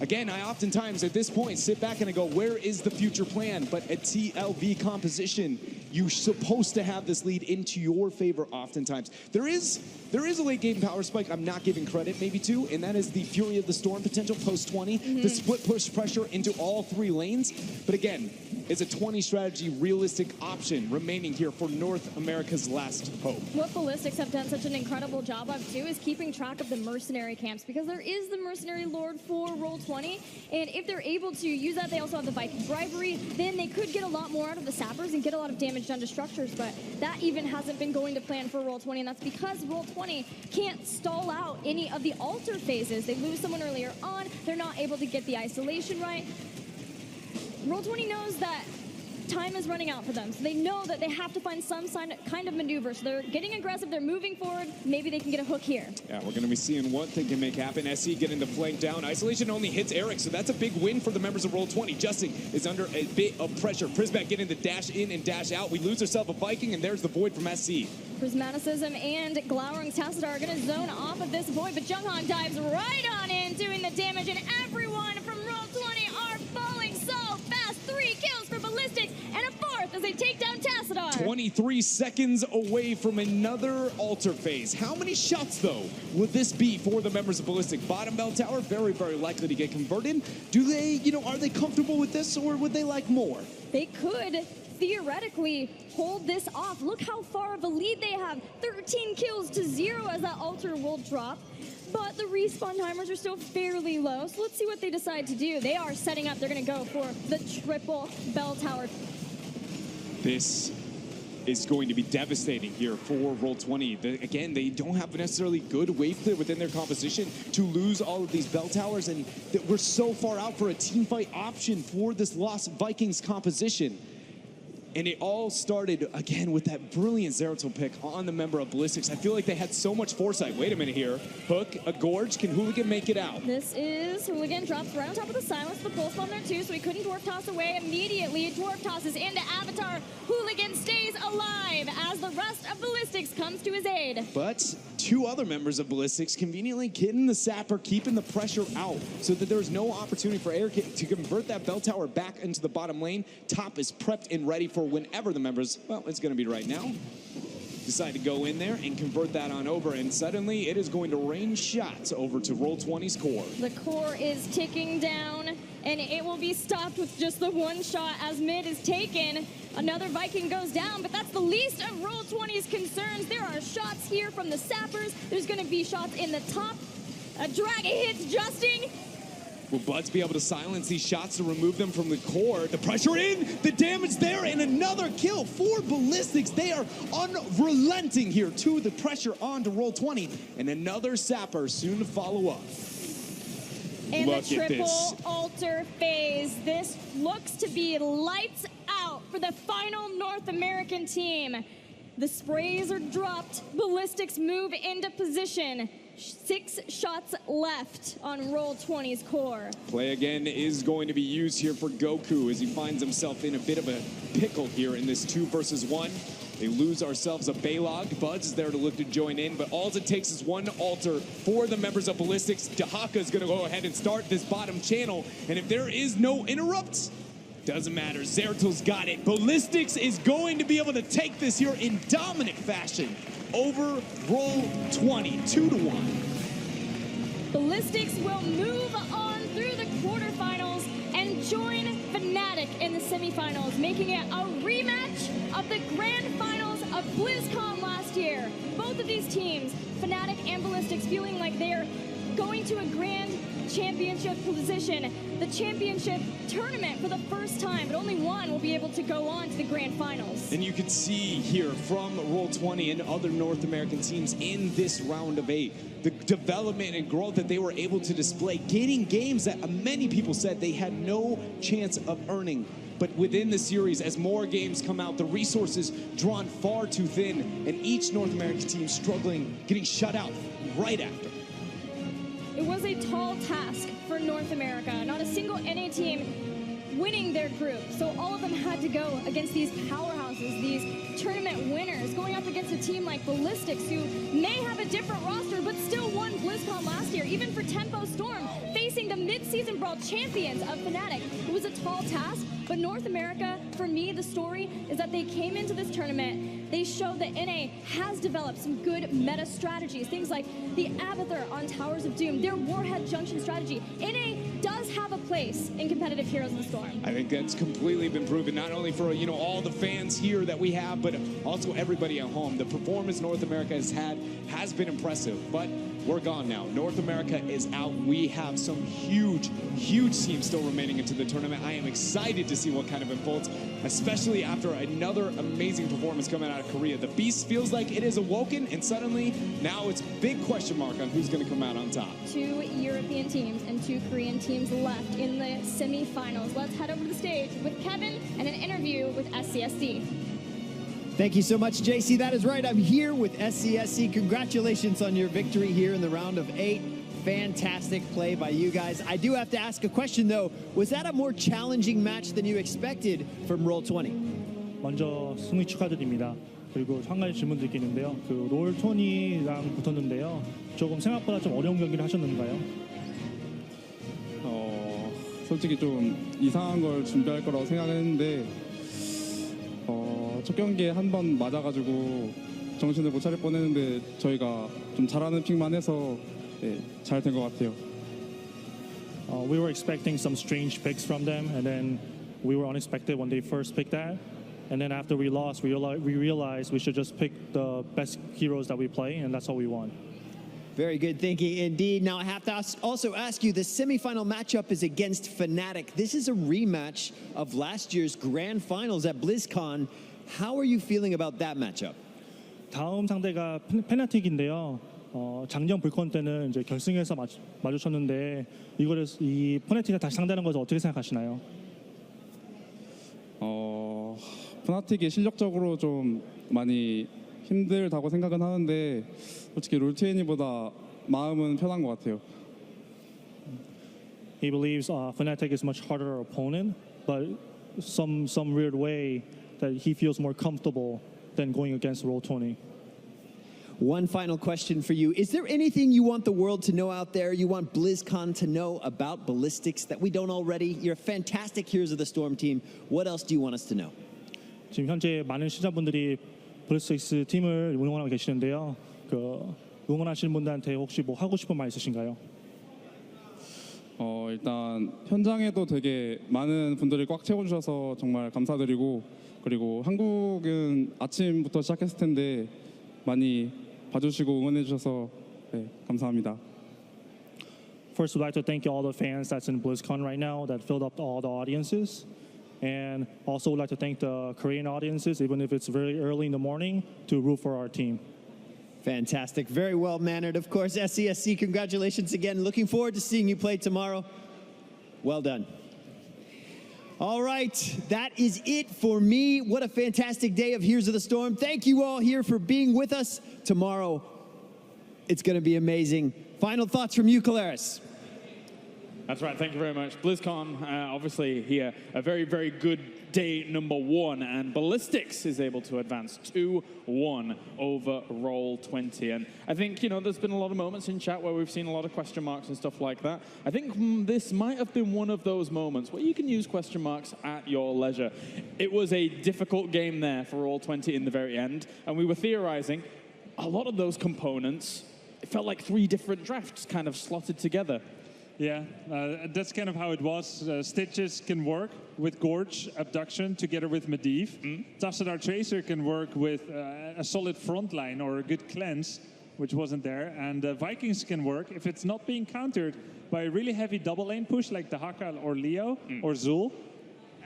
Again, I oftentimes at this point sit back and I go, where is the future plan? But at TLV composition, you're supposed to have this lead into your favor oftentimes. There is a late game power spike I'm not giving credit maybe to, and that is the Fury of the Storm potential post 20, the split push pressure into all 3 lanes. But again, it's a 20 strategy realistic option remaining here for North America's last hope.
What Ballistix have done such an incredible job of too is keeping track of the mercenary camps, because there is the mercenary lord for Roll20, and if they're able to use that, they also have the Viking bribery, then they could get a lot more out of the sappers and get a lot of damage done to structures, but that even hasn't been going to plan for Roll20, and that's because Roll20 can't stall out any of the altar phases. They lose someone earlier on, they're not able to get the isolation right. Roll20 knows that time is running out for them, so they know that they have to find some kind of maneuver. So they're getting aggressive, they're moving forward, maybe they can get a hook here.
Yeah, we're going to be seeing what they can make happen. SE getting the flank down. Isolation only hits Eric, so that's a big win for the members of Roll20. Justin is under a bit of pressure. Prismat getting the dash in and dash out. We lose ourselves a Viking, and there's the Void from SC.
Prismaticism and Glowring's Tassadar are going to zone off of this Void, but Junghan dives right on in, doing the damage, and everyone from Roll20 are falling so fast. 3 kills for Ballistix, and a 4th as they take down Tassadar.
23 seconds away from another altar phase. How many shots, though, would this be for the members of Ballistix? Bottom bell tower, very, very likely to get converted. Do they, are they comfortable with this, or would they like more?
They could theoretically hold this off. Look how far of a lead they have. 13 kills to 0 as that altar will drop. But the respawn timers are still fairly low, so let's see what they decide to do. They are setting up, they're going to go for the triple bell tower.
This is going to be devastating here for Roll20. Again, they don't have necessarily good wave clear within their composition to lose all of these bell towers, and we're so far out for a team fight option for this lost Vikings composition. And it all started, again, with that brilliant Zeratul pick on the member of Ballistix. I feel like they had so much foresight. Wait a minute here. Hook, a Gorge. Can Hooligan make it out?
This is Hooligan. Drops right on top of the silence. The pulse bomb there, too, so he couldn't dwarf toss away immediately. Dwarf tosses into Avatar. Hooligan stays alive as the rest of Ballistix comes to his aid.
But 2 other members of Ballistix conveniently getting the Sapper, keeping the pressure out so that there's no opportunity for Eric to convert that bell tower back into the bottom lane. Top is prepped and ready for whenever the members, well, it's going to be right now, decide to go in there and convert that on over, and suddenly it is going to rain shots over to Roll20's core.
The core is ticking down, and it will be stopped with just the 1 shot as mid is taken. Another Viking goes down, but that's the least of Roll20's concerns. There are shots here from the sappers. There's going to be shots in the top. A dragon hits Justin.
Will Buds be able to silence these shots to remove them from the core? The pressure in, the damage there, and another kill for Ballistix. They are unrelenting here to the pressure onto Roll20, and another Sapper soon to follow up.
And the triple altar phase. This looks to be lights out for the final North American team. The sprays are dropped. Ballistix move into position. 6 shots left on Roll20's core.
Play again is going to be used here for Goku as he finds himself in a bit of a pickle here in this 2 versus 1. They lose ourselves a Baylog. Buds is there to look to join in, but all it takes is 1 altar for the members of Ballistix. Dahaka is going to go ahead and start this bottom channel, and if there is no interrupts, doesn't matter. Zeratul's got it. Ballistix is going to be able to take this here in dominant fashion over Roll20, 2-1.
Ballistix will move on through the quarterfinals and join Fnatic in the semifinals, making it a rematch of the grand finals of BlizzCon last year. Both of these teams, Fnatic and Ballistix, feeling like they're going to a grand championship position, the championship tournament for the first time, but only one will be able to go on to the grand finals.
And you can see here from Roll20 and other North American teams in this round of 8, the development and growth that they were able to display, gaining games that many people said they had no chance of earning. But within the series, as more games come out, the resources drawn far too thin, and each North American team struggling, getting shut out right after.
It was a tall task for North America. Not a single NA team winning their group. So all of them had to go against these powerhouses, these tournament winners, going up against a team like Ballistix, who may have a different roster, but still won BlizzCon last year. Even for Tempo Storm, facing the mid-season Brawl champions of Fnatic. It was a tall task, but North America, for me, the story is that they came into this tournament, they showed that NA has developed some good meta strategies, things like the Abathur on Towers of Doom, their Warhead Junction strategy. NA does have a place in competitive Heroes of the Storm.
I think that's completely been proven, not only for all the fans here that we have, but also everybody at home. The performance North America has had has been impressive, but we're gone now. North America is out. We have some huge, huge teams still remaining into the tournament. I am excited to see what kind of unfolds, especially after another amazing performance coming out of Korea. The beast feels like it is awoken, and suddenly now it's big question mark on who's going to come out on top.
2 European teams and 2 Korean teams left in the semifinals. Let's head over to the stage with Kevin and an interview with SCSC.
Thank you so much, JC. That is right. I'm here with SCSC. Congratulations on your victory here in the round of 8. Fantastic play by you guys. I do have to ask a question, though. Was that a more challenging match than you expected from Roll20?
먼저 승리 축하드립니다. 그리고 한 가지 질문 드리는데요. 그 롤20랑 붙었는데요. 조금 생각보다 좀 어려운 경기를 하셨는가요?
솔직히 좀 이상한 걸 준비할 거라고 생각했는데 첫 경기에 한 번 맞아가지고 정신을 못 차릴 뻔했는데 저희가 좀 잘하는 픽만 해서 잘 된 것 같아요.
We were expecting some strange picks from them, and then we were unexpected when they first picked that. And then after we lost, we realized we should just pick the best heroes that we play, and that's how we won.
Very good thinking indeed. Now I have to also ask you, the semifinal matchup is against Fnatic. This is a rematch of last year's grand finals at BlizzCon. How are you feeling about that matchup?
다음 상대가 페나틱인데요. 작년 불콘 때는 이제 결승에서 마주쳤는데 이거를 이 페나틱을 다시 상대하는 것을 어떻게 생각하시나요?
프나틱이 실력적으로 좀 많이 힘들다고 생각은 하는데 솔직히 롤20보다 마음은 편한 것 같아요.
He believes Fnatic is much harder opponent, but some weird way that he feels more comfortable than going against Roll20.
One final question for you. Is there anything you want the world to know out there, you want BlizzCon to know about Ballistix that we don't already? You're a fantastic Heroes of the Storm team. What else do you want us to know?
지금 현재 많은 시청자분들이 블리스틱스 팀을 응원하고 계시는데요. 그 응원하시는 분들한테 혹시 뭐 하고 싶은 말 있으신가요?
일단 현장에도 되게 많은 분들이 꽉 채워주셔서 정말 감사드리고 그리고 한국은 아침부터 시작했을 텐데 많이 봐주시고 응원해 주셔서 감사합니다.
First, we'd like to thank all the fans that's in BlizzCon right now that filled up all the audiences. And also would like to thank the Korean audiences, even if it's very early in the morning, to root for our team.
Fantastic. Very well mannered. Of course, SCSC, congratulations again. Looking forward to seeing you play tomorrow. Well done. All right, that is it for me. What a fantastic day of Heroes of the Storm. Thank you all here for being with us. Tomorrow, it's going to be amazing. Final thoughts from you, Calaris.
That's right, thank you very much. BlizzCon, obviously here, a very, very good day number 1, and Ballistix is able to advance 2-1 over Roll20. And I think, there's been a lot of moments in chat where we've seen a lot of question marks and stuff like that. I think this might have been one of those moments where you can use question marks at your leisure. It was a difficult game there for Roll20 in the very end, and we were theorizing a lot of those components, it felt like 3 different drafts kind of slotted together.
Yeah, that's kind of how it was. Stitches can work with Gorge, Abduction, together with Medivh. Tassadar Tracer can work with a solid front line or a good cleanse, which wasn't there. And Vikings can work if it's not being countered by a really heavy double lane push like the Hakal or Leo or Zul.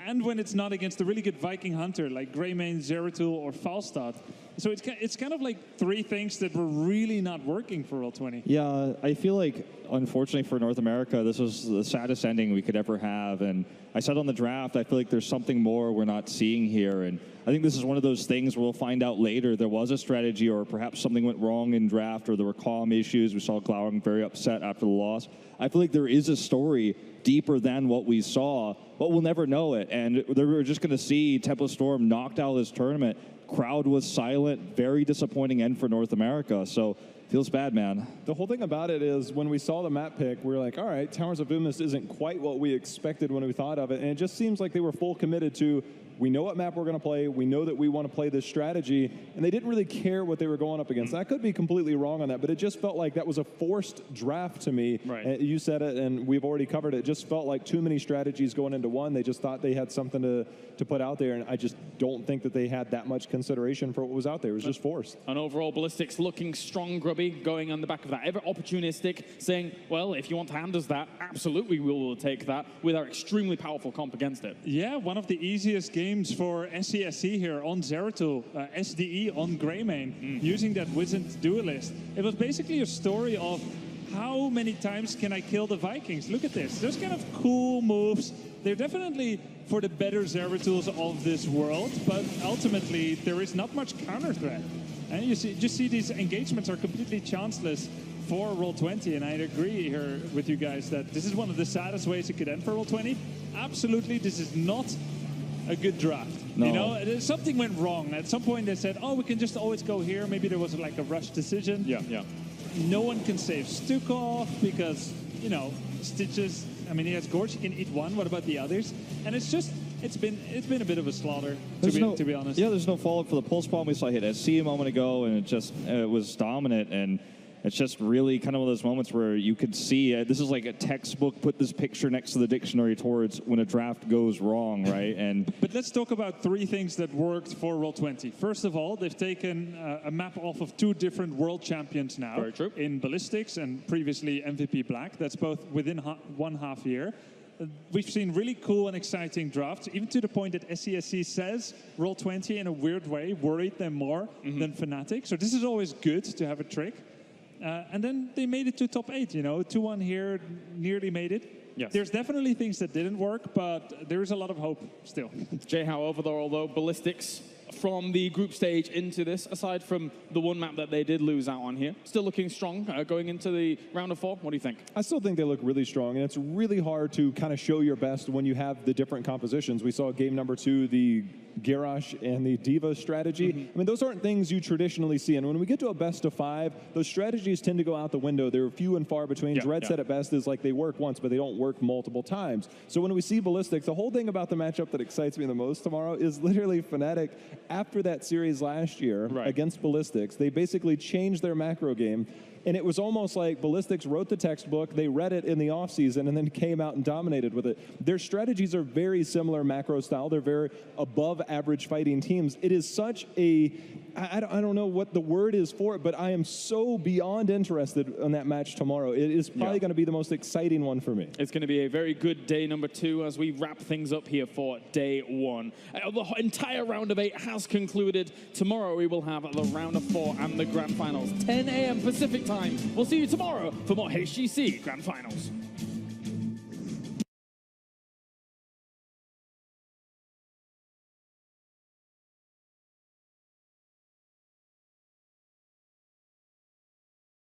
And when it's not against a really good Viking hunter like Greymane, Zeratul, or Falstad. So it's kind of like three things that were really not working for Roll20.
Yeah, I feel like, unfortunately for North America, this was the saddest ending we could ever have. And I said on the draft, I feel like there's something more we're not seeing here. And I think this is one of those things where we'll find out later there was a strategy or perhaps something went wrong in draft or there were calm issues. We saw Glowering very upset after the loss. I feel like there is a story deeper than what we saw, but we'll never know it. And we're just going to see Tempo Storm knocked out of this tournament. Crowd was silent. Very disappointing end for North America. So feels bad, man.
The whole thing about it is when we saw the map pick, we were like, all right, Towers of Umus isn't quite what we expected when we thought of it. And it just seems like they were full committed to, we know what map we're going to play. We know that we want to play this strategy. And they didn't really care what they were going up against. I could be completely wrong on that, but it just felt like that was a forced draft to me. Right. You said it, and we've already covered it. It just felt like too many strategies going into one. They just thought they had something to put out there, and I just don't think that they had that much consideration for what was out there. It was just forced.
And overall, Ballistix looking strong, Grubby, going on the back of that. Ever opportunistic, saying, well, if you want to hand us that, absolutely we will take that with our extremely powerful comp against it.
Yeah, one of the easiest games for SCSC here on Zeratul, SDE on Greymane, using that Wizened Duelist. It was basically a story of how many times can I kill the Vikings? Look at this. Those kind of cool moves. They're definitely for the better Zeratuls of this world, but ultimately there is not much counter threat. And you see these engagements are completely chanceless for Roll20, and I agree here with you guys that this is one of the saddest ways it could end for Roll20. Absolutely, this is not a good draft.
No.
You know, something went wrong. At some point they said, oh, we can just always go here. Maybe there was like a rush decision.
Yeah.
No one can save Stukov because, you know, Stitches, I mean, he has Gorge, he can eat one. What about the others? And it's just, it's been a bit of a slaughter, to be honest.
Yeah, there's no follow-up for the pulse bomb. We saw hit SC a moment ago, and it was dominant. And it's just really kind of one of those moments where you could see this is like a textbook. Put this picture next to the dictionary towards when a draft goes wrong, right?
But let's talk about three things that worked for Roll20. First of all, they've taken a map off of two different world champions now.
Very true.
In Ballistix and previously MVP Black. That's both within 1.5 year. We've seen really cool and exciting drafts, even to the point that SCSC says Roll20 in a weird way worried them more than Fnatic. So this is always good to have a trick. And then they made it to top 8, you know, 2-1 here, nearly made it.
Yes.
There's definitely things that didn't work, but there is a lot of hope still.
Jay, however, although Ballistix from the group stage into this, aside from the one map that they did lose out on here, still looking strong going into the round of 4. What do you think?
I still think they look really strong, and it's really hard to kind of show your best when you have the different compositions. We saw game number 2, the Garrosh and the Diva strategy. I mean, those aren't things you traditionally see. And when we get to a best of 5, those strategies tend to go out the window. They're few and far between. Dread said at best is like they work once, but they don't work multiple times. So when we see Ballistix, the whole thing about the matchup that excites me the most tomorrow is literally Fnatic, after that series last year against Ballistix, they basically changed their macro game. And it was almost like Ballistix wrote the textbook, they read it in the offseason, and then came out and dominated with it. Their strategies are very similar macro style. They're very above average fighting teams. It is such a, I don't know what the word is for it, but I am so beyond interested in that match tomorrow. It is probably going to be the most exciting one for me.
It's going to be a very good day number 2 as we wrap things up here for day 1. The entire round of 8 has concluded. Tomorrow we will have the round of 4 and the grand finals. 10 a.m. Pacific time. We'll see you tomorrow for more HGC Grand Finals.